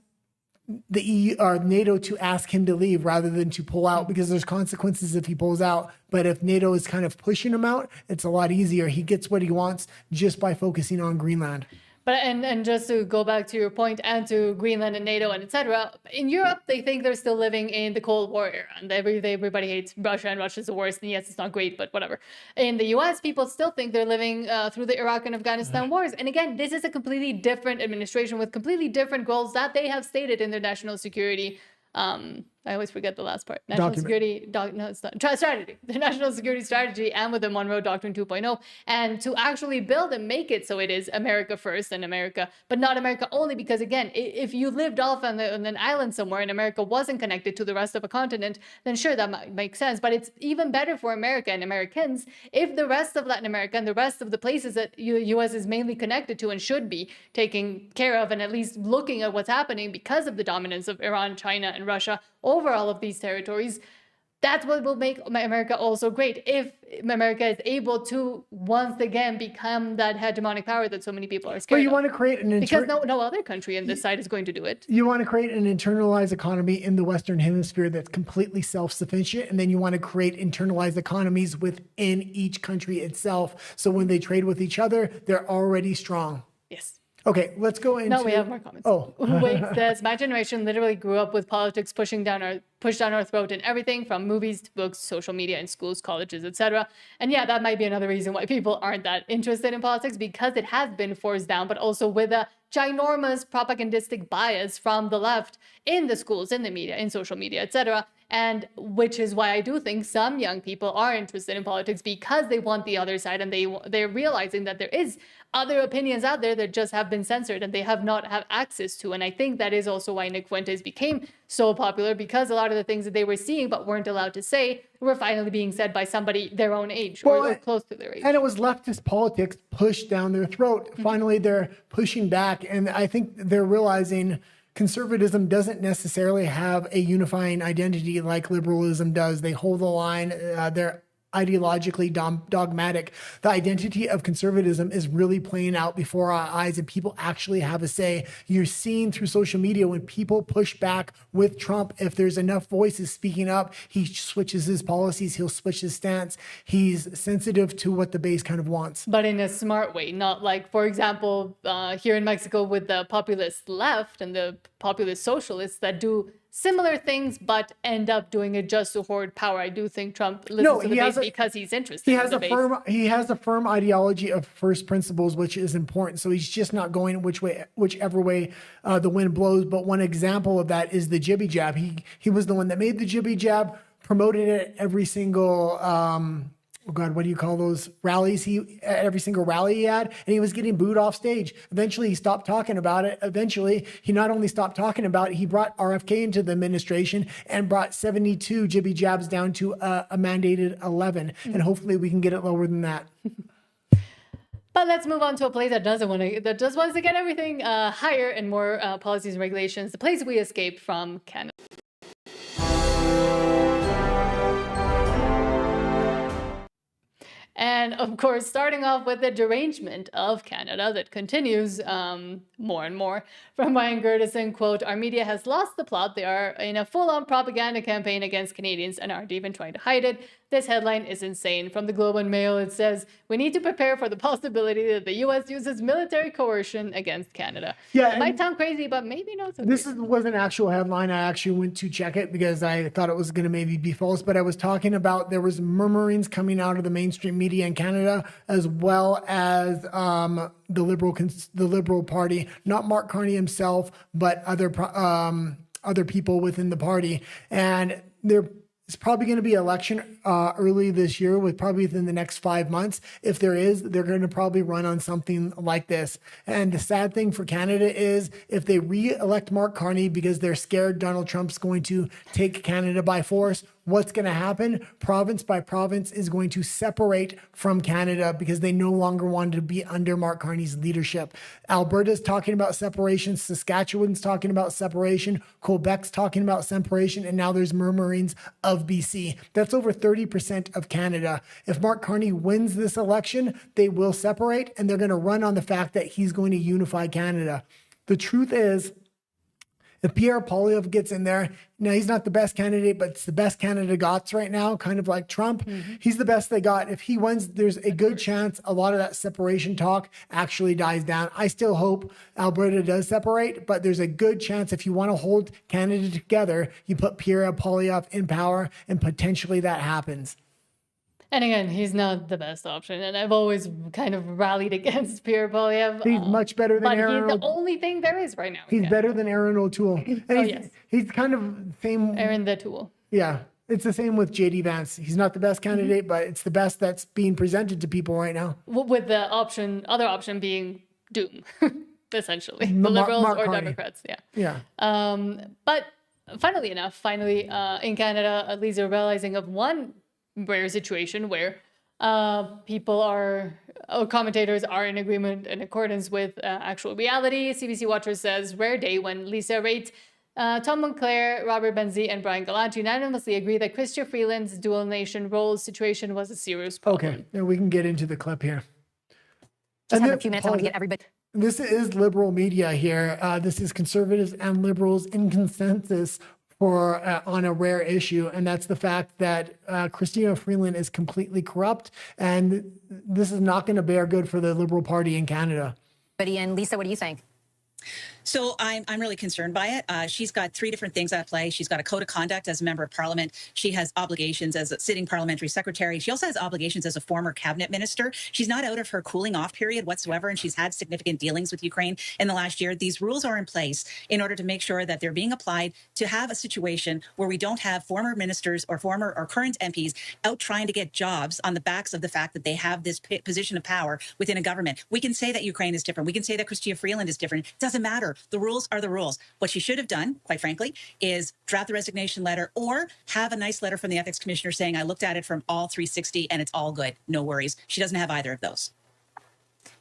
the EU or NATO to ask him to leave rather than to pull out, because there's consequences if he pulls out. But if NATO is kind of pushing him out, it's a lot easier. He gets what he wants just by focusing on Greenland. But and just to go back to your point and to Greenland and NATO and etc. In Europe, they think they're still living in the Cold War era, and everybody hates Russia, and Russia's the worst. And yes, it's not great, but whatever. In the U.S., people still think they're living through the Iraq and Afghanistan wars. And again, this is a completely different administration with completely different goals that they have stated in their national security. I always forget the last part. National Security, no, it's not. Strategy. The National Security Strategy and with the Monroe Doctrine 2.0. And to actually build and make it so it is America first and America, but not America only, because again, if you lived off on an island somewhere and America wasn't connected to the rest of a continent, then sure, that might make sense. But it's even better for America and Americans if the rest of Latin America and the rest of the places that U.S. is mainly connected to and should be taking care of and at least looking at what's happening because of the dominance of Iran, China, and Russia over all of these territories. That's what will make America also great, if America is able to once again become that hegemonic power that so many people are scared But you of. want to create an because no other country in this side is going to do it. You want to create an internalized economy in the Western Hemisphere that's completely self-sufficient, and then you want to create internalized economies within each country itself. So when they trade with each other, they're already strong. Yes. Okay, let's go into... No, we have more comments. Oh. Wait says, my generation literally grew up with politics pushed down our throat in everything from movies to books, social media, and schools, colleges, etc. And yeah, that might be another reason why people aren't that interested in politics, because it has been forced down, but also with a ginormous propagandistic bias from the left in the schools, in the media, in social media, etc. And which is why I do think some young people are interested in politics, because they want the other side, and they're realizing that there is other opinions out there that just have been censored and they have not have access to. And I think that is also why Nick Fuentes became so popular, because a lot of the things that they were seeing but weren't allowed to say were finally being said by somebody their own age or close to their age. And it was leftist politics pushed down their throat. Finally, they're pushing back, and I think they're realizing conservatism doesn't necessarily have a unifying identity like liberalism does. They hold the line. They're ideologically dogmatic. The identity of conservatism is really playing out before our eyes, and people actually have a say. You're seeing through social media when people push back with Trump, if there's enough voices speaking up, he switches his policies, he'll switch his stance. He's sensitive to what the base kind of wants. But in a smart way, not like, for example, here in Mexico with the populist left and the populist socialists that do similar things, but end up doing it just to hoard power. I do think Trump listens to the base because he's interested in the base. He has a firm ideology of first principles, which is important. So he's just not going whichever way the wind blows. But one example of that is the jibby jab. He was the one that made the jibby jab, promoted it at every single oh God, what do you call those rallies? Every single rally he had, and he was getting booed off stage. Eventually, he stopped talking about it. Eventually, he not only stopped talking about it, he brought RFK into the administration and brought 72 jibby jabs down to a mandated 11. And hopefully, we can get it lower than that. But let's move on to a place that just wants to get everything higher and more policies and regulations. The place we escaped from, Canada. And of course, starting off with the derangement of Canada that continues more and more. From Ryan Gertison, quote, "Our media has lost the plot. They are in a full-on propaganda campaign against Canadians and aren't even trying to hide it. This headline is insane." From the Globe and Mail, it says, "We need to prepare for the possibility that the U.S. uses military coercion against Canada." Yeah, it might sound crazy, but maybe not so This crazy. was an actual headline. I actually went to check it because I thought it was going to maybe be false, but I was talking about there was murmurings coming out of the mainstream media in Canada, as well as the Liberal Party, not Mark Carney himself, but other people within the party, and they're. It's probably going to be election early this year, with probably within the next 5 months. If there is, they're going to probably run on something like this. And the sad thing for Canada is if they re-elect Mark Carney because they're scared Donald Trump's going to take Canada by force, what's going to happen? Province by province is going to separate from Canada because they no longer want to be under Mark Carney's leadership. Alberta's talking about separation. Saskatchewan's talking about separation. Quebec's talking about separation. And now there's murmurings of BC. That's over 30% of Canada. If Mark Carney wins this election, they will separate, and they're going to run on the fact that he's going to unify Canada. The truth is, if Pierre Poilievre gets in there, now he's not the best candidate, but it's the best Canada got right now, kind of like Trump. He's the best they got. If he wins, there's a good chance a lot of that separation talk actually dies down. I still hope Alberta does separate, but there's a good chance if you want to hold Canada together, you put Pierre Poilievre in power, and potentially that happens. And again, he's not the best option, and I've always kind of rallied against Pierre Poilievre. He's much better than Aaron. But he's the only thing there is right now. He's better than Aaron O'Toole. And he's kind of same. Aaron the Tool. Yeah, it's the same with JD Vance. He's not the best candidate, but it's the best that's being presented to people right now. With the other option being doom, essentially. The Mark Liberals or Carney. Democrats, yeah. Yeah. But funnily enough, in Canada, at least they're realizing of one rare situation where commentators are in agreement in accordance with actual reality. CBC Watcher says, rare day when Lisa Raitt, Tom Monclair, Robert Benzie, and Brian Gallant unanimously agree that Chrystia Freeland's dual nation role situation was a serious problem. Okay, now we can get into the clip here. Just have a few minutes. I want to get everybody. This is liberal media here. This is conservatives and liberals in consensus on a rare issue, and that's the fact that Chrystia Freeland is completely corrupt, and this is not going to bear good for the Liberal Party in Canada. And Lisa, what do you think? So I'm really concerned by it. She's got three different things at play. She's got a code of conduct as a member of parliament. She has obligations as a sitting parliamentary secretary. She also has obligations as a former cabinet minister. She's not out of her cooling off period whatsoever, and she's had significant dealings with Ukraine in the last year. These rules are in place in order to make sure that they're being applied to have a situation where we don't have former ministers or former or current MPs out trying to get jobs on the backs of the fact that they have this position of power within a government. We can say that Ukraine is different. We can say that Chrystia Freeland is different. It doesn't matter. The rules are the rules. What she should have done, quite frankly, is draft the resignation letter or have a nice letter from the ethics commissioner saying, I looked at it from all 360 and it's all good. No worries. She doesn't have either of those.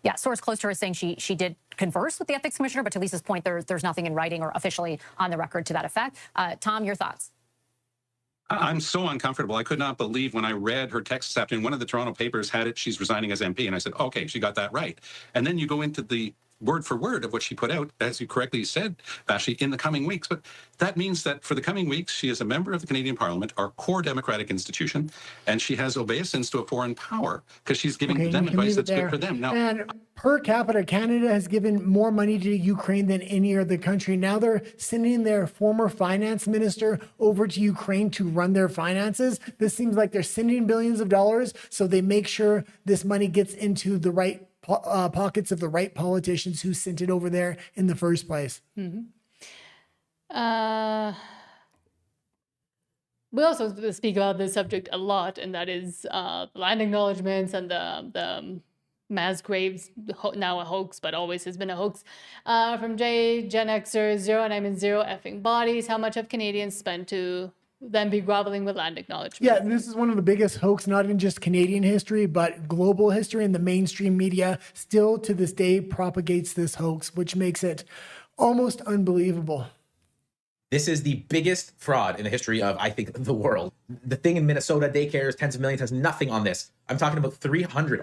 Yeah, source close to her is saying she did converse with the ethics commissioner, but to Lisa's point, there's nothing in writing or officially on the record to that effect. Tom, your thoughts? I'm so uncomfortable. I could not believe when I read her text this afternoon. One of the Toronto papers had it, she's resigning as MP. And I said, okay, she got that right. And then you go into the word for word of what she put out, as you correctly said, Vashti, in the coming weeks. But that means that for the coming weeks, she is a member of the Canadian Parliament, our core democratic institution, and she has obeisance to a foreign power because she's giving them advice that's good for them. Now, and per capita, Canada has given more money to Ukraine than any other country. Now they're sending their former finance minister over to Ukraine to run their finances. This seems like they're sending billions of dollars so they make sure this money gets into the right pockets of the right politicians who sent it over there in the first place. We also speak about this subject a lot, and that is land acknowledgements and the mass graves, now a hoax, but always has been a hoax. From Gen Xer 0, and I'm in zero effing bodies. How much have Canadians spent to then be groveling with land acknowledgement? Yeah, this is one of the biggest hoax, not in just Canadian history, but global history, and the mainstream media still to this day propagates this hoax, which makes it almost unbelievable. This is the biggest fraud in the history of, I think, the world. The thing in Minnesota, daycares, tens of millions, has nothing on this. I'm talking about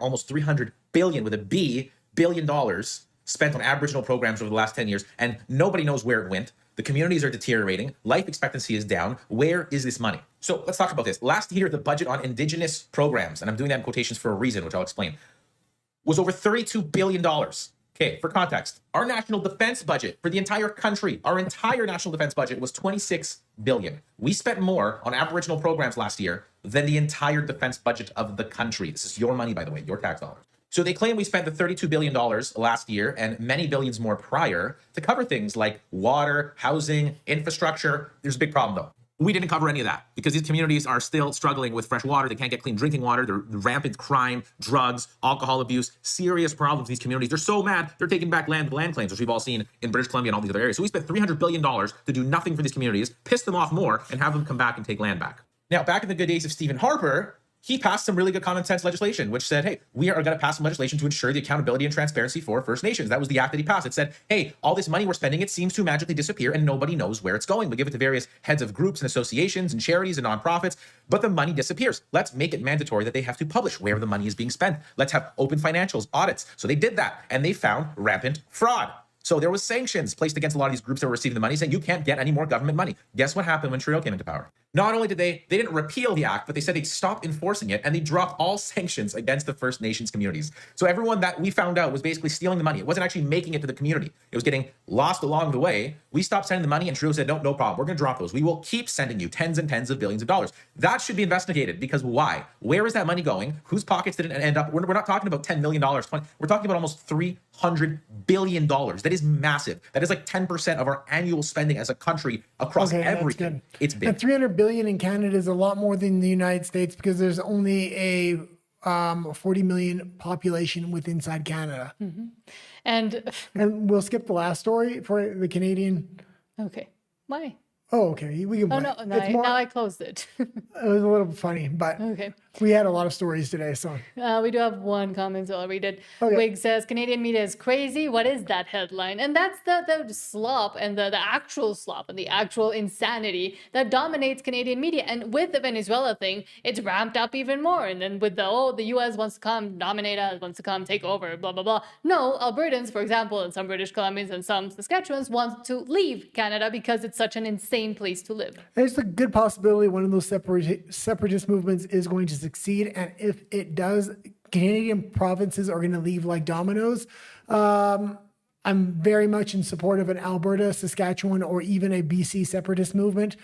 almost 300 billion with a B, billion dollars spent on Aboriginal programs over the last 10 years, and nobody knows where it went. The communities are deteriorating. Life expectancy is down. Where is this money? So let's talk about this. Last year, the budget on Indigenous programs, and I'm doing that in quotations for a reason, which I'll explain, was over $32 billion. Okay, for context, our national defense budget for the entire country, our entire national defense budget was $26 billion. We spent more on Aboriginal programs last year than the entire defense budget of the country. This is your money, by the way, your tax dollars. So they claim we spent the $32 billion last year and many billions more prior to cover things like water, housing, infrastructure. There's a big problem, though. We didn't cover any of that because these communities are still struggling with fresh water. They can't get clean drinking water. There's rampant crime, drugs, alcohol abuse, serious problems in these communities. They're so mad, they're taking back land claims, which we've all seen in British Columbia and all these other areas. So we spent $300 billion to do nothing for these communities, piss them off more, and have them come back and take land back. Now, back in the good days of Stephen Harper, he passed some really good common sense legislation, which said, hey, we are going to pass some legislation to ensure the accountability and transparency for First Nations. That was the act that he passed. It said, hey, all this money we're spending, it seems to magically disappear and nobody knows where it's going. We give it to various heads of groups and associations and charities and nonprofits, but the money disappears. Let's make it mandatory that they have to publish where the money is being spent. Let's have open financials, audits. So they did that, and they found rampant fraud. So there was sanctions placed against a lot of these groups that were receiving the money, saying you can't get any more government money. Guess what happened when Trudeau came into power? Not only did they didn't repeal the act, but they said they'd stop enforcing it, and they dropped all sanctions against the First Nations communities. So everyone that we found out was basically stealing the money. It wasn't actually making it to the community. It was getting lost along the way. We stopped sending the money, and Trudeau said, no problem. We're going to drop those. We will keep sending you tens and tens of billions of dollars. That should be investigated, because why? Where is that money going? Whose pockets did it end up? We're not talking about $10 million. We're talking about almost $300 billion. That is massive. That is like 10% of our annual spending as a country across everything. It's big. And $300 billion in Canada is a lot more than the United States because there's only a 40 million population inside Canada. Mm-hmm. And we'll skip the last story for the Canadian. Okay. Why? Oh, okay. We can. Oh no! Now I closed it. It was a little funny, but okay. We had a lot of stories today, so we do have one comment, so I'll read it. Okay. Wig says Canadian media is crazy. What is that headline? And that's the slop and the actual slop and the actual insanity that dominates Canadian media. And with the Venezuela thing, it's ramped up even more. And then with the U.S. wants to come dominate us, wants to come take over, blah blah blah. No, Albertans, for example, and some British Columbians and some Saskatchewans want to leave Canada because it's such an insane place to live. There's a good possibility one of those separatist movements is going to succeed, and if it does, Canadian provinces are going to leave like dominoes. I'm very much in support of an Alberta, Saskatchewan, or even a BC separatist movement.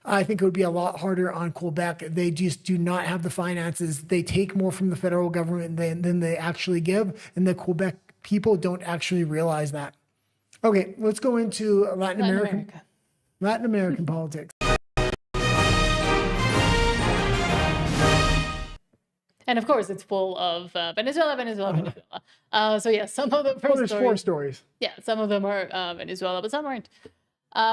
I think it would be a lot harder on Quebec. They just do not have the finances. They take more from the federal government than they actually give, and the Quebec people don't actually realize that. Okay, let's go into Latin American politics. And of course, it's full of Venezuela. So yeah, some of the there's 4 stories. Yeah, some of them are Venezuela, but some aren't.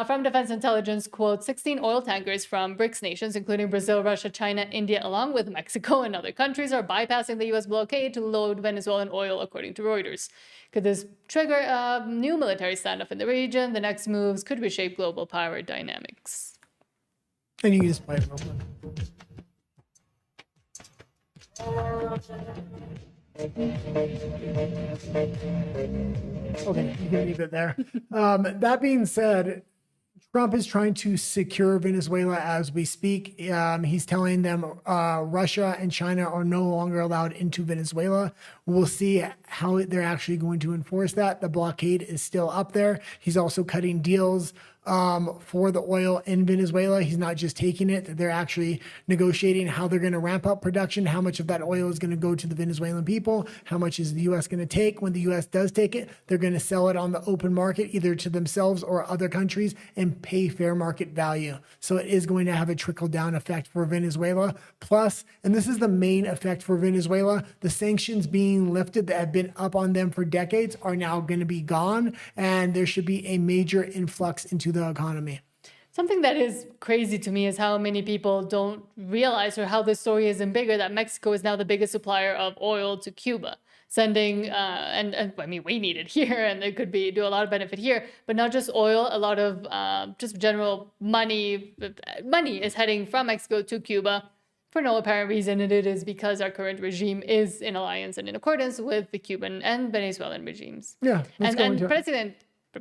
From Defense Intelligence, quote, 16 oil tankers from BRICS nations, including Brazil, Russia, China, India, along with Mexico and other countries, are bypassing the U.S. blockade to load Venezuelan oil, according to Reuters. Could this trigger a new military standoff in the region? The next moves could reshape global power dynamics. And you can just play it real quick. Okay, you can leave it there. That being said, Trump is trying to secure Venezuela as we speak. He's telling them Russia and China are no longer allowed into Venezuela. We'll see how they're actually going to enforce that. The blockade is still up there. He's also cutting deals for the oil in Venezuela. He's not just taking it. They're actually negotiating how they're going to ramp up production, how much of that oil is going to go to the Venezuelan people, how much is the U.S. going to take. When the U.S. does take it, they're going to sell it on the open market, either to themselves or other countries, and pay fair market value. So it is going to have a trickle-down effect for Venezuela. Plus, and this is the main effect for Venezuela, the sanctions being lifted that have been up on them for decades are now going to be gone, and there should be a major influx into the economy. Something that is crazy to me is how many people don't realize, or how this story isn't bigger, that Mexico is now the biggest supplier of oil to Cuba. sending, and I mean, we need it here, and it could do a lot of benefit here, but not just oil, a lot of just general money. Money is heading from Mexico to Cuba for no apparent reason, and it is because our current regime is in alliance and in accordance with the Cuban and Venezuelan regimes. Yeah, and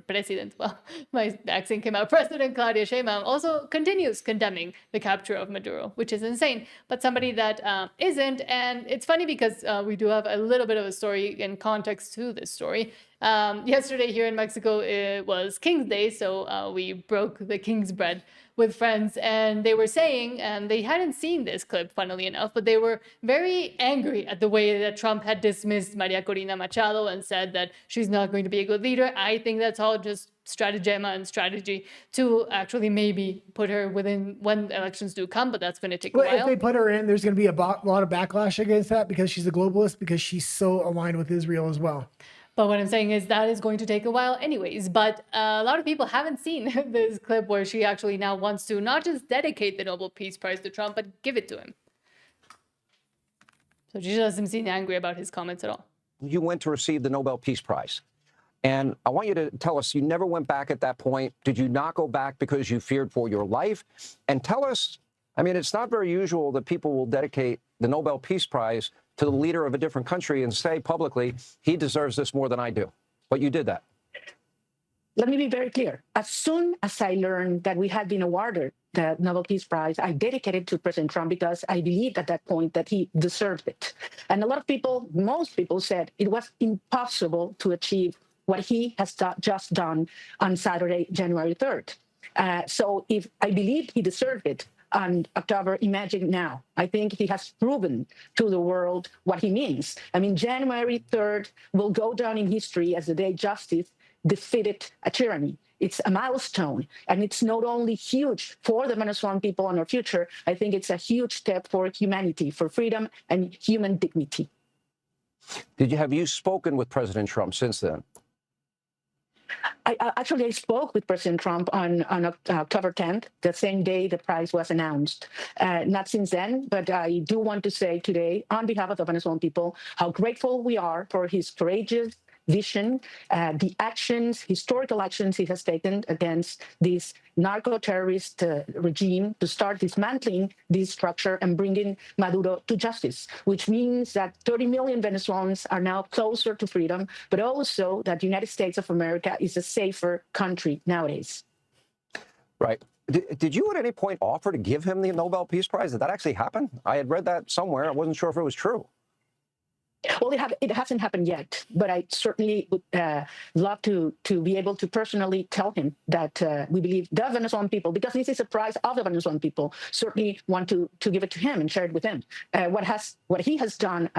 President, well, my accent came out. President Claudia Sheinbaum also continues condemning the capture of Maduro, which is insane. But somebody that isn't, and it's funny because we do have a little bit of a story in context to this story. Yesterday here in Mexico, it was King's Day, so we broke the King's bread with friends, and they were saying, and they hadn't seen this clip, funnily enough, but they were very angry at the way that Trump had dismissed Maria Corina Machado and said that she's not going to be a good leader. I think that's all just stratagema and strategy to actually maybe put her within when elections do come, but that's going to take a while. If they put her in, there's going to be a lot of backlash against that because she's a globalist, because she's so aligned with Israel as well. But what I'm saying is that is going to take a while anyways. But a lot of people haven't seen this clip where she actually now wants to not just dedicate the Nobel Peace Prize to Trump, but give it to him. So she doesn't seem angry about his comments at all. You went to receive the Nobel Peace Prize. And I want you to tell us, you never went back at that point. Did you not go back because you feared for your life? And tell us, I mean, it's not very usual that people will dedicate the Nobel Peace Prize to the leader of a different country and say publicly, he deserves this more than I do. But you did that. Let me be very clear. As soon as I learned that we had been awarded the Nobel Peace Prize, I dedicated it to President Trump because I believed at that point that he deserved it. And a lot of people, most people said it was impossible to achieve what he has just done on Saturday, January 3rd. So if I believed he deserved it, and October, imagine now. I think he has proven to the world what he means. I mean, January 3rd will go down in history as the day justice defeated a tyranny. It's a milestone, and it's not only huge for the Venezuelan people and our future, I think it's a huge step for humanity, for freedom and human dignity. Have you spoken with President Trump since then? I spoke with President Trump on October 10th, the same day the prize was announced. Not since then, but I do want to say today, on behalf of the Venezuelan people, how grateful we are for his courageous vision, the actions, historical actions he has taken against this narco-terrorist regime to start dismantling this structure and bringing Maduro to justice, which means that 30 million Venezuelans are now closer to freedom, but also that the United States of America is a safer country nowadays. Right. Did you at any point offer to give him the Nobel Peace Prize? Did that actually happen? I had read that somewhere. I wasn't sure if it was true. Well, it hasn't happened yet, but I certainly would love to be able to personally tell him that we believe the Venezuelan people, because this is a prize of the Venezuelan people, certainly want to give it to him and share it with him. What he has done.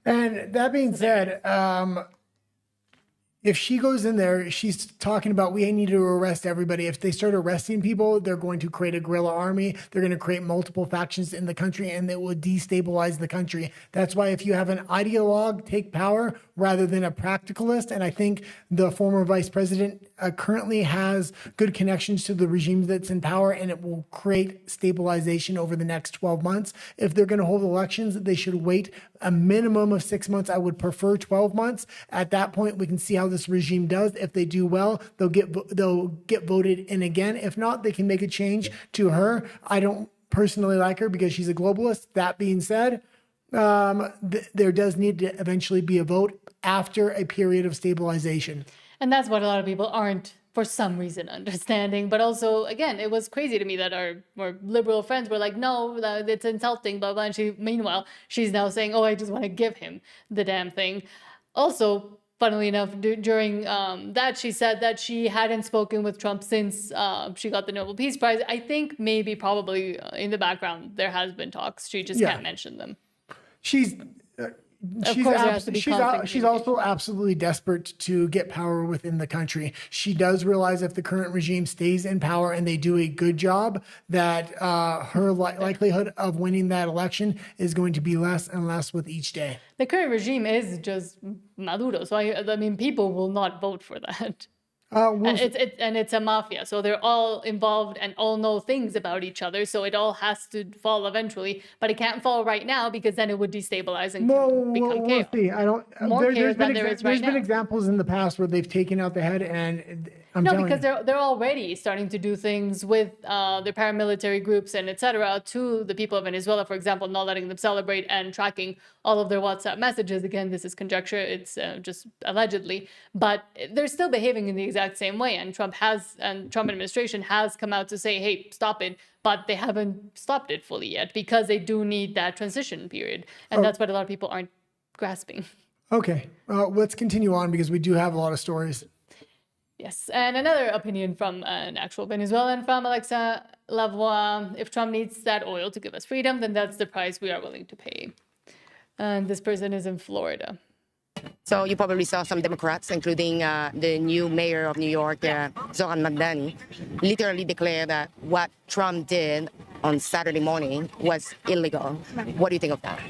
And that being said, if she goes in there, she's talking about we need to arrest everybody. If they start arresting people, they're going to create a guerrilla army. They're going to create multiple factions in the country, and it will destabilize the country. That's why if you have an ideologue take power rather than a practicalist, and I think the former vice president currently has good connections to the regime that's in power, and it will create stabilization over the next 12 months. If they're going to hold elections, they should wait a minimum of 6 months. I would prefer 12 months. At that point, we can see how this regime does. If they do well, they'll get voted in again. If not, they can make a change to her. I don't personally like her because she's a globalist. That being said, there does need to eventually be a vote after a period of stabilization. And that's what a lot of people aren't, for some reason, understanding. But also, again, it was crazy to me that our more liberal friends were like, no, it's insulting, blah, blah. And meanwhile, she's now saying, oh, I just want to give him the damn thing. Also, funnily enough, during that, she said that she hadn't spoken with Trump since she got the Nobel Peace Prize. I think maybe probably in the background, there has been talks. She just can't mention them. She's also absolutely desperate to get power within the country. She does realize if the current regime stays in power and they do a good job, that her likelihood of winning that election is going to be less and less with each day. The current regime is just Maduro. So, I mean, people will not vote for that. It's a mafia, so they're all involved and all know things about each other. So it all has to fall eventually, but it can't fall right now because then it would destabilize and become chaos. We'll see. I don't. More chaos than there is right There's been now. examples in the past where they've taken out the head, and Because they're already starting to do things with their paramilitary groups and etc. to the people of Venezuela, for example, not letting them celebrate and tracking all of their WhatsApp messages. Again, this is conjecture; it's just allegedly, but they're still behaving in the exact same way. And Trump administration has come out to say, "Hey, stop it," but they haven't stopped it fully yet because they do need that transition period, and that's what a lot of people aren't grasping. Okay, let's continue on because we do have a lot of stories. Yes, and another opinion from an actual Venezuelan, from Alexa Lavoie: if Trump needs that oil to give us freedom, then that's the price we are willing to pay. And this person is in Florida. So you probably saw some Democrats, including the new mayor of New York, Zoran Magdani, literally declare that what Trump did on Saturday morning was illegal. What do you think of that?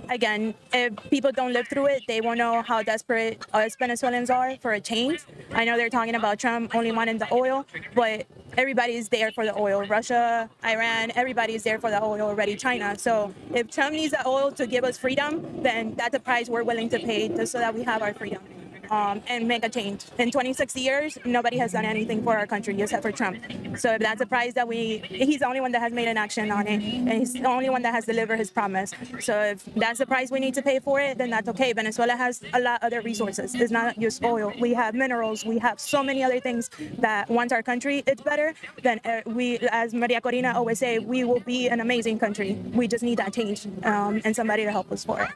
Again, if people don't live through it, they won't know how desperate us Venezuelans are for a change. I know they're talking about Trump only wanting the oil, but everybody is there for the oil. Russia, Iran, everybody is there for the oil already, China. So if Trump needs the oil to give us freedom, then that's a price we're willing to pay just so that we have our freedom. And make a change. In 26 years, nobody has done anything for our country except for Trump. So if that's a price that he's the only one that has made an action on it, and he's the only one that has delivered his promise. So if that's the price we need to pay for it, then that's okay. Venezuela has a lot of other resources. It's not just oil. We have minerals. We have so many other things that once our country is better, then we, as Maria Corina always say, we will be an amazing country. We just need that change and somebody to help us for it.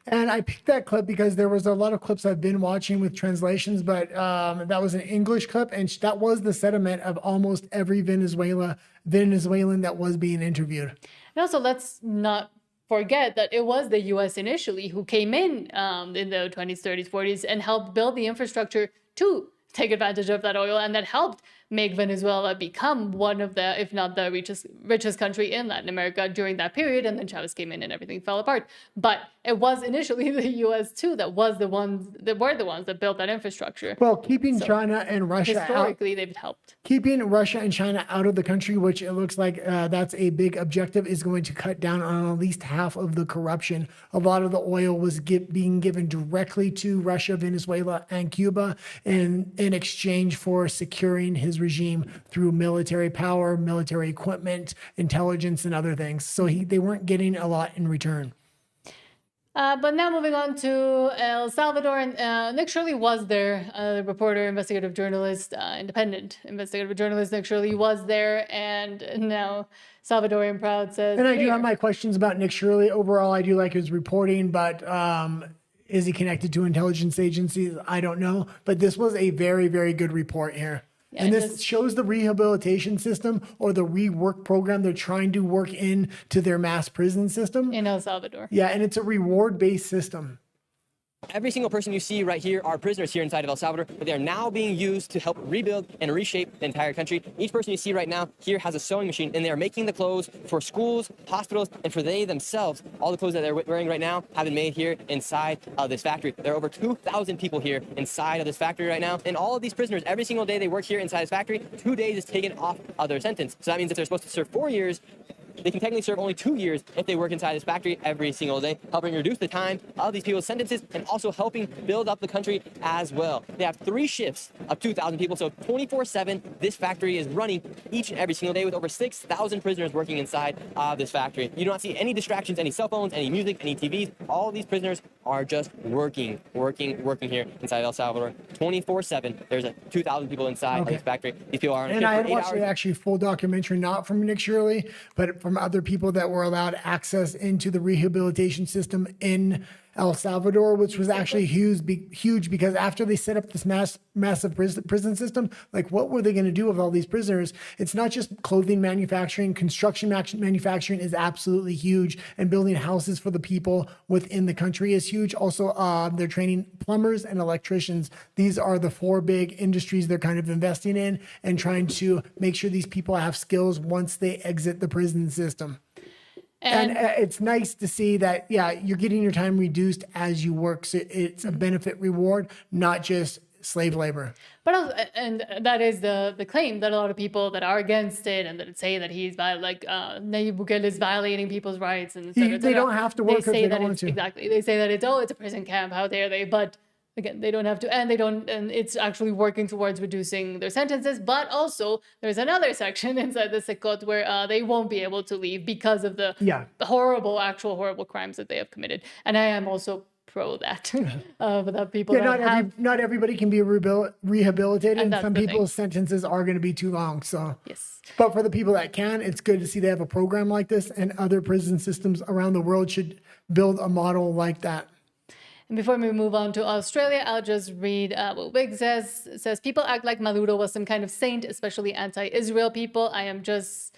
And I picked that clip because there was a lot of clips I've been watching with translations, but that was an English clip, and that was the sentiment of almost every Venezuelan that was being interviewed. And also, let's not forget that it was the U.S. initially who came in the 20s, 30s, 40s and helped build the infrastructure to take advantage of that oil, and that helped make Venezuela become one of the, if not the richest country in Latin America during that period. And then Chavez came in and everything fell apart. But it was initially the U.S. too that were the ones that built that infrastructure. Well, keeping China and Russia historically, they've helped. Keeping Russia and China out of the country, which it looks like that's a big objective, is going to cut down on at least half of the corruption. A lot of the oil was being given directly to Russia, Venezuela, and Cuba in exchange for securing his regime through military power, military equipment, intelligence, and other things. So they weren't getting a lot in return. But now moving on to El Salvador, and Nick Shirley was there, reporter, investigative journalist, independent investigative journalist. Nick Shirley was there, and now Salvadorian Proud says... And I do have my questions about Nick Shirley. Overall, I do like his reporting, but is he connected to intelligence agencies? I don't know. But this was a very, very good report here. Yeah, and this shows the rehabilitation system or the rework program they're trying to work into their mass prison system. In El Salvador. Yeah, and it's a reward-based system. Every single person you see right here are prisoners here inside of El Salvador, but they are now being used to help rebuild and reshape the entire country. Each person you see right now here has a sewing machine, and they are making the clothes for schools, hospitals, and for they themselves. All the clothes that they're wearing right now have been made here inside of this factory. There are over 2,000 people here inside of this factory right now, and all of these prisoners, every single day they work here inside this factory, 2 days is taken off of their sentence. So that means if they're supposed to serve 4 years, they can technically serve only 2 years if they work inside this factory every single day, helping reduce the time of these people's sentences and also helping build up the country as well. They have 3 shifts of 2,000 people, so 24/7, this factory is running each and every single day with over 6,000 prisoners working inside of this factory. You do not see any distractions, any cell phones, any music, any TVs. All of these prisoners are just working here inside El Salvador 24/7. There's 2,000 people inside of this factory. These people are on a shift for 8 hours. And I watched the actually full documentary, not from Nick Shirley, but from other people that were allowed access into the rehabilitation system in El Salvador, which was actually huge because after they set up this massive prison system, like what were they going to do with all these prisoners? It's not just clothing manufacturing, construction manufacturing is absolutely huge, and building houses for the people within the country is huge. Also, they're training plumbers and electricians. These are the 4 big industries they're kind of investing in and trying to make sure these people have skills once they exit the prison system. And it's nice to see that, yeah, you're getting your time reduced as you work. So it's a benefit reward, not just slave labor. But also, and that is the claim that a lot of people that are against it and that say that he's Nayib Bukele is violating people's rights and et cetera, et They cetera. don't have to work if they that don't want it's to. exactly. They say that it's a prison camp. How dare they? But again, they don't have to, and it's actually working towards reducing their sentences. But also, there's another section inside the Sekot where they won't be able to leave because of the horrible crimes that they have committed. And I am also pro that, that people not everybody can be rehabilitated, and some the people's sentences are going to be too long. So yes, but for the people that can, it's good to see they have a program like this, and other prison systems around the world should build a model like that. And before we move on to Australia, I'll just read what Wig says. It says, people act like Maduro was some kind of saint, especially anti-Israel people. I'm just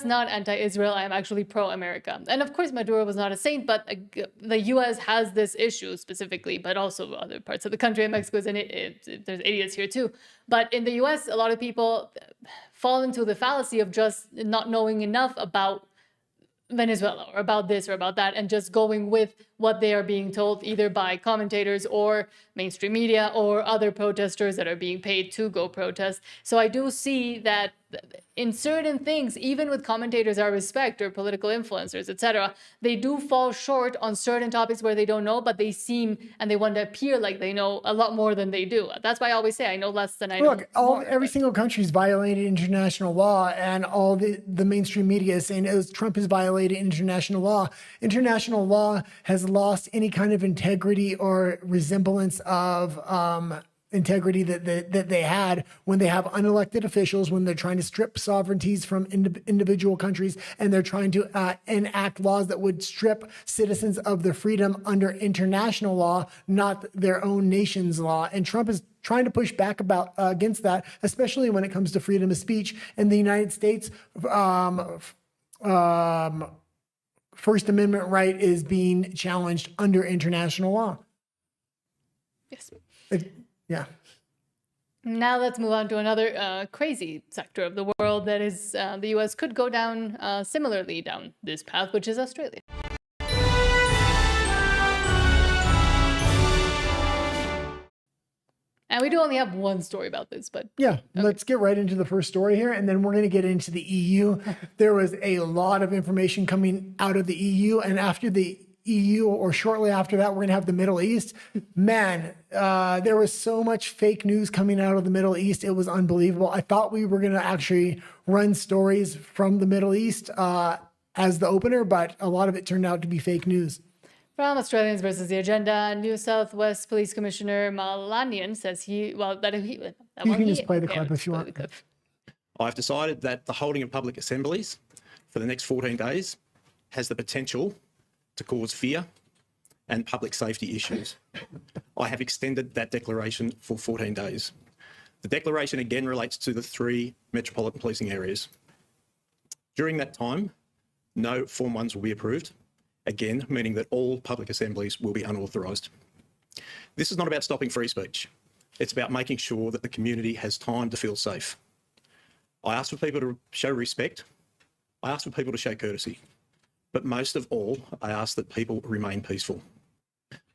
not anti-Israel. I am actually pro-America. And of course, Maduro was not a saint, but the U.S. has this issue specifically, but also other parts of the country. And Mexico, there's idiots here too. But in the U.S., a lot of people fall into the fallacy of just not knowing enough about Venezuela or about this or about that, and just going with what they are being told either by commentators or mainstream media or other protesters that are being paid to go protest. So I do see that in certain things, even with commentators I respect or political influencers, etc., they do fall short on certain topics where they don't know, but they seem and they want to appear like they know a lot more than they do. That's why I always say I know less than I know. Look, every single country's violated international law, and all the mainstream media is saying Trump has violated international law. International law has lost any kind of integrity or resemblance of integrity that they had when they have unelected officials, when they're trying to strip sovereignties from individual countries, and they're trying to enact laws that would strip citizens of their freedom under international law, not their own nation's law. And Trump is trying to push back against that, especially when it comes to freedom of speech. In the United States, First Amendment right is being challenged under international law. Yes. Yeah. Now let's move on to another crazy sector of the world that is the U.S. could go down similarly down this path, which is Australia. And we do only have one story about this, but let's get right into the first story here, and then we're going to get into the EU. There was a lot of information coming out of the EU, and after the EU, or shortly after that, we're going to have the Middle East. Man, there was so much fake news coming out of the Middle East. It was unbelievable. I thought we were going to actually run stories from the Middle East as the opener, but a lot of it turned out to be fake news. From Australians versus the Agenda, New South Wales Police Commissioner Malanian says you can just play the clip if you want. I've decided that the holding of public assemblies for the next 14 days has the potential to cause fear and public safety issues. I have extended that declaration for 14 days. The declaration again relates to the 3 metropolitan policing areas. During that time, no Form 1s will be approved, again meaning that all public assemblies will be unauthorised. This is not about stopping free speech. It's about making sure that the community has time to feel safe. I ask for people to show respect. I ask for people to show courtesy. But most of all, I ask that people remain peaceful.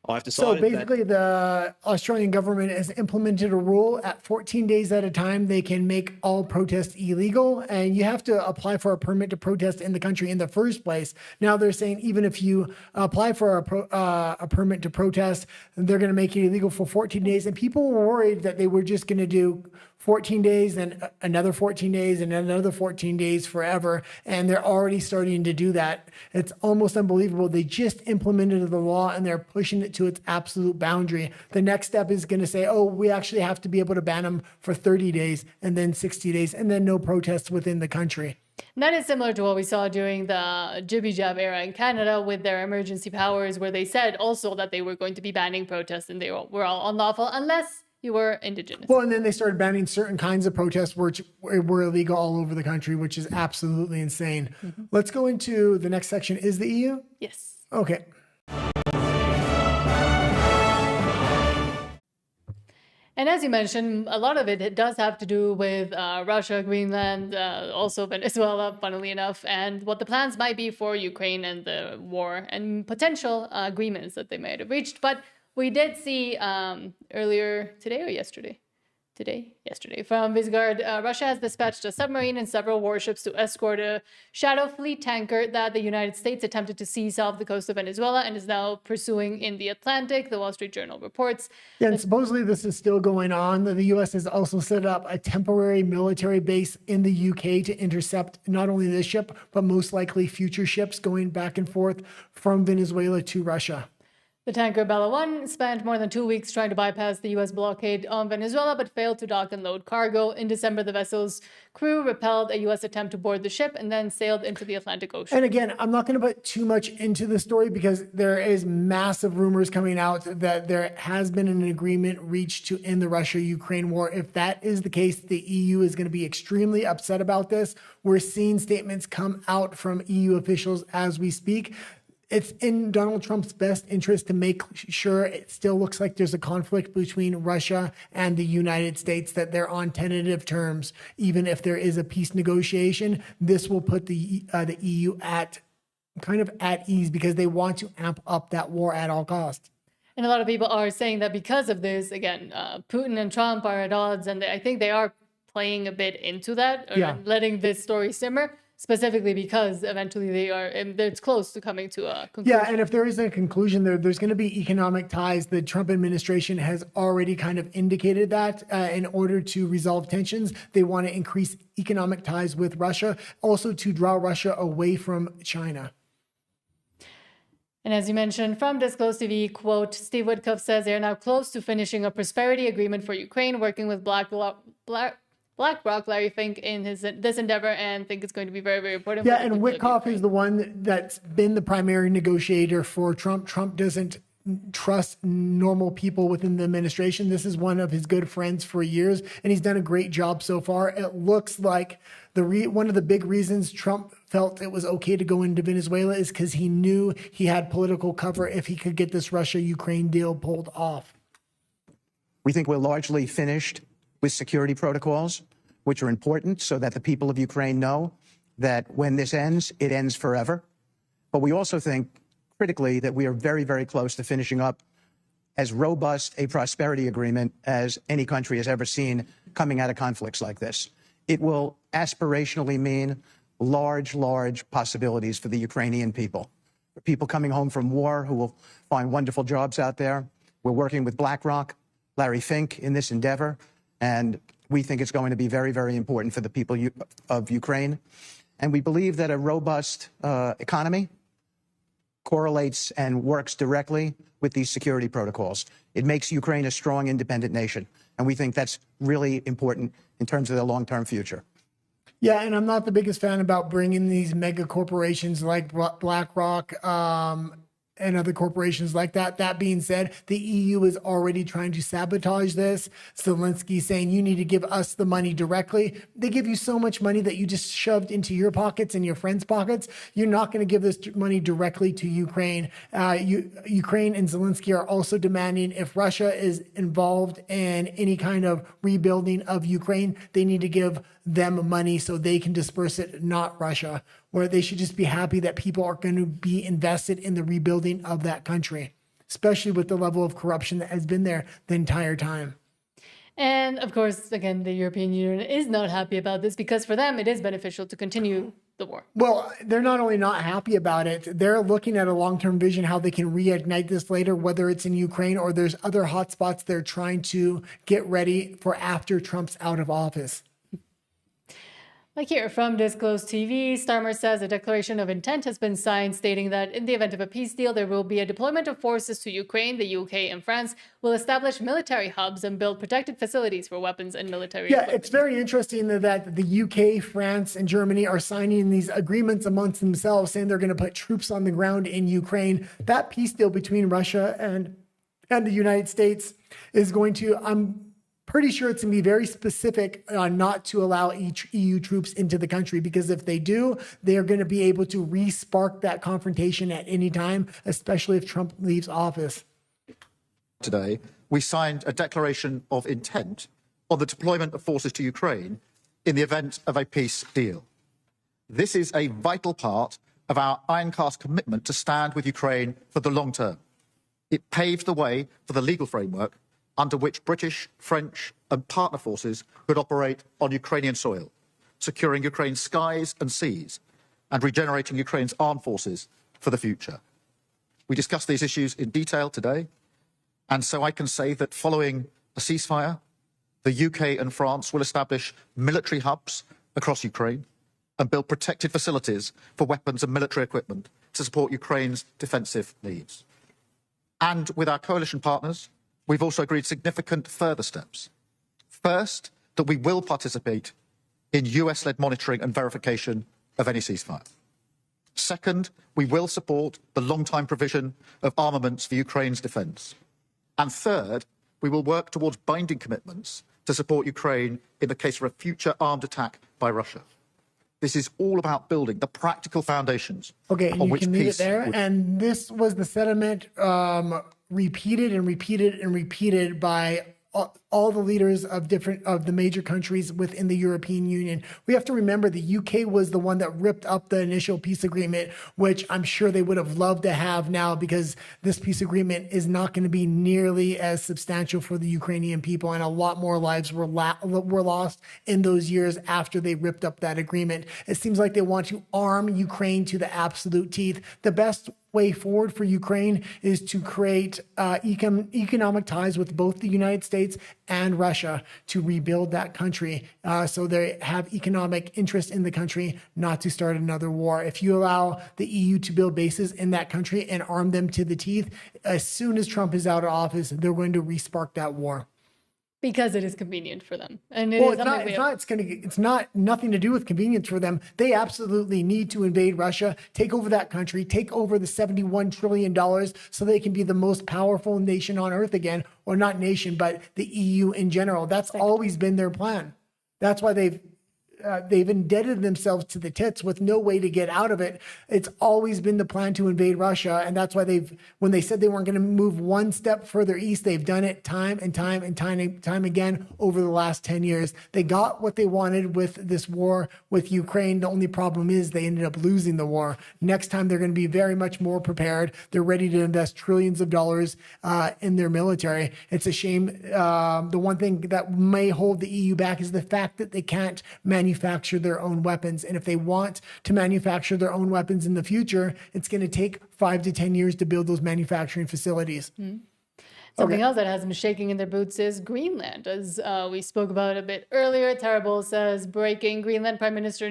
I've decided the Australian government has implemented a rule at 14 days at a time. They can make all protests illegal, and you have to apply for a permit to protest in the country in the first place. Now they're saying even if you apply for a permit to protest, they're going to make it illegal for 14 days. And people were worried that they were just going to do 14 days, then another 14 days, and another 14 days forever. And they're already starting to do that. It's almost unbelievable. They just implemented the law and they're pushing it to its absolute boundary. The next step is going to say, oh, we actually have to be able to ban them for 30 days and then 60 days and then no protests within the country. And that is similar to what we saw during the Jibby Jab era in Canada with their emergency powers, where they said also that they were going to be banning protests and they were all unlawful unless you were Indigenous. Well, and then they started banning certain kinds of protests which were illegal all over the country, which is absolutely insane. Mm-hmm. Let's go into the next section. Is the EU? Yes. Okay. And as you mentioned, a lot of it does have to do with Russia, Greenland, also Venezuela, funnily enough, and what the plans might be for Ukraine and the war and potential agreements that they might have reached. But we did see earlier today or yesterday? Yesterday, from Vizgard, Russia has dispatched a submarine and several warships to escort a shadow fleet tanker that the United States attempted to seize off the coast of Venezuela and is now pursuing in the Atlantic, the Wall Street Journal reports. Yeah, and supposedly this is still going on. The U.S. has also set up a temporary military base in the U.K. to intercept not only this ship, but most likely future ships going back and forth from Venezuela to Russia. The tanker Bella 1 spent more than 2 weeks trying to bypass the U.S. blockade on Venezuela, but failed to dock and load cargo. In December, the vessel's crew repelled a U.S. attempt to board the ship and then sailed into the Atlantic Ocean. And again, I'm not going to put too much into the story because there is massive rumors coming out that there has been an agreement reached to end the Russia-Ukraine war. If that is the case, the EU is going to be extremely upset about this. We're seeing statements come out from EU officials as we speak. It's in Donald Trump's best interest to make sure it still looks like there's a conflict between Russia and the United States, that they're on tentative terms. Even if there is a peace negotiation, this will put the EU at ease because they want to amp up that war at all costs. And a lot of people are saying that because of this, again, Putin and Trump are at odds, and I think they are playing a bit into that, or letting this story simmer. Specifically because eventually it's close to coming to a conclusion. Yeah, and if there is a conclusion there's going to be economic ties. The Trump administration has already kind of indicated that in order to resolve tensions, they want to increase economic ties with Russia, also to draw Russia away from China. And as you mentioned, from Disclosed TV, quote, Steve Witkoff says they're now close to finishing a prosperity agreement for Ukraine, working with BlackRock, Larry Fink, in this endeavor, and think it's going to be very, very important. Yeah, and Witkoff is the one that's been the primary negotiator for Trump. Trump doesn't trust normal people within the administration. This is one of his good friends for years, and he's done a great job so far. It looks like one of the big reasons Trump felt it was okay to go into Venezuela is because he knew he had political cover if he could get this Russia-Ukraine deal pulled off. We think we're largely finished with security protocols, which are important so that the people of Ukraine know that when this ends, it ends forever. But we also think, critically, that we are very, very close to finishing up as robust a prosperity agreement as any country has ever seen coming out of conflicts like this. It will aspirationally mean large, large possibilities for the Ukrainian people. For people coming home from war who will find wonderful jobs out there. We're working with BlackRock, Larry Fink in this endeavor. And we think it's going to be very, very important for the people of Ukraine. And we believe that a robust economy correlates and works directly with these security protocols. It makes Ukraine a strong, independent nation. And we think that's really important in terms of their long-term future. Yeah, and I'm not the biggest fan about bringing these mega corporations like BlackRock and other corporations like that. That being said, the EU is already trying to sabotage this. Zelensky saying, you need to give us the money directly. They give you so much money that you just shoved into your pockets and your friends' pockets. You're not going to give this money directly to Ukraine. Ukraine and Zelensky are also demanding if Russia is involved in any kind of rebuilding of Ukraine, they need to give them money so they can disperse it, not Russia, where they should just be happy that people are going to be invested in the rebuilding of that country, especially with the level of corruption that has been there the entire time. And of course, again, the European Union is not happy about this because for them, it is beneficial to continue the war. Well, they're not only not happy about it, they're looking at a long-term vision, how they can reignite this later, whether it's in Ukraine or there's other hotspots they're trying to get ready for after Trump's out of office. Like here from Disclosed TV, Starmer says a declaration of intent has been signed stating that in the event of a peace deal, there will be a deployment of forces to Ukraine. The UK and France will establish military hubs and build protected facilities for weapons and military equipment. It's very interesting that the UK, France, and Germany are signing these agreements amongst themselves, saying they're going to put troops on the ground in Ukraine. That peace deal between Russia and the United States is going to, I'm pretty sure it's going to be very specific not to allow each EU troops into the country, because if they do, they are going to be able to re-spark that confrontation at any time, especially if Trump leaves office. Today, we signed a declaration of intent on the deployment of forces to Ukraine in the event of a peace deal. This is a vital part of our ironcast commitment to stand with Ukraine for the long term. It paved the way for the legal framework under which British, French and partner forces could operate on Ukrainian soil, securing Ukraine's skies and seas and regenerating Ukraine's armed forces for the future. We discussed these issues in detail today, and so I can say that following a ceasefire, the UK and France will establish military hubs across Ukraine and build protected facilities for weapons and military equipment to support Ukraine's defensive needs. And with our coalition partners, we've also agreed significant further steps. First, that we will participate in US-led monitoring and verification of any ceasefire. Second, we will support the long-time provision of armaments for Ukraine's defence. And third, we will work towards binding commitments to support Ukraine in the case of a future armed attack by Russia. This is all about building the practical foundations. Okay, on you which can leave it peace there. would... And this was the sentiment repeated and repeated and repeated by all the leaders of the major countries within the European Union. We have to remember the UK was the one that ripped up the initial peace agreement, which I'm sure they would have loved to have now, because this peace agreement is not going to be nearly as substantial for the Ukrainian people, and a lot more lives were lost in those years after they ripped up that agreement. It seems like they want to arm Ukraine to the absolute teeth. The best way forward for Ukraine is to create economic ties with both the United States and Russia to rebuild that country, so they have economic interest in the country, not to start another war. If you allow the EU to build bases in that country and arm them to the teeth, as soon as Trump is out of office, they're going to respark that war. Because it is convenient for them. And it's not nothing to do with convenience for them. They absolutely need to invade Russia, take over that country, take over the $71 trillion so they can be the most powerful nation on earth again, or not nation, but the EU in general. That's always been their plan. That's why they've indebted themselves to the tits with no way to get out of it. It's always been the plan to invade Russia. And that's why when they said they weren't going to move one step further east, they've done it time and time again over the last 10 years. They got what they wanted with this war with Ukraine. The only problem is they ended up losing the war. Next time, they're going to be very much more prepared. They're ready to invest trillions of dollars in their military. It's a shame. The one thing that may hold the EU back is the fact that they can't manufacture their own weapons. And if they want to manufacture their own weapons in the future, it's going to take 5 to 10 years to build those manufacturing facilities. Mm-hmm. Something else that has them shaking in their boots is Greenland. As we spoke about a bit earlier, Terrible says, breaking, Greenland Prime Minister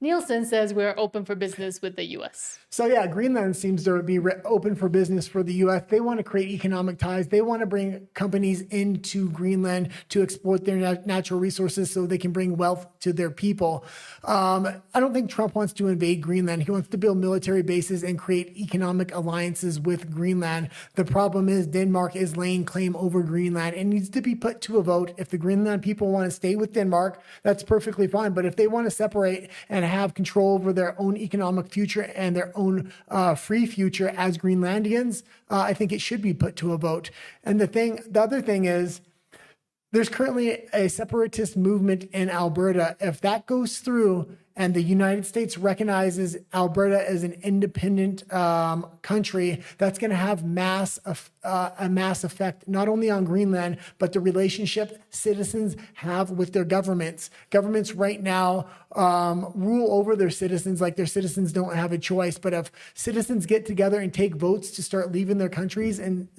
Nielsen says we're open for business with the U.S. So yeah, Greenland seems to be open for business for the U.S. They want to create economic ties. They want to bring companies into Greenland to exploit their natural resources so they can bring wealth to their people. I don't think Trump wants to invade Greenland. He wants to build military bases and create economic alliances with Greenland. The problem is Denmark is laying claim over Greenland. It needs to be put to a vote. If the Greenland people want to stay with Denmark, that's perfectly fine. But if they want to separate and have control over their own economic future and their own free future as Greenlandians, I think it should be put to a vote. And the other thing is, there's currently a separatist movement in Alberta. If that goes through and the United States recognizes Alberta as an independent country, that's going to have a mass effect, not only on Greenland, but the relationship citizens have with their governments. Governments right now rule over their citizens like their citizens don't have a choice. But if citizens get together and take votes to start leaving their countries and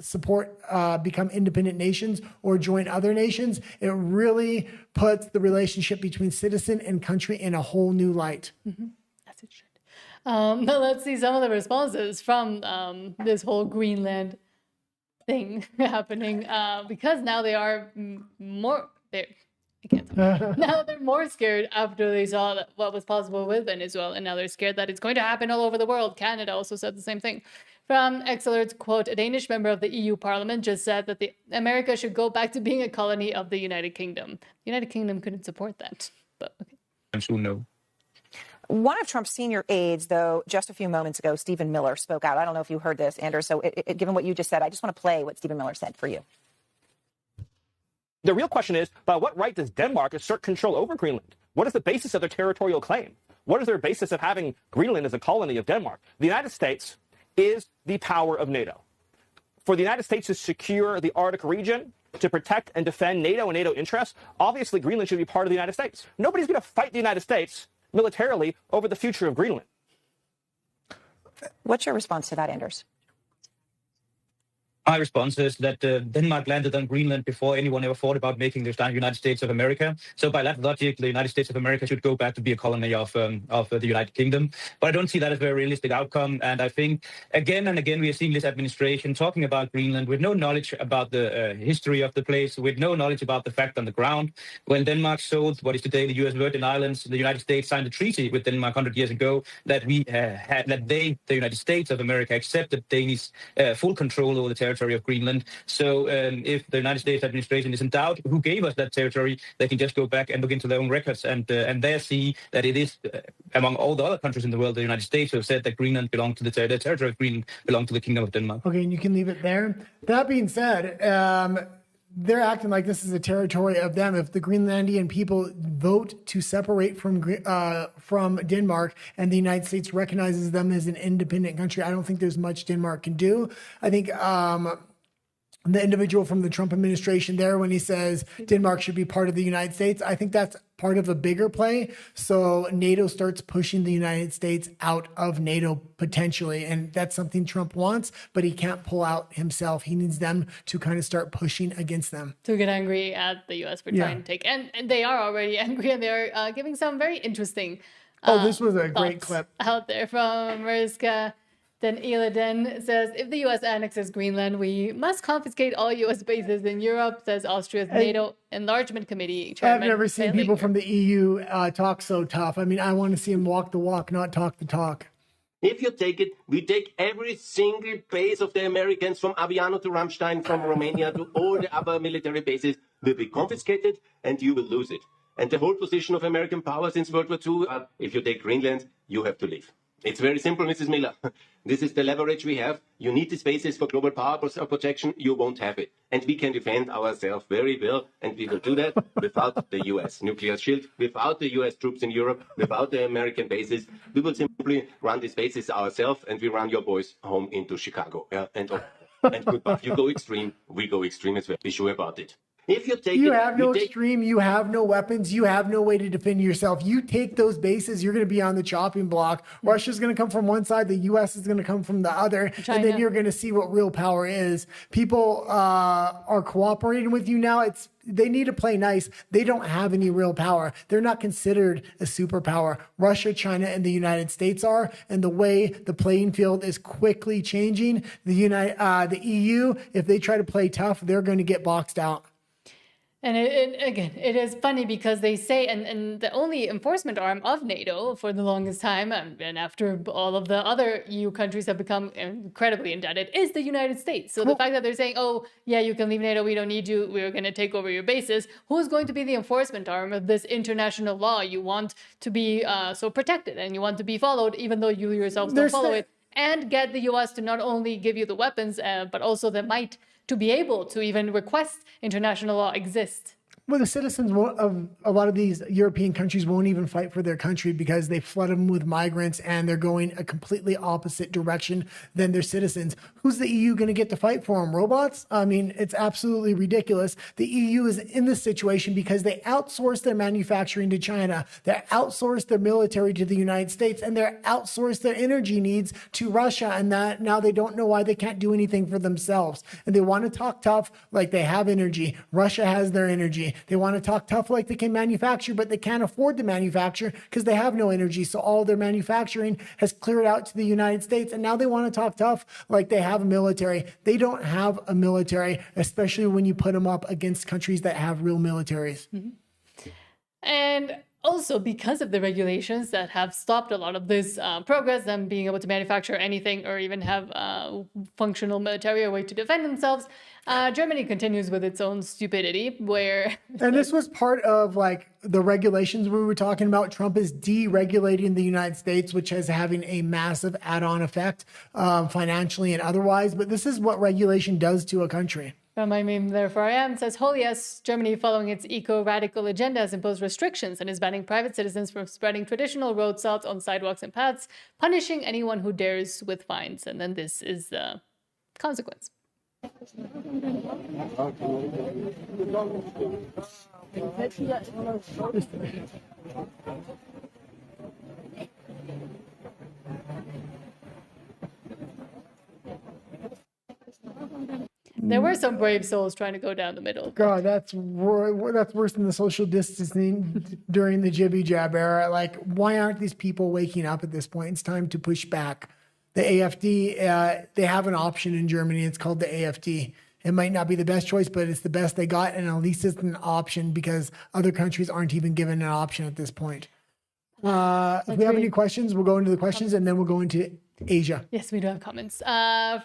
become independent nations or join other nations, it really puts the relationship between citizen and country in a whole new light. Mm-hmm. As it should. Now let's see some of the responses from this whole Greenland thing happening, because now they are more. Now they're more scared after they saw what was possible with Venezuela, and now they're scared that it's going to happen all over the world. Canada also said the same thing. From Excelert's quote, a Danish member of the EU Parliament just said that America should go back to being a colony of the United Kingdom. The United Kingdom couldn't support that, but okay. No. One of Trump's senior aides, though, just a few moments ago, Stephen Miller, spoke out. I don't know if you heard this, Anders. So given what you just said, I just want to play what Stephen Miller said for you. The real question is, by what right does Denmark assert control over Greenland? What is the basis of their territorial claim? What is their basis of having Greenland as a colony of Denmark? The United States is the power of NATO. for the United States to secure the Arctic region, to protect and defend NATO and NATO interests, obviously Greenland should be part of the United States. Nobody's going to fight the United States militarily over the future of Greenland. What's your response to that, Anders? My response is that Denmark landed on Greenland before anyone ever thought about making the United States of America. So by that logic, the United States of America should go back to be a colony of the United Kingdom. But I don't see that as a very realistic outcome. And I think again and again we are seeing this administration talking about Greenland with no knowledge about the history of the place, with no knowledge about the fact on the ground. When Denmark sold what is today the U.S. Virgin Islands, the United States signed a treaty with Denmark 100 years ago that the United States of America, accepted Danish full control over the territory of Greenland. So if the United States administration is in doubt who gave us that territory, they can just go back and look into their own records and there see that it is, among all the other countries in the world, the United States who have said that Greenland belonged to the territory of Greenland belonged to the Kingdom of Denmark. Okay, and you can leave it there. That being said, they're acting like this is a territory of them. If the Greenlandian people vote to separate from Denmark and the United States recognizes them as an independent country, I don't think there's much Denmark can do. I think the individual from the Trump administration there, when he says Denmark should be part of the United States, I think that's part of a bigger play. So NATO starts pushing the United States out of NATO potentially. And that's something Trump wants, but he can't pull out himself. He needs them to kind of start pushing against them. To get angry at the U.S. for trying to take, and they are already angry, and they're giving some very interesting this was a great clip out there from Mariska. Then Ileden says, if the U.S. annexes Greenland, we must confiscate all U.S. bases in Europe, says Austria's NATO Enlargement Committee chairman. I've never seen people from the EU talk so tough. I mean, I want to see them walk the walk, not talk the talk. If you take it, we take every single base of the Americans from Aviano to Ramstein, from Romania to all the other military bases will be confiscated and you will lose it. And the whole position of American power since World War II, if you take Greenland, you have to leave. It's very simple, Mrs. Miller. This is the leverage we have. You need these bases for global power protection. You won't have it. And we can defend ourselves very well. And we will do that without the U.S. nuclear shield, without the U.S. troops in Europe, without the American bases. We will simply run these bases ourselves, and we run your boys home into Chicago. Yeah, and goodbye. You go extreme, we go extreme as well. Be sure about it. If you take have no extreme, you have no weapons, you have no way to defend yourself. You take those bases, you're going to be on the chopping block. Russia's going to come from one side, the U.S. is going to come from the other, and then you're going to see what real power is. People are cooperating with you now. They need to play nice. They don't have any real power. They're not considered a superpower. Russia, China, and the United States are. And the way the playing field is quickly changing, the EU, if they try to play tough, they're going to get boxed out. And it is funny because they say, and the only enforcement arm of NATO for the longest time, and after all of the other EU countries have become incredibly indebted, is the United States. So the fact that they're saying, oh, yeah, you can leave NATO, we don't need you, we're going to take over your bases, who's going to be the enforcement arm of this international law you want to be so protected and you want to be followed, even though you yourselves don't follow it, and get the U.S. to not only give you the weapons, but also the might to be able to even request international law exist. Well, the citizens of a lot of these European countries won't even fight for their country because they flood them with migrants and they're going a completely opposite direction than their citizens. Who's the EU going to get to fight for them? Robots? I mean, it's absolutely ridiculous. The EU is in this situation because they outsource their manufacturing to China. They outsource their military to the United States, and they outsource their energy needs to Russia. And that now they don't know why they can't do anything for themselves. And they want to talk tough like they have energy. Russia has their energy. They want to talk tough like they can manufacture, but they can't afford to manufacture because they have no energy. So all their manufacturing has cleared out to the United States. And now they want to talk tough like they have a military. They don't have a military, especially when you put them up against countries that have real militaries. Mm-hmm. And also because of the regulations that have stopped a lot of this progress, them being able to manufacture anything or even have functional military or way to defend themselves, Germany continues with its own stupidity where... And this was part of like the regulations we were talking about. Trump is deregulating the United States, which is having a massive add-on effect financially and otherwise. But this is what regulation does to a country. From my meme, therefore I am, says, oh yes, Germany, following its eco-radical agenda, has imposed restrictions and is banning private citizens from spreading traditional road salt on sidewalks and paths, punishing anyone who dares with fines. And then this is the consequence. There were some brave souls trying to go down the middle. God, that's worse than the social distancing during the jibby jab era. Like, why aren't these people waking up at this point? It's time to push back. The AfD, they have an option in Germany. It's called the AfD. It might not be the best choice, but it's the best they got, and at least it's an option because other countries aren't even given an option at this point. If we have any questions, we'll go into the questions, and then we'll go into Asia. Yes, we do have comments.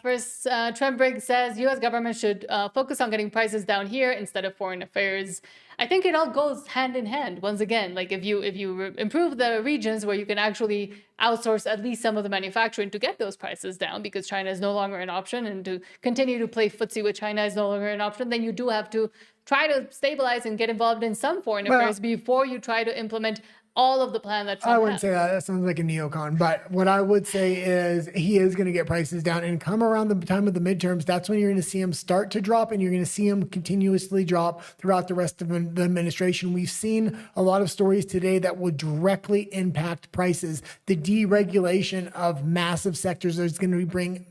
First, Trent Briggs says U.S. government should focus on getting prices down here instead of foreign affairs. I think it all goes hand in hand. Once again, like if you improve the regions where you can actually outsource at least some of the manufacturing to get those prices down, because China is no longer an option, and to continue to play footsie with China is no longer an option, then you do have to try to stabilize and get involved in some foreign affairs before you try to implement all of the plan that Trump I wouldn't has. say that. That sounds like a neocon. But what I would say is he is going to get prices down, and come around the time of the midterms, that's when you're going to see him start to drop, and you're going to see him continuously drop throughout the rest of the administration. We've seen a lot of stories today that will directly impact prices. The deregulation of massive sectors is going to bring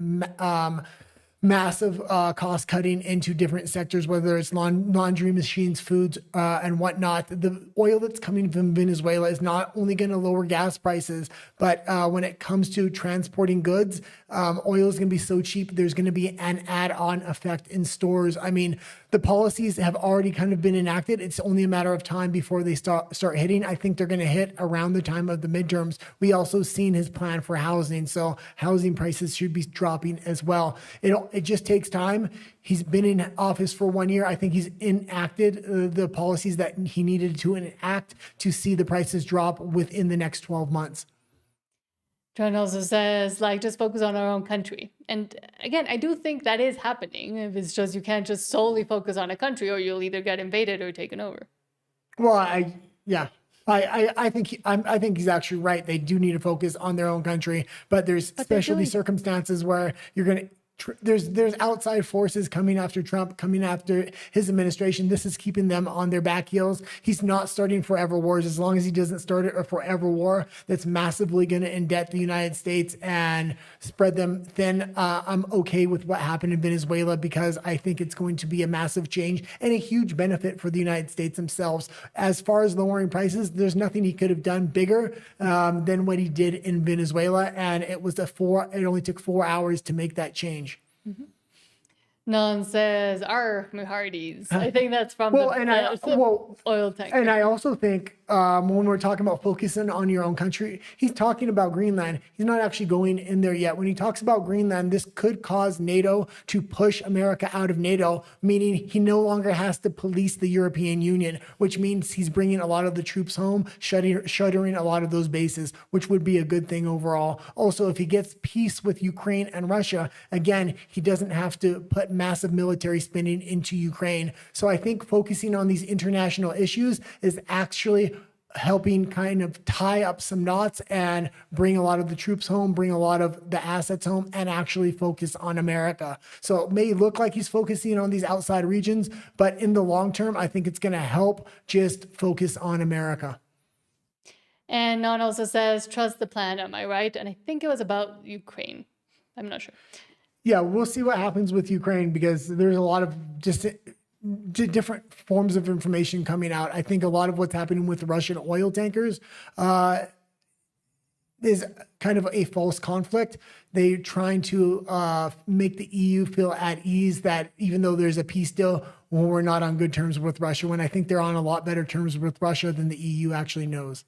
massive cost cutting into different sectors, whether it's laundry machines, foods, and whatnot. The oil that's coming from Venezuela is not only going to lower gas prices, but when it comes to transporting goods, oil is going to be so cheap, there's going to be an add-on effect in stores. I mean, the policies have already kind of been enacted. It's only a matter of time before they start hitting. I think they're going to hit around the time of the midterms. We also seen his plan for housing, so housing prices should be dropping as well. It just takes time. He's been in office for 1 year. I think he's enacted the policies that he needed to enact to see the prices drop within the next 12 months. Trent also says, like, just focus on our own country. And again, I do think that is happening. If it's just, you can't just solely focus on a country, or you'll either get invaded or taken over. Well, I think he's actually right. They do need to focus on their own country, but there's specialty circumstances where you're going to. There's outside forces coming after Trump, coming after his administration. This is keeping them on their back heels. He's not starting forever wars. As long as he doesn't start a forever war that's massively going to indebt the United States and spread them thin, I'm okay with what happened in Venezuela, because I think it's going to be a massive change and a huge benefit for the United States themselves. As far as lowering prices, there's nothing he could have done bigger than what he did in Venezuela, and it only took 4 hours to make that change. Mm-hmm. None says, Muhardi's. I think that's from oil tank. And I also think when we're talking about focusing on your own country, he's talking about Greenland. He's not actually going in there yet. When he talks about Greenland, this could cause NATO to push America out of NATO, meaning he no longer has to police the European Union, which means he's bringing a lot of the troops home, shuttering a lot of those bases, which would be a good thing overall. Also, if he gets peace with Ukraine and Russia, again, he doesn't have to put massive military spending into Ukraine. So I think focusing on these international issues is actually helping kind of tie up some knots and bring a lot of the troops home, bring a lot of the assets home, and actually focus on America. So it may look like he's focusing on these outside regions, but in the long term, I think it's going to help just focus on America. And Non also says, trust the plan, am I right? And I think it was about Ukraine. I'm not sure. Yeah, we'll see what happens with Ukraine, because there's a lot of just different forms of information coming out. I think a lot of what's happening with the Russian oil tankers is kind of a false conflict. They're trying to make the EU feel at ease that even though there's a peace deal, we're not on good terms with Russia, when I think they're on a lot better terms with Russia than the EU actually knows.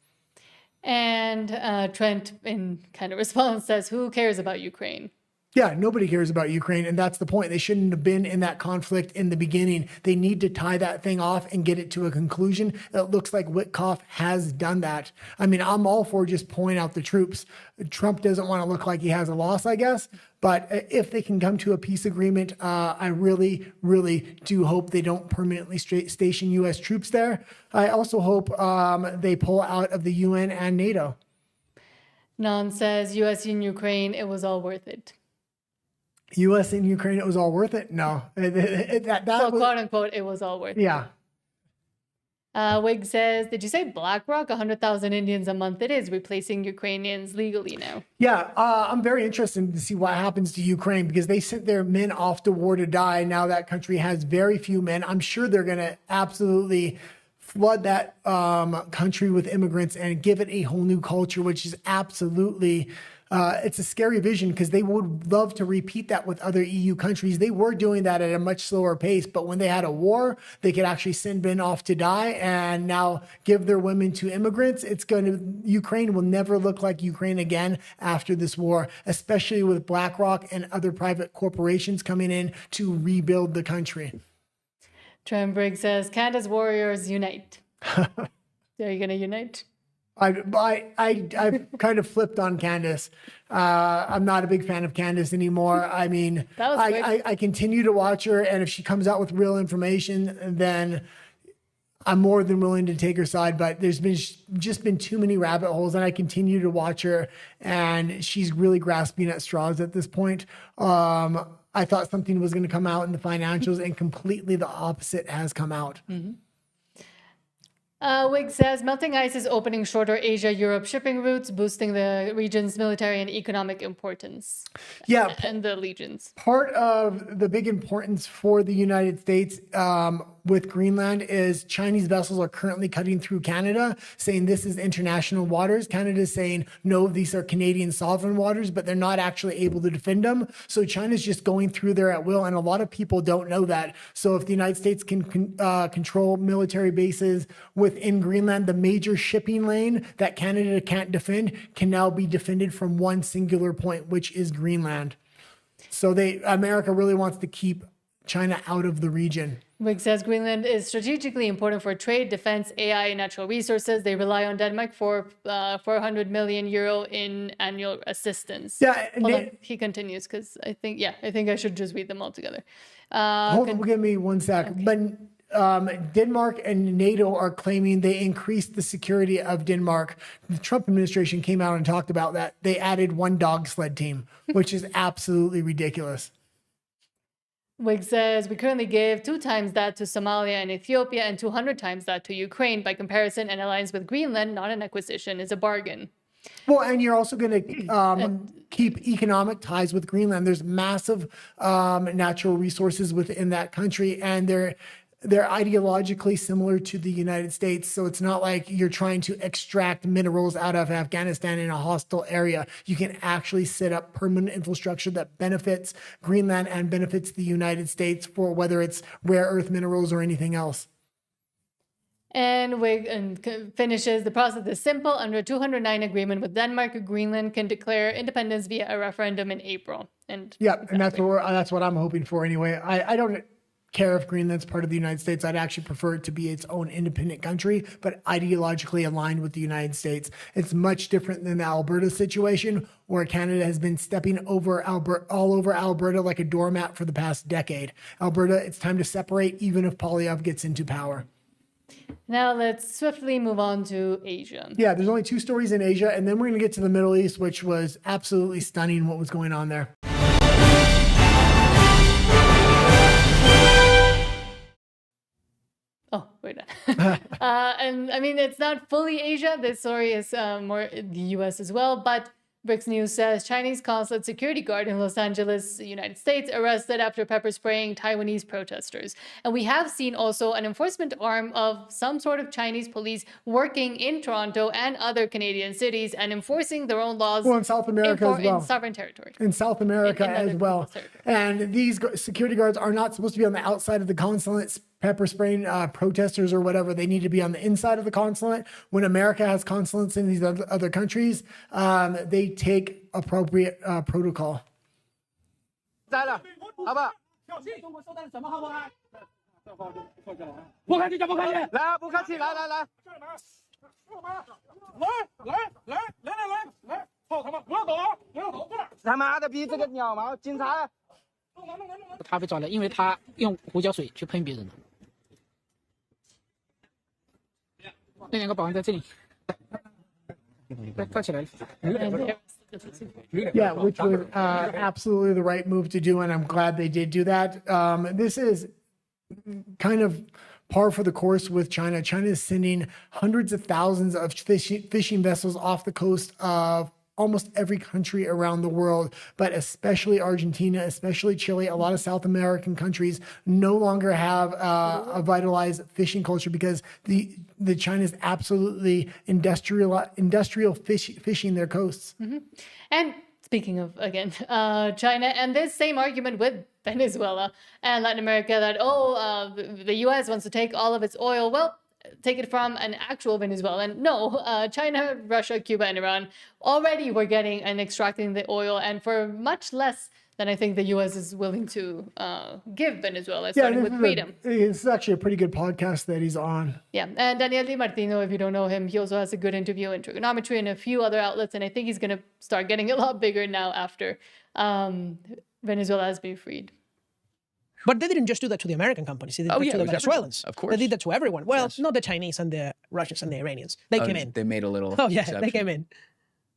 And Trent, in kind of response, says, who cares about Ukraine? Yeah, nobody cares about Ukraine, and that's the point. They shouldn't have been in that conflict in the beginning. They need to tie that thing off and get it to a conclusion. It looks like Witkoff has done that. I mean, I'm all for just pulling out the troops. Trump doesn't want to look like he has a loss, I guess. But if they can come to a peace agreement, I really, really do hope they don't permanently station U.S. troops there. I also hope they pull out of the UN and NATO. Non says, U.S. in Ukraine, it was all worth it. U.S. and Ukraine, it was all worth it? No. So, quote unquote, it was all worth it. Yeah. Wig says, did you say BlackRock? 100,000 Indians a month it is, replacing Ukrainians legally now. Yeah, I'm very interested to see what happens to Ukraine because they sent their men off to war to die. Now that country has very few men. I'm sure they're going to absolutely flood that country with immigrants and give it a whole new culture, which is absolutely... it's a scary vision because they would love to repeat that with other EU countries. They were doing that at a much slower pace, but when they had a war, they could actually send men off to die and now give their women to immigrants. Ukraine will never look like Ukraine again after this war, especially with BlackRock and other private corporations coming in to rebuild the country. Trembrig says, Canada's warriors unite. Are you going to unite? I've kind of flipped on Candace. I'm not a big fan of Candace anymore. I mean, I continue to watch her, and if she comes out with real information, then I'm more than willing to take her side. But there's been too many rabbit holes, and I continue to watch her, and she's really grasping at straws at this point. I thought something was going to come out in the financials, and completely the opposite has come out. Mm-hmm. Wig says, melting ice is opening shorter Asia-Europe shipping routes, boosting the region's military and economic importance. Yeah. And the legions. Part of the big importance for the United States with Greenland is Chinese vessels are currently cutting through Canada, saying this is international waters. Canada is saying, no, these are Canadian sovereign waters, but they're not actually able to defend them. So China's just going through there at will, and a lot of people don't know that. So if the United States can control military bases within Greenland, the major shipping lane that Canada can't defend can now be defended from one singular point, which is Greenland. So America really wants to keep China out of the region. Wig says Greenland is strategically important for trade, defense, AI, and natural resources. They rely on Denmark for 400 million euro in annual assistance. Yeah, he continues because I think I should just read them all together. Give me one sec. Okay. But Denmark and NATO are claiming they increased the security of Denmark. The Trump administration came out and talked about that. They added one dog sled team, which is absolutely ridiculous. Wig says, we currently give 2 times that to Somalia and Ethiopia and 200 times that to Ukraine. By comparison, an alliance with Greenland, not an acquisition, is a bargain. Well, and you're also going to keep economic ties with Greenland. There's massive natural resources within that country, and they're ideologically similar to the United States. So it's not like you're trying to extract minerals out of Afghanistan in a hostile area. You can actually set up permanent infrastructure that benefits Greenland and benefits the United States for whether it's rare earth minerals or anything else. And Wig finishes, the process is simple. Under a 209 agreement with Denmark, Greenland can declare independence via a referendum in April. And and that's what I'm hoping for anyway. I don't care if Greenland's part of the United States. I'd actually prefer it to be its own independent country, but ideologically aligned with the United States. It's much different than the Alberta situation, where Canada has been stepping all over Alberta like a doormat for the past decade. Alberta, it's time to separate, even if Poilievre gets into power. Now let's swiftly move on to Asia. Yeah, there's only 2 stories in Asia, and then we're going to get to the Middle East, which was absolutely stunning what was going on there. Oh, we're done. And I mean, it's not fully Asia. This story is more the US as well. But BRICS News says Chinese consulate security guard in Los Angeles, United States, arrested after pepper spraying Taiwanese protesters. And we have seen also an enforcement arm of some sort of Chinese police working in Toronto and other Canadian cities and enforcing their own laws. Well, in South America as well. In sovereign territory. In South America as well. And these security guards are not supposed to be on the outside of the consulates pepper spraying protesters or whatever. They need to be on the inside of the consulate. When America has consulates in these other countries, they take appropriate protocol. Yeah, which was absolutely the right move to do, and I'm glad they did do that. This is kind of par for the course with China. China is sending hundreds of thousands of fishing vessels off the coast of almost every country around the world, but especially Argentina, especially Chile. A lot of South American countries no longer have a vitalized fishing culture because the China is absolutely industrial fishing their coasts. Mm-hmm. And speaking of, again, China, and this same argument with Venezuela and Latin America that, the U.S. wants to take all of its oil. Well, take it from an actual Venezuelan. No, China, Russia, Cuba, and Iran already were getting and extracting the oil, and for much less than I think the U.S. is willing to give Venezuela, starting with freedom. It's actually a pretty good podcast that he's on. Yeah, and Daniel Di Martino, if you don't know him, he also has a good interview in Trigonometry and a few other outlets, and I think he's going to start getting a lot bigger now after Venezuela has been freed. But they didn't just do that to the American companies. They did that to the Venezuelans. Of course. They did that to everyone. Well, not the Chinese and the Russians and the Iranians. They came in. They made a little exception. They came in.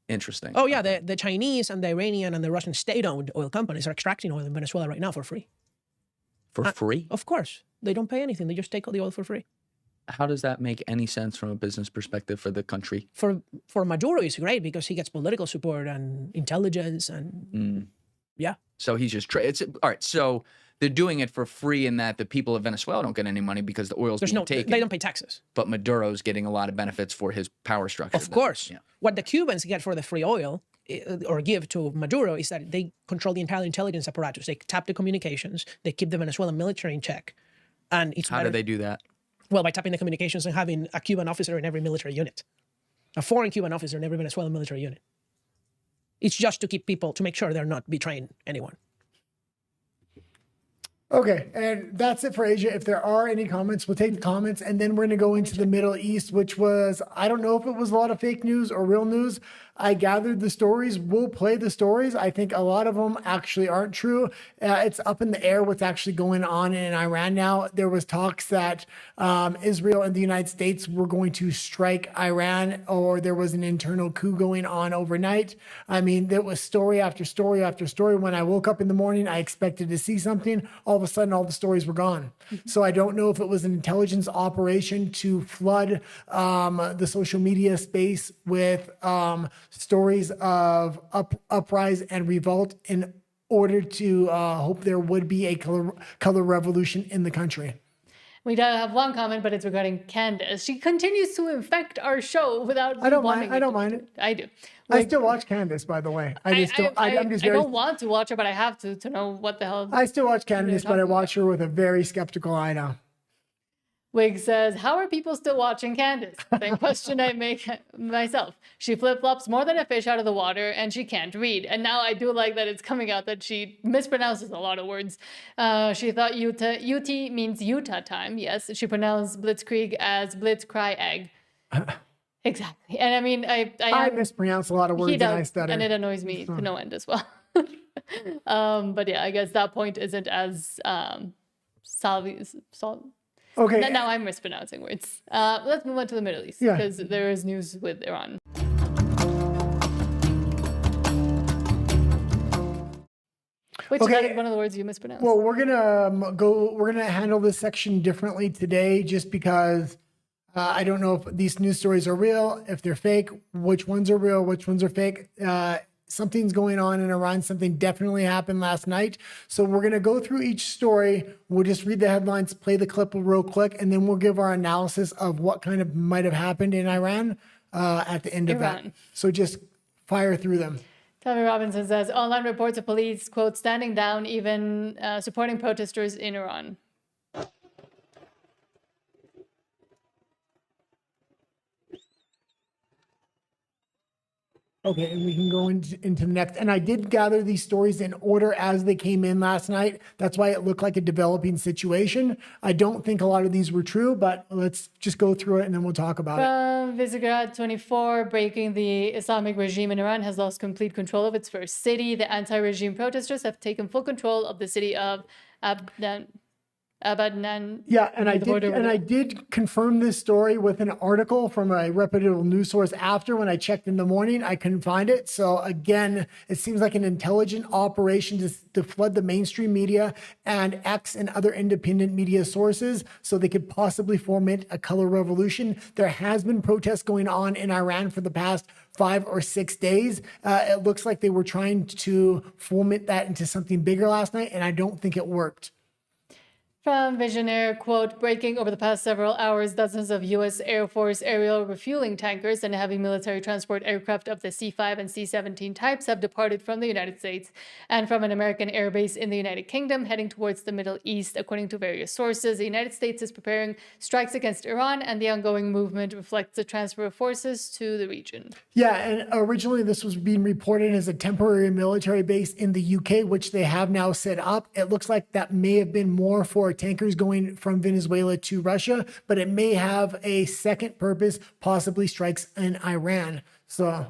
Interesting. Oh, yeah. The Chinese and the Iranian and the Russian state-owned oil companies are extracting oil in Venezuela right now for free. For free? Of course. They don't pay anything. They just take all the oil for free. How does that make any sense from a business perspective for the country? For Maduro, it's great because he gets political support and intelligence and yeah. So he's just all right. So they're doing it for free in that the people of Venezuela don't get any money because the oil's being taken. They don't pay taxes. But Maduro's getting a lot of benefits for his power structure. Of course. Yeah. What the Cubans get for the free oil or give to Maduro is that they control the entire intelligence apparatus. They tap the communications. They keep the Venezuelan military in check. And it's How do they do that? Well, by tapping the communications and having a Cuban officer in every military unit. A foreign Cuban officer in every Venezuelan military unit. It's just to keep people, to make sure they're not betraying anyone. Okay, and that's it for Asia. If there are any comments, we'll take the comments, and then we're going to go into the Middle East, which was, I don't know if it was a lot of fake news or real news. I gathered the stories. We'll play the stories. I think a lot of them actually aren't true. It's up in the air what's actually going on in Iran now. There was talks that Israel and the United States were going to strike Iran, or there was an internal coup going on overnight. I mean, there was story after story after story. When I woke up in the morning, I expected to see something. All of a sudden, all the stories were gone. So I don't know if it was an intelligence operation to flood the social media space with stories of uprise and revolt in order to hope there would be a color revolution in the country. We have one comment, but it's regarding Candace. She continues to infect our show without. I don't mind it. I do. I still watch Candace, by the way. I don't want to watch her, but I have to know what the hell. I still watch Candace, but I watch her with a very skeptical eye now. Wig says, how are people still watching Candace? Same question I make myself. She flip-flops more than a fish out of the water, and she can't read. And now I do like that it's coming out that she mispronounces a lot of words. She thought UT means Utah time. Yes, she pronounced Blitzkrieg as Blitzkrieg egg. Exactly. And I mean, I mispronounce a lot of words and I stutter. And it annoys me to no end as well. But yeah, I guess that point isn't as Okay. Now I'm mispronouncing words. Let's move on to the Middle East because there is news with Iran. Which is one of the words you mispronounced. Well, we're gonna handle this section differently today, just because I don't know if these news stories are real, if they're fake, which ones are real, which ones are fake. Something's going on in Iran. Something definitely happened last night. So we're going to go through each story. We'll just read the headlines, play the clip real quick, and then we'll give our analysis of what kind of might have happened in Iran at the end of that. So just fire through them. Tommy Robinson says, online reports of police, quote, standing down, even supporting protesters in Iran. Okay, and we can go into the next. And I did gather these stories in order as they came in last night. That's why it looked like a developing situation. I don't think a lot of these were true, but let's just go through it and then we'll talk about it. Visegrad 24, breaking the Islamic regime in Iran has lost complete control of its first city. The anti-regime protesters have taken full control of the city of Abadan. Yeah, and I did confirm this story with an article from a reputable news source after. When I checked in the morning, I couldn't find it. So again, it seems like an intelligent operation to flood the mainstream media and X and other independent media sources so they could possibly foment a color revolution. There has been protests going on in Iran for the past 5 or 6 days. It looks like they were trying to foment that into something bigger last night, and I don't think it worked. From Visionaire, quote, breaking over the past several hours, dozens of U.S. Air Force aerial refueling tankers and heavy military transport aircraft of the C-5 and C-17 types have departed from the United States and from an American airbase in the United Kingdom, heading towards the Middle East. According to various sources, the United States is preparing strikes against Iran, and the ongoing movement reflects the transfer of forces to the region. Yeah, and originally this was being reported as a temporary military base in the UK, which they have now set up. It looks like that may have been more for tankers going from Venezuela to Russia, but it may have a second purpose, possibly strikes in Iran. So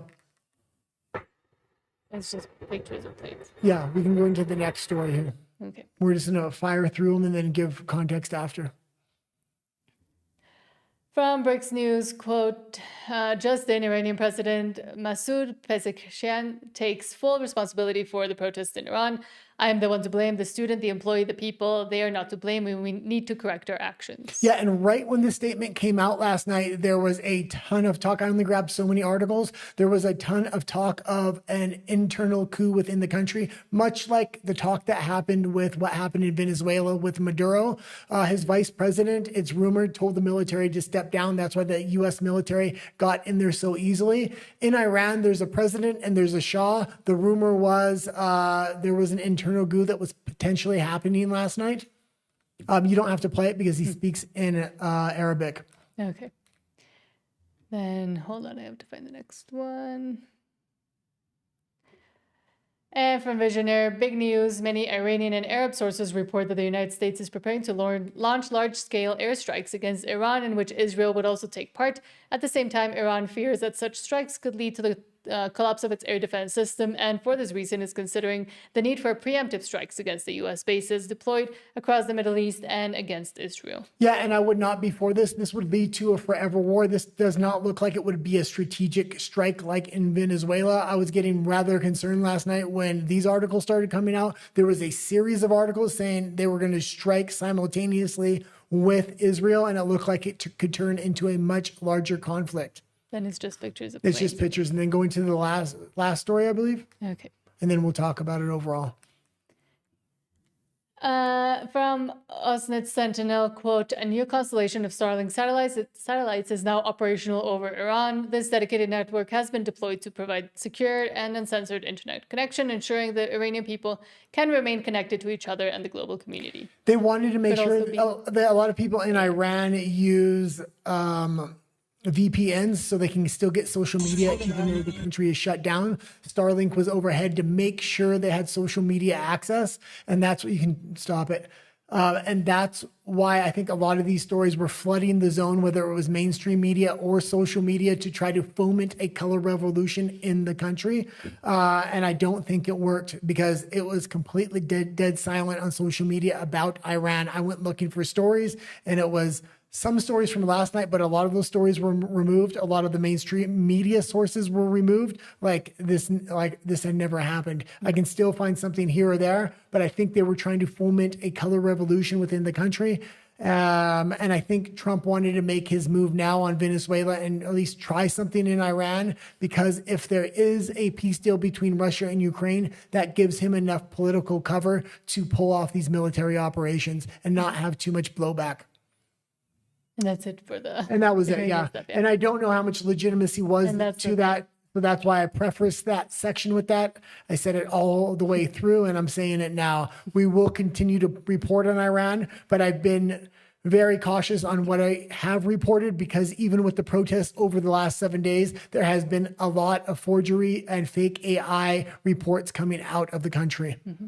it's just pictures of planes. Yeah, we can go into the next story here. Okay. We're just going to fire through them and then give context after. From Bricks News, quote, just then Iranian President Masoud Pezeshkian takes full responsibility for the protests in Iran. I am the one to blame, the student, the employee, the people. They are not to blame, and we need to correct our actions. Yeah, and right when this statement came out last night, there was a ton of talk. I only grabbed so many articles. There was a ton of talk of an internal coup within the country, much like the talk that happened with what happened in Venezuela with Maduro. His vice president, it's rumored, told the military to step down. That's why the U.S. military got in there so easily. In Iran, there's a president and there's a Shah. The rumor was there was an internal coup that was potentially happening last night. You don't have to play it because he speaks in Arabic. Okay. Then hold on, I have to find the next one. And from Visionaire, big news. Many Iranian and Arab sources report that the United States is preparing to launch large-scale airstrikes against Iran, in which Israel would also take part. At the same time, Iran fears that such strikes could lead to the collapse of its air defense system, and for this reason is considering the need for preemptive strikes against the U.S. bases deployed across the Middle East and against Israel. Yeah, and I would not be for this. This would lead to a forever war. This does not look like it would be a strategic strike like in Venezuela. I was getting rather concerned last night when these articles started coming out. There was a series of articles saying they were going to strike simultaneously with Israel, and it looked like it could turn into a much larger conflict. Then it's just pictures of It's planes. just pictures, and then going to the last story, I believe. Okay. And then we'll talk about it overall. From Osnet Sentinel, quote, a new constellation of Starlink satellites is now operational over Iran. This dedicated network has been deployed to provide secure and uncensored internet connection, ensuring the Iranian people can remain connected to each other and the global community. They wanted to make Could sure also that a lot of people in Iran use VPNs so they can still get social media even though the country is shut down. Starlink was overhead to make sure they had social media access, and that's what you can stop it. And that's why I think a lot of these stories were flooding the zone, whether it was mainstream media or social media, to try to foment a color revolution in the country. And I don't think it worked because it was completely dead silent on social media about Iran. I went looking for stories, and it was some stories from last night, but a lot of those stories were removed. A lot of the mainstream media sources were removed. Like this had never happened. I can still find something here or there, but I think they were trying to foment a color revolution within the country. And I think Trump wanted to make his move now on Venezuela and at least try something in Iran, because if there is a peace deal between Russia and Ukraine, that gives him enough political cover to pull off these military operations and not have too much blowback. And that's it for the. And that was it, Iranian yeah. stuff, And I don't know how much legitimacy was to that. So that's why I prefaced that section with that. I said it all the way through, and I'm saying it now. We will continue to report on Iran, but I've been very cautious on what I have reported, because even with the protests over the last 7 days, there has been a lot of forgery and fake AI reports coming out of the country. Mm-hmm.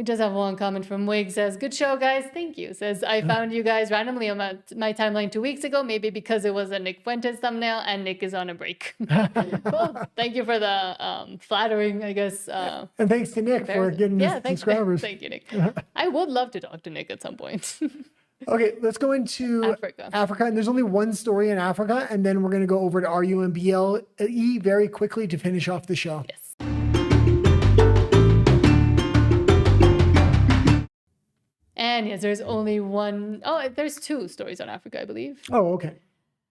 We just have one comment from Wig. Says, good show, guys. Thank you. Says, I found you guys randomly on my timeline 2 weeks ago, maybe because it was a Nick Fuentes thumbnail and Nick is on a break. Well, thank you for the flattering, I guess. And thanks to Nick for getting us subscribers. Thank you, Nick. I would love to talk to Nick at some point. Okay, let's go into Africa. And there's only one story in Africa, and then we're going to go over to RUMBLE very quickly to finish off the show. Yes. And yes, there's only one. Oh, there's two stories on Africa, I believe. Oh, okay.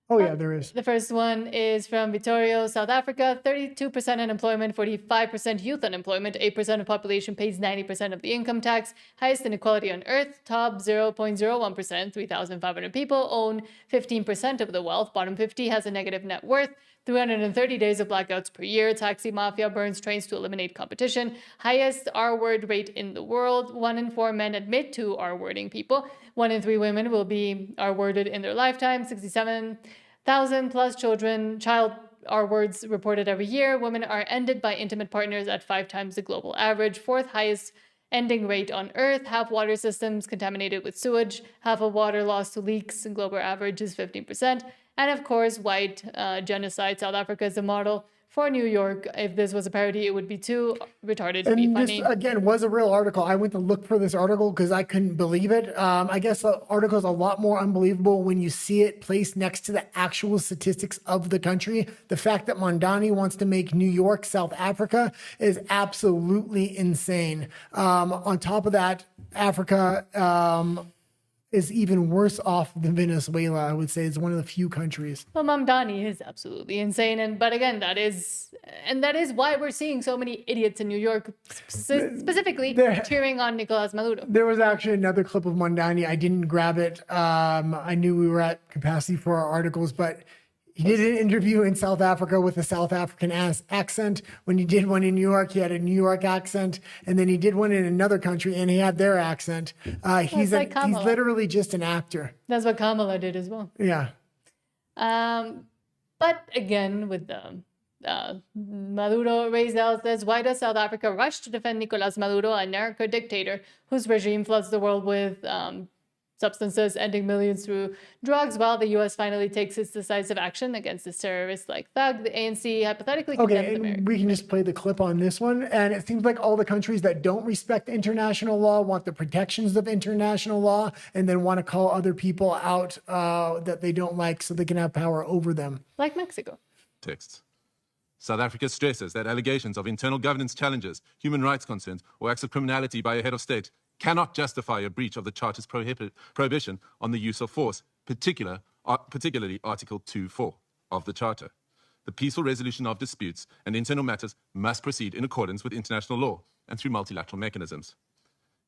Oh, yeah, there is. The first one is from Vittorio, South Africa. 32% unemployment, 45% youth unemployment, 8% of population pays 90% of the income tax. Highest inequality on earth. Top 0.01%, 3,500 people own 15% of the wealth. Bottom 50 has a negative net worth. 330 days of blackouts per year. Taxi mafia burns trains to eliminate competition. Highest R-word rate in the world. 1 in 4 men admit to R-wording people. 1 in 3 women will be R-worded in their lifetime. 67,000 plus child R-words reported every year. Women are ended by intimate partners at 5 times the global average. 4th highest ending rate on Earth. Half water systems contaminated with sewage. Half of water lost to leaks. And global average is 15%. And of course, white genocide. South Africa is the model for New York. If this was a parody, it would be too retarded to be funny. This, again, was a real article. I went to look for this article because I couldn't believe it. I guess the article is a lot more unbelievable when you see it placed next to the actual statistics of the country. The fact that Mondani wants to make New York South Africa is absolutely insane. On top of that, Africa is even worse off than Venezuela, I would say. It's one of the few countries. Well, Mamdani is absolutely insane. But again, that is why we're seeing so many idiots in New York, specifically cheering on Nicolas Maduro. There was actually another clip of Mondani. I didn't grab it. I knew we were at capacity for our articles, but he did an interview in South Africa with a South African accent. When he did one in New York, he had a New York accent. And then he did one in another country and he had their accent. He's literally just an actor. That's what Kamala did as well. Yeah. But again, with the Maduro raised out says, why does South Africa rush to defend Nicolas Maduro, a narco dictator whose regime floods the world with substances, ending millions through drugs, while the U.S. finally takes its decisive action against this terrorist-like thug? The ANC hypothetically condemns America. We can just play the clip on this one. And it seems like all the countries that don't respect international law want the protections of international law and then want to call other people out that they don't like so they can have power over them. Like Mexico. Texts. South Africa stresses that allegations of internal governance challenges, human rights concerns, or acts of criminality by a head of state cannot justify a breach of the Charter's prohibition on the use of force, particularly Article 2.4 of the Charter. The peaceful resolution of disputes and internal matters must proceed in accordance with international law and through multilateral mechanisms.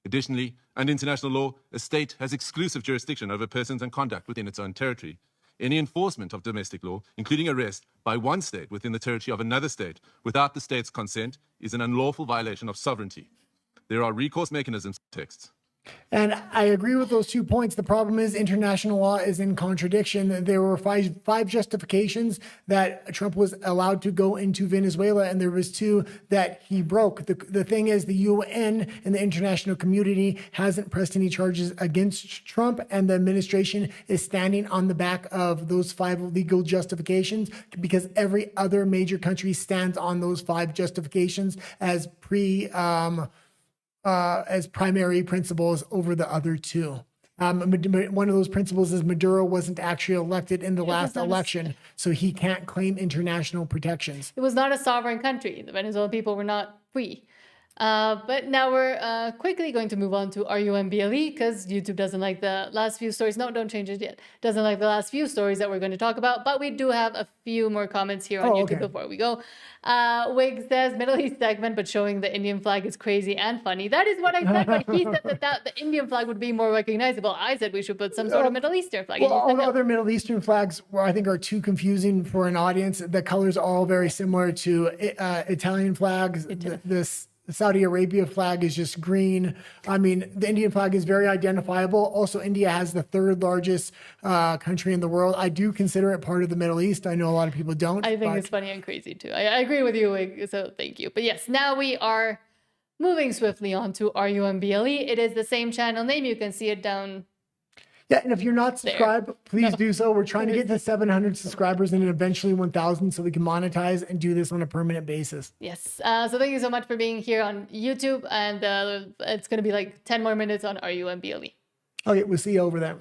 Additionally, under international law, a state has exclusive jurisdiction over persons and conduct within its own territory. Any enforcement of domestic law, including arrest by one state within the territory of another state without the state's consent, is an unlawful violation of sovereignty. There are recourse mechanisms. Texts. And I agree with those 2 points. The problem is international law is in contradiction. There were five justifications that Trump was allowed to go into Venezuela, and there was 2 that he broke. The thing is, the UN and the international community hasn't pressed any charges against Trump, and the administration is standing on the back of those 5 legal justifications because every other major country stands on those 5 justifications as primary principles over the other 2. One of those principles is Maduro wasn't actually elected in the last election, so he can't claim international protections. It was not a sovereign country. The Venezuelan people were not free. But now we're quickly going to move on to RUMBLE because YouTube doesn't like the last few stories. No, don't change it yet. Doesn't like the last few stories that we're going to talk about. But we do have a few more comments here on YouTube before we go. Wig says, Middle East segment, but showing the Indian flag is crazy and funny. That is what I said, but he said that the Indian flag would be more recognizable. I said we should put some sort of Middle Eastern flag. Well, all the other Middle Eastern flags I think are too confusing for an audience. The colors are all very similar to Italian flags. The Saudi Arabia flag is just green. I mean, the Indian flag is very identifiable. Also, India has the 3rd largest country in the world. I do consider it part of the Middle East. I know a lot of people don't. I think it's funny and crazy too. I agree with you, so thank you. But yes, now we are Moving swiftly on to RUMBLE. It is the same channel name. You can see it down. Yeah, and if you're not subscribed, please do so. We're trying to get to 700 subscribers and then eventually 1,000 so we can monetize and do this on a permanent basis. Yes. So thank you so much for being here on YouTube. And it's going to be like 10 more minutes on RUMBLE. Okay, we'll see you over there.